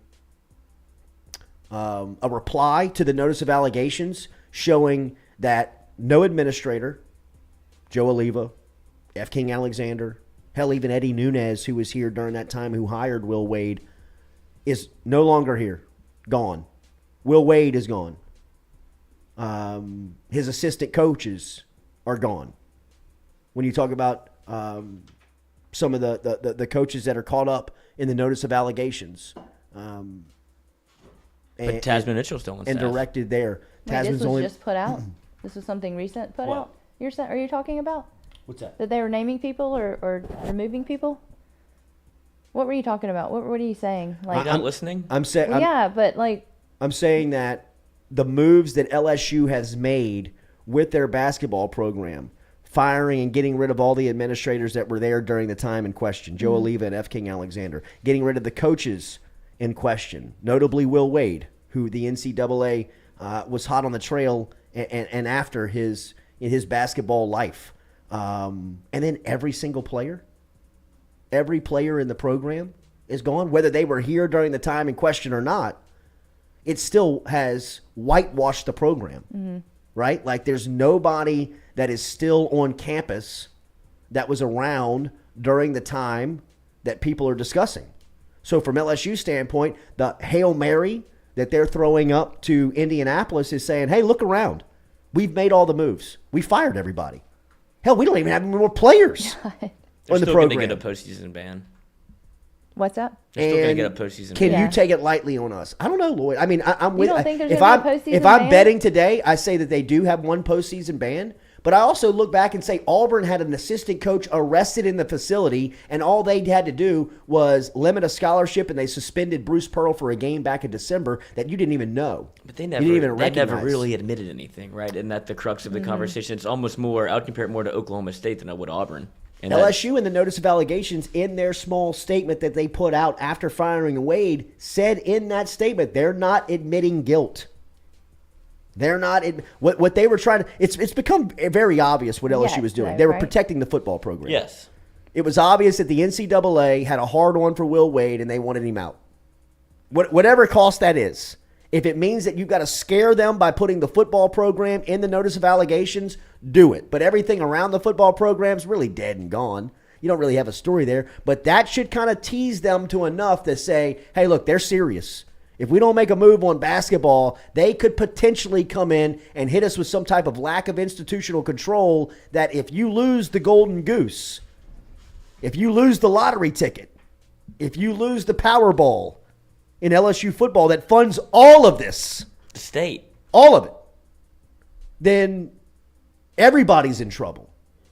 reply to the notice of allegations showing that no administrator, Joe Oliva, F. King Alexander, hell, even Eddie Nunez, who was here during that time, who hired Will Wade, is no longer here. Gone. Will Wade is gone. His assistant coaches are gone. When you talk about some of the coaches that are caught up in the notice of allegations. But Tasman Mitchell's still on staff. And directed there. Wait, this was just put out? This was something recent put out? Are you talking about? What's that? That they were naming people or removing people? What were you talking about? What are you saying? You're not listening? I'm saying. Yeah, but like. I'm saying that the moves that LSU has made with their basketball program, firing and getting rid of all the administrators that were there during the time in question, Joe Oliva and F. King Alexander, getting rid of the coaches in question, notably Will Wade, who the NCAA was hot on the trail and after in his basketball life. And then every player in the program is gone, whether they were here during the time in question or not. It still has whitewashed the program, right? Like there's nobody that is still on campus that was around during the time that people are discussing. So from LSU's standpoint, the Hail Mary that they're throwing up to Indianapolis is saying, hey, look around. We've made all the moves. We fired everybody. Hell, we don't even have any more players on the They're still program. going to get a postseason ban. What's that? They're still going to And get a postseason Can ban. you take it lightly on us? I don't know, Lloyd. I mean, I'm with. don't think there's If gonna I'm be a postseason if I'm ban? betting today, I say that they do have one postseason ban. But I also look back and say Auburn had an assistant coach arrested in the facility, and all they had to do was limit a scholarship, and they suspended Bruce Pearl for a game back in December that you didn't even know. But they You never, didn't even they never recognize. really admitted anything, right? And that's the crux of the conversation. It's almost more, I would compare it more to Oklahoma State than I would Auburn. And LSU, in the notice of allegations, in their small statement that they put out after firing Wade, said in that statement they're not admitting guilt. They're not what they were trying to. It's become very obvious what LSU was doing. They were right. protecting the football program. yes. It was obvious that the NCAA had a hard on for Will Wade and they wanted him out. Whatever cost that is. If it means that you've got to scare them by putting the football program in the notice of allegations, do it. But everything around the football program is really dead and gone. You don't really have a story there. But that should kind of tease them to enough to say, hey, look, they're serious. If we don't make a move on basketball, they could potentially come in and hit us with some type of lack of institutional control that if you lose the golden goose, if you lose the lottery ticket, if you lose the Powerball in LSU football that funds all of this, The state. all of it, then everybody's in trouble.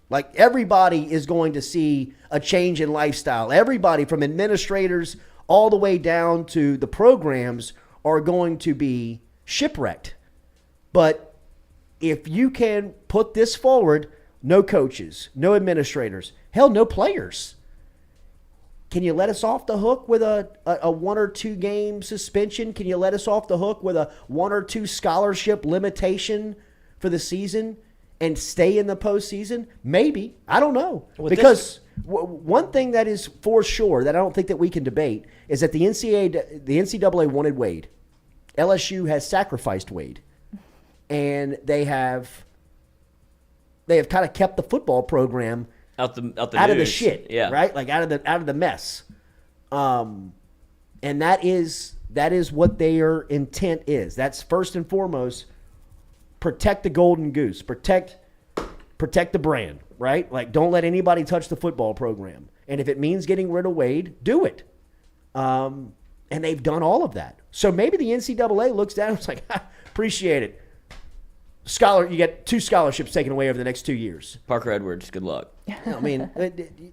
Like everybody is going to see a change in lifestyle. Everybody from administrators all the way down to the programs are going to be shipwrecked. But if you can put this forward, no coaches, no administrators, hell, no players. Can you let us off the hook with a 1 or 2 game suspension? Can you let us off the hook with a 1 or 2 scholarship limitation for the season and stay in the postseason? Maybe. I don't know. Because one thing that is for sure that I don't think that we can debate is that the NCAA wanted Wade. LSU has sacrificed Wade. And they have kind of kept the football program Out of the the news. shit, Yeah. right? Like out of the mess. And that is what their intent is. That's first and foremost, protect the golden goose, protect the brand, right? Like don't let anybody touch the football program. And if it means getting rid of Wade, do it. And they've done all of that. So maybe the NCAA looks down and it's like, appreciate it. You get 2 scholarships taken away over the next 2 years. Parker Edwards, good luck. I mean,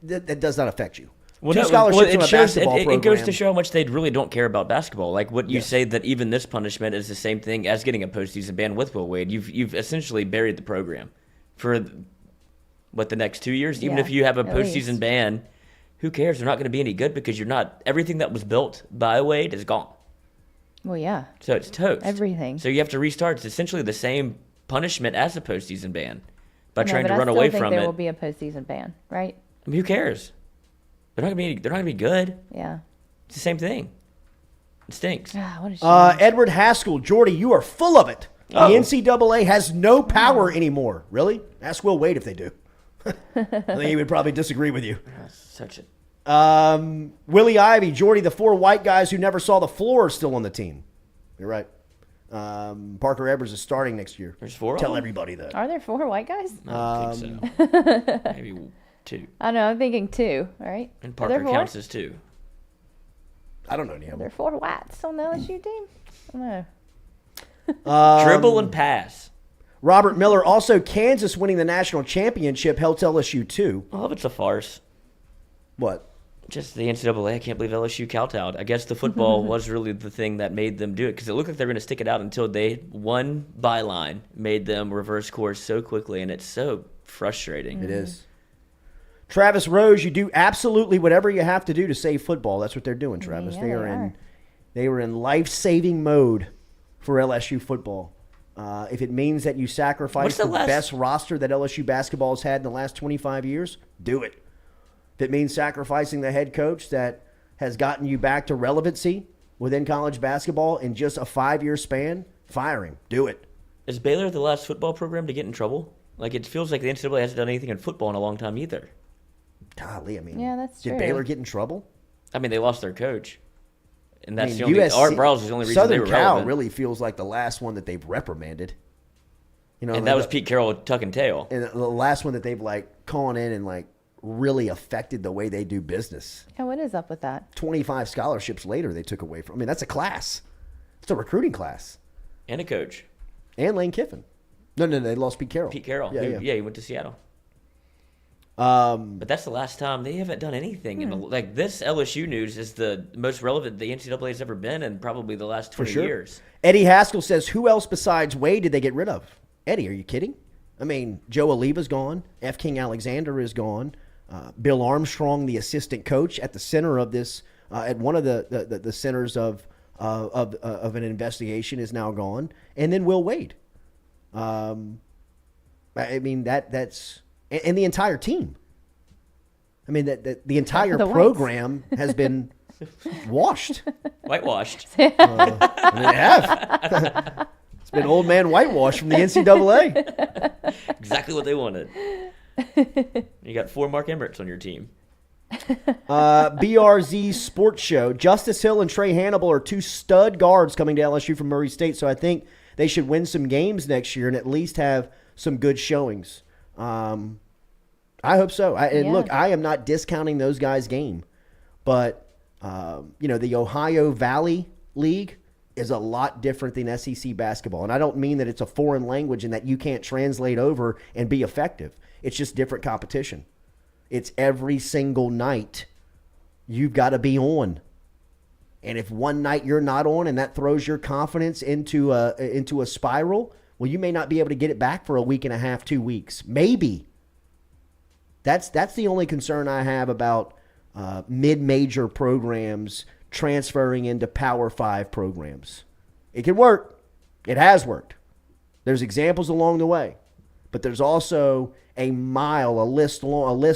that does not affect you. Well, Two no, scholarships it on a shows, basketball it goes program. to show how much they really don't care about basketball. Like what you Yes. say that even this punishment is the same thing as getting a postseason ban with Will Wade. You've essentially buried the program for the next 2 years. Even Yeah, if you have a at postseason least. ban, who cares? They're not going to be any good because you're not. Everything that was built by Wade is gone. Well, yeah. So it's toast. Everything. So you have to restart. It's essentially the same punishment as a postseason ban by No, trying but to I run still away think from there it. will be a postseason ban, right? I mean, who cares? They're not gonna be good. Yeah. It's the same thing. It stinks. Ah, what a shame. Edward Haskell, Jordy, you are full of it. Oh. The NCAA has no power anymore. Really? Ask Will Wade if they do. I think he would probably disagree with you. Such a Willie Ivy, Jordy, the 4 white guys who never saw the floor are still on the team. You're right. Parker Evers is starting next year. There's 4 of Tell them? everybody that. Are there 4 white guys? I don't think so. Maybe 2. I know. I'm thinking 2. All right. And Are there Parker 4? counts as 2. I don't know any of Are them. there 4 whites on the LSU team? I don't know. Dribble and pass. Robert Miller, also Kansas winning the national championship helped LSU too. I love it's a farce. What? Just the NCAA. I can't believe LSU kowtowed. I guess the football was really the thing that made them do it because it looked like they were going to stick it out until one byline made them reverse course so quickly, and it's so frustrating. It is. Travis Rose, you do absolutely whatever you have to do to save football. That's what they're doing, Travis. Yeah, They were in life-saving mode for LSU football. If it means that you sacrifice What's the the last- best roster that LSU basketball has had in the last 25 years, do it. If it means sacrificing the head coach that has gotten you back to relevancy within college basketball in just a 5-year span, fire him. Do it. Is Baylor the last football program to get in trouble? Like, it feels like the NCAA hasn't done anything in football in a long time either. Golly, I mean, Yeah, that's did true. Baylor get in trouble? I mean, they lost their coach. And that's I the mean, only... Art Briles is the only reason Southern they were Cal relevant. really feels like the last one that they've reprimanded. You know, And like that was Pete Carroll with tuck and tail. and the last one that they've calling in and really affected the way they do business. Yeah, what is up with that? 25 scholarships later they took away from. I mean, that's a class. It's a recruiting class. And a coach. And Lane Kiffin. No, they lost Pete Carroll. Pete Carroll. Yeah. He went to Seattle. But that's the last time they haven't done anything. Like, this LSU news is the most relevant the NCAA has ever been in probably the last 20 years. Eddie Haskell says, who else besides Wade did they get rid of? Eddie, are you kidding? I mean, Joe Oliva's gone. F. King Alexander is gone. Bill Armstrong, the assistant coach at the center of this, at one of the centers of an investigation, is now gone. And then Will Wade. I mean, that's and the entire team. I mean, that the entire The whites. program has been washed. Whitewashed. I mean, they have. It's been old man whitewash from the NCAA. Exactly what they wanted. You got 4 Mark Emmerts on your team. BRZ Sports Show. Justice Hill and Trey Hannibal are 2 stud guards coming to LSU from Murray State, so I think they should win some games next year and at least have some good showings. I hope so. Look, I am not discounting those guys' game, but the Ohio Valley League is a lot different than SEC basketball, and I don't mean that it's a foreign language and that you can't translate over and be effective. It's just different competition. It's every single night you've got to be on. And if one night you're not on and that throws your confidence into a spiral, well, you may not be able to get it back for a week and a half, 2 weeks. Maybe. That's the only concern I have about mid-major programs transferring into Power 5 programs. It can work. It has worked. There's examples along the way. But there's also a list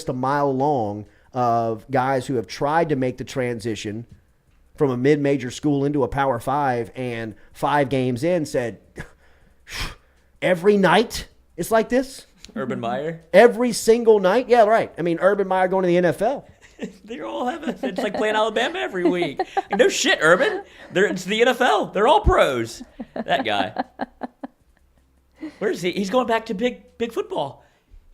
a mile long of guys who have tried to make the transition from a mid-major school into a Power 5 and 5 games in said, every night it's like this? Urban Meyer. Every single night? Yeah, right. I mean, Urban Meyer going to the NFL. They're all having it's like playing Alabama every week. No shit, Urban. It's the NFL. They're all pros. That guy. Where is he? He's going back to big football.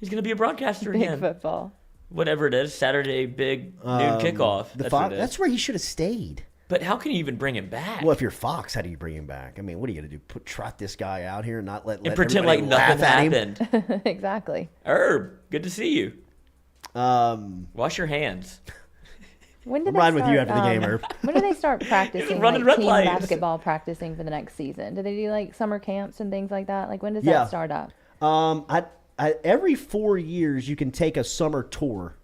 He's going to be a broadcaster Big again. football. Whatever it is, Saturday noon kickoff. That's where he should have stayed. But how can you even bring him back? Well, if you're Fox, how do you bring him back? I mean, what are you going to do? Trot this guy out here and not let and pretend like everybody nothing laugh at him? happened. Exactly. Herb, good to see you. Wash your hands. When did I'm they riding with you start, after the game, Herb. When do they start practicing running like red team lights. basketball practicing for the next season? Do they do like summer camps and things like that? Like when does Yeah. that start up? Every 4 years you can take a summer tour.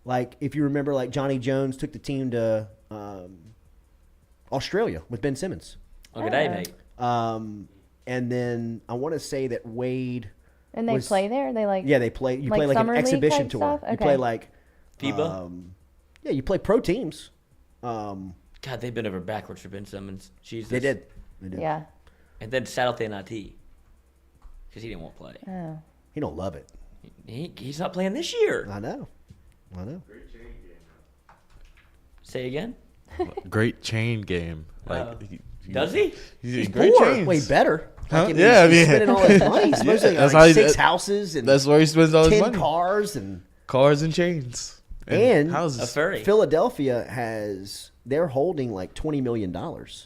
Like if you remember, like Johnny Jones took the team to Australia with Ben Simmons. Oh, good day, mate. And then I want to say that Wade. And they play there? They like Yeah, they play. You like play like summer an league exhibition type tour. stuff? You Okay. play like FIBA? Yeah, you play pro teams. God, they've been over backwards for Ben Simmons. Jesus. They did. They did. Yeah. And then sat out the NIT because he didn't want to play. Oh. He don't love it. He's not playing this year. I know. Say again? Great chain game. Does he? He's More, chains. way better. Huh? Like, Yeah, I he's mean- spending all his money. He's supposedly that's got how like he- 6 houses and That's where he spends all his 10 money. cars and Cars and chains. And houses. A furry. Philadelphia they're holding like $20 million.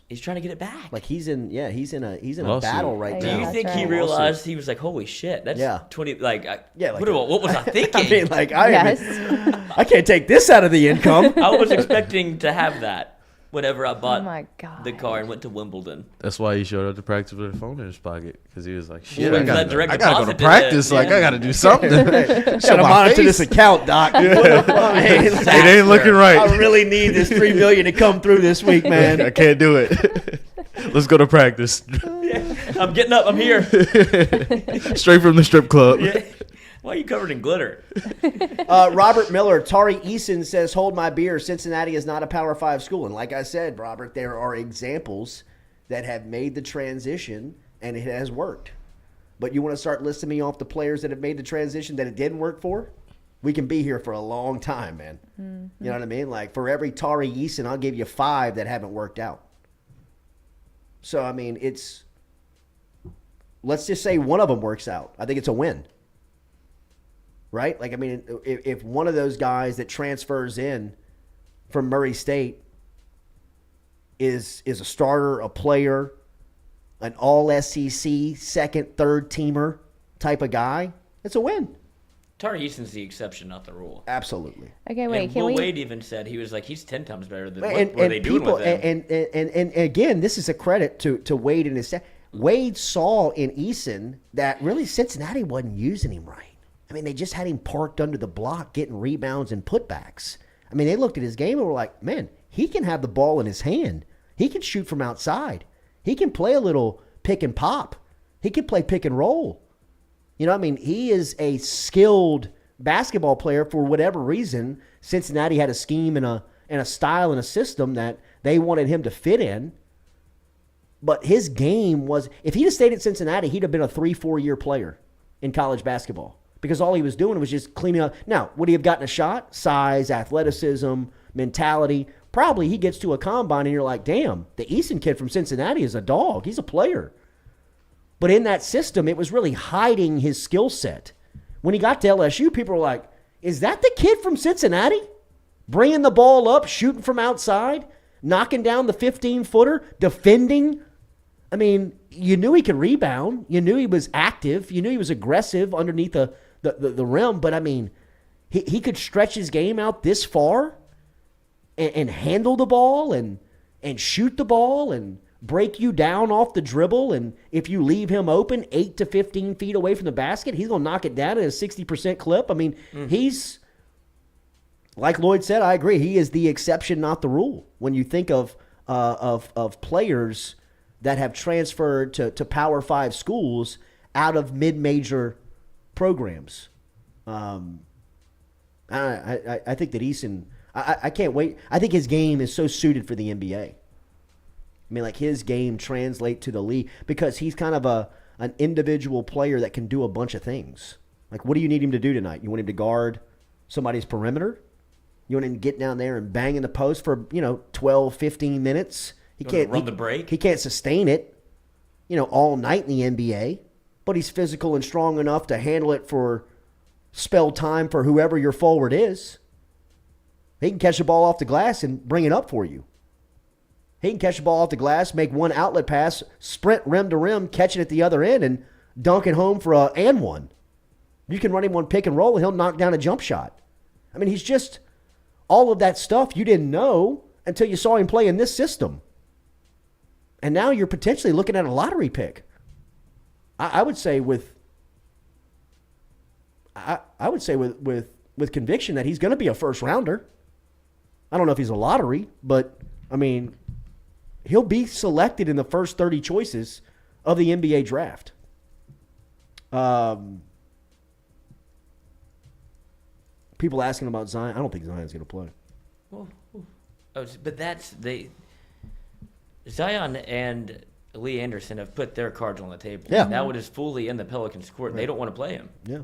He's trying to get it back. Like he's in a Lawsuit. battle right Oh, Do now. you yeah. think That's he right. realized he was like, holy shit, that's Yeah. 20, like, Yeah, like what was I thinking? I mean, like Yes. I can't take this out of the income. I was expecting to have that whenever I bought Oh my God. the car and went to Wimbledon. That's why he showed up to practice with a phone in his pocket because he was like, Well, "Shit, that I gotta direct go to deposit did practice. that, Like, yeah. I gotta do something. Gotta Show my monitor face. this account, Doc. I mean, It ain't looking right. I really need this $3 million to come through this week, man. I can't do it. Let's go to practice. I'm getting up. I'm here. Straight from the strip club. Yeah. Why are you covered in glitter? Robert Miller, Tari Eason says, hold my beer. Cincinnati is not a Power 5 school. And like I said, Robert, there are examples that have made the transition and it has worked. But you want to start listing me off the players that have made the transition that it didn't work for? We can be here for a long time, man. Mm-hmm. You know what I mean? Like for every Tari Eason, I'll give you 5 that haven't worked out. So, I mean, let's just say one of them works out. I think it's a win. Right? Like, I mean, if one of those guys that transfers in from Murray State is a starter, a player, an all-SEC, second, third teamer type of guy, it's a win. Tari Eason's the exception, not the rule. Absolutely. Okay, wait. And Can Will we? Wade even said, he was like, he's 10 times better than what And were they doing people, with him? and again, this is a credit to Wade and his staff. Wade saw in Eason that really Cincinnati wasn't using him right. I mean, they just had him parked under the block getting rebounds and putbacks. I mean, they looked at his game and were like, man, he can have the ball in his hand. He can shoot from outside. He can play a little pick and pop. He can play pick and roll. You know, I mean, he is a skilled basketball player. For whatever reason, Cincinnati had a scheme and a style and a system that they wanted him to fit in. But his game was, if he'd have stayed at Cincinnati, he'd have been a 3-4 year player in college basketball. Because all he was doing was just cleaning up. Now, would he have gotten a shot? Size, athleticism, mentality. Probably he gets to a combine and you're like, damn, the Eason kid from Cincinnati is a dog. He's a player. But in that system, it was really hiding his skill set. When he got to LSU, people were like, is that the kid from Cincinnati? Bringing the ball up, shooting from outside, knocking down the 15-footer, defending. I mean, you knew he could rebound. You knew he was active. You knew he was aggressive underneath the rim. But, I mean, he could stretch his game out this far and handle the ball and shoot the ball and break you down off the dribble. And if you leave him open 8 to 15 feet away from the basket, he's going to knock it down at a 60% clip. I mean, he's, like Lloyd said, I agree. He is the exception, not the rule. When you think of players that have transferred to Power 5 schools out of mid-major programs. I think that Eason, I can't wait. I think his game is so suited for the NBA. I mean, like, his game translates to the league because he's kind of an individual player that can do a bunch of things. Like, what do you need him to do tonight? You want him to guard somebody's perimeter? You want him to get down there and bang in the post for, 12, 15 minutes? He can't run the break? He can't sustain it, all night in the NBA. But he's physical and strong enough to handle it for spell time for whoever your forward is. He can catch the ball off the glass and bring it up for you. He can catch the ball off the glass, make one outlet pass, sprint rim to rim, catch it at the other end, and dunk it home for a and one. You can run him one pick and roll, and he'll knock down a jump shot. I mean, he's just all of that stuff you didn't know until you saw him play in this system. And now you're potentially looking at a lottery pick. I would say with conviction that he's going to be a first rounder. I don't know if he's a lottery, but I mean, he'll be selected in the first 30 choices of the NBA draft. People asking about Zion. I don't think Zion's going to play. But Zion and Lee Anderson have put their cards on the table. Yeah. Now it is fully in the Pelicans' court. They don't want to play him. Yeah.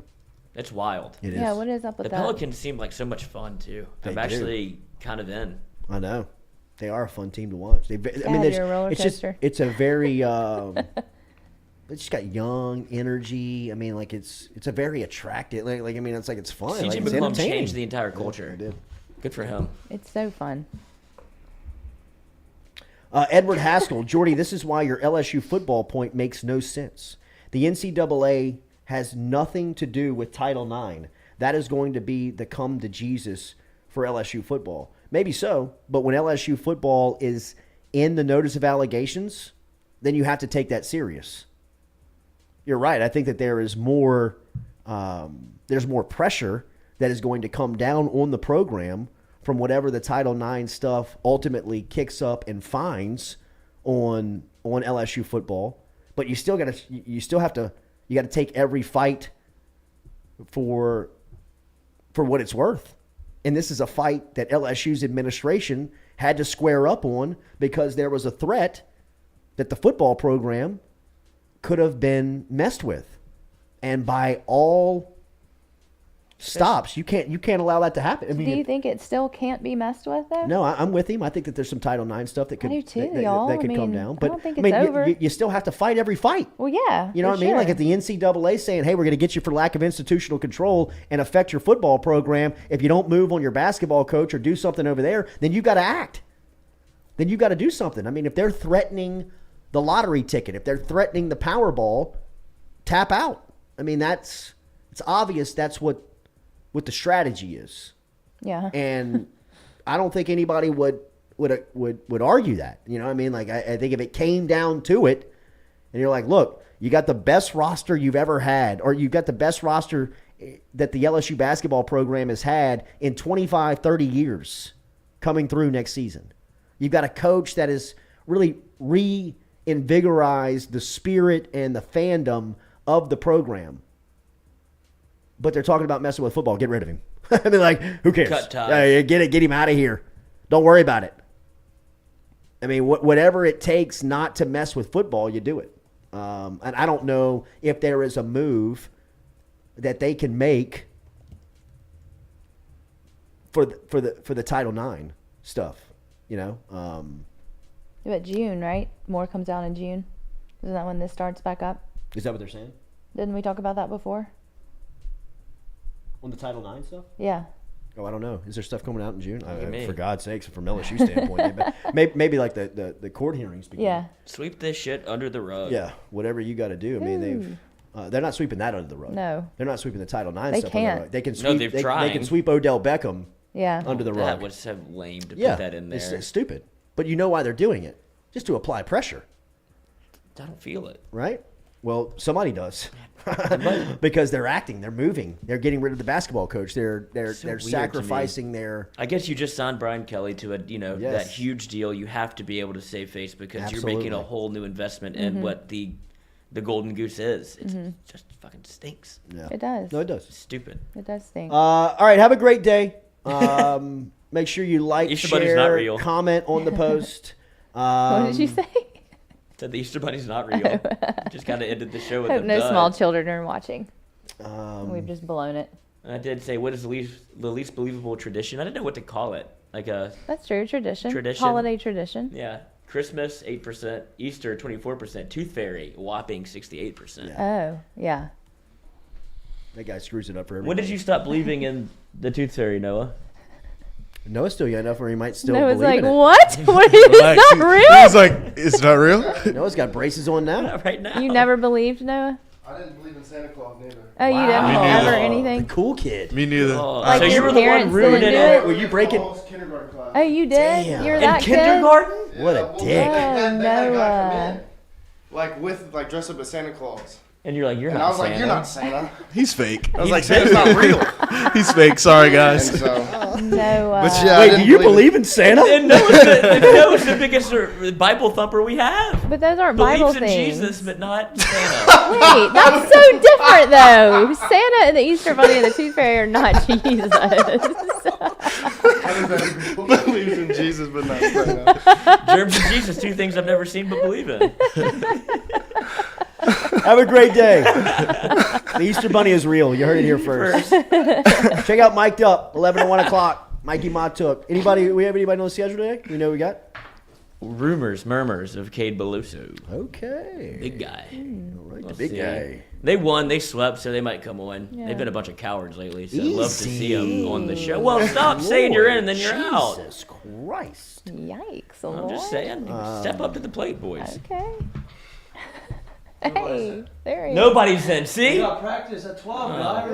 It's wild. It is. Yeah, what is up with The that? Pelicans seem like so much fun, too. They I'm do. actually kind of in. I know. They are a fun team to watch. you're a roller coaster. It's a very it's just got young energy. I mean, like it's a very attractive. Like I mean, it's like it's fun. CJ Like, it's McCollum entertaining. changed the entire culture. I did. Good for him. It's so fun. Edward Haskell, Jordy, this is why your LSU football point makes no sense. The NCAA has nothing to do with Title IX. That is going to be the come to Jesus for LSU football. Maybe so, but when LSU football is in the notice of allegations, then you have to take that serious. You're right. I think that there is more, there's more pressure that is going to come down on the program from whatever the Title IX stuff ultimately kicks up and fines on LSU football. But you still got to take every fight for what it's worth. And this is a fight that LSU's administration had to square up on because there was a threat that the football program could have been messed with. And by all stops, you can't allow that to happen. I mean, Do you think it still can't be messed with, though? no, I'm with him. I think that there's some Title IX stuff that could, I do too, that y'all. could I come mean, down. I But don't think I mean, it's over. you still have to fight every fight. Well, yeah. You know what I mean? Like if the NCAA saying, hey, we're going to get you for lack of institutional control and affect your football program. If you don't move on your basketball coach or do something over there, then you've got to act. Then you've got to do something. I mean, if they're threatening the lottery ticket, if they're threatening the Powerball, tap out. I mean, it's obvious that's what the strategy is. Yeah. And I don't think anybody would argue that. You know what I mean? Like, I think if it came down to it, and you're like, look, you got the best roster you've ever had, or you've got the best roster that the LSU basketball program has had in 25, 30 years coming through next season. You've got a coach that has really reinvigorized the spirit and the fandom of the program. But they're talking about messing with football. Get rid of him. I mean, like, who cares? Cut ties. Get him out of here. Don't worry about it. I mean, whatever it takes not to mess with football, you do it. And I don't know if there is a move that they can make for the Title IX stuff. You know. But June, right? More comes out in June. Isn't that when this starts back up? Is that what they're saying? Didn't we talk about that before? On the Title IX stuff? Yeah. Oh, I don't know. Is there stuff coming out in June? Maybe. For God's sakes, from LSU standpoint, maybe like the court hearings. Begin. Yeah. Sweep this shit under the rug. Yeah, whatever you got to do. I mean, they're not sweeping that under the rug. No. They're not sweeping the Title IX They stuff can't. under the rug. They can No, sweep. they're They trying. can sweep Odell Beckham Yeah. under the That rug. was so lame to Yeah, put that in there. it's stupid. But you know why they're doing it? Just to apply pressure, I don't feel it. right? Well, somebody does. Because they're acting, they're moving, they're getting rid of the basketball coach. They're So weird to me. sacrificing their. I guess you just signed Brian Kelly to a that Yes. huge deal. You have to be able to save face because Absolutely. you're making a whole new investment in what the golden goose is. It just fucking stinks. Yeah. It does. No, it does. It's stupid. It does stink. All right, have a great day. Make sure you like, Easter Bunny's not share, real. comment on the post. What did you say? Said the Easter Bunny's not real. Just got to end the show with Hope a no dud. small children are watching. We've just blown it. I did say, what is the least believable tradition? I didn't know what to call it. Like That's true. Tradition. Tradition. Holiday tradition. yeah, Christmas 8%, Easter 24%, Tooth Fairy whopping 68%. Oh, yeah. That guy screws it up for everybody. When did you stop believing in the Tooth Fairy, Noah? Noah's still young enough where he might still No, it's believe like, in it. what? What? Relax. It's not real? He's like, it's not real? Noah's got braces on now. Not right now. You never believed, Noah? I didn't believe in Santa Claus neither. Oh, you Wow. didn't Me neither. ever anything? Cool kid. Me neither. Like so you your were the one parents ruining didn't do it. it? Were you breaking? Almost kindergarten class. Oh, you did? Damn. You're In that kindergarten? What a well, dick. They had a guy Noah. come in, like with like dressed up as Santa Claus, And you're like, you're and not I was like, Santa. "You're not Santa." He's fake. I was like, "Santa's not real." He's fake. Sorry, And guys. so, Noah. but yeah, I Wait, do didn't you believe believe in Santa? And Noah's the biggest Bible thumper we have. But those aren't Bible Believes in things. Jesus, but not Santa. Wait, that's so different though. Santa and the Easter Bunny and the Tooth Fairy are not Jesus. believes in Jesus, but not Santa. Germs and Jesus, two things I've never seen but believe in. Have a great day. The Easter Bunny is real. You heard it here first. Check out Mic'd Up, 11 to 1 o'clock. Mikey Matuk. We have anybody on the schedule today? We know we got? Murmurs of Cade Beluso. Okay. Big guy. All right, the We'll big see. guy. They won. They swept, so they might come on. Yeah. They've been a bunch of cowards lately, so I'd love to Easy. see them on the show. Well, stop saying you're in and then you're out. Jesus Christ. Yikes! I'm just saying, step up to the plate, boys. Okay. Hey, there he is. Nobody's in. See? got practice at 12, guy.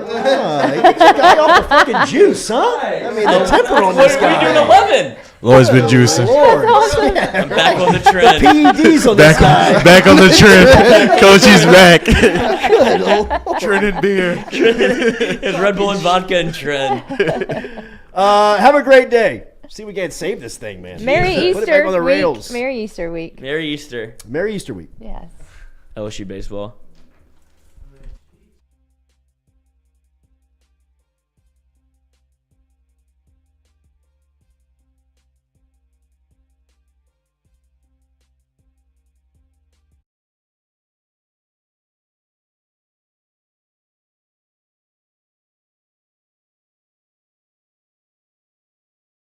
Get your guy off the fucking juice, huh? I mean, the temper on What this are we guy. doing 11? Lloyd's been juicing. Lord. I'm back on the trend. PEDs on this guy. Back on the trend. Coach, he's back. Good. Trend and beer. It's Red Bull and vodka and trend. Have a great day. See, we can't save this thing, man. Merry Put it Easter back on the week. rails. Merry Easter week. Merry Easter. Merry Easter week. Yes. LSU Baseball.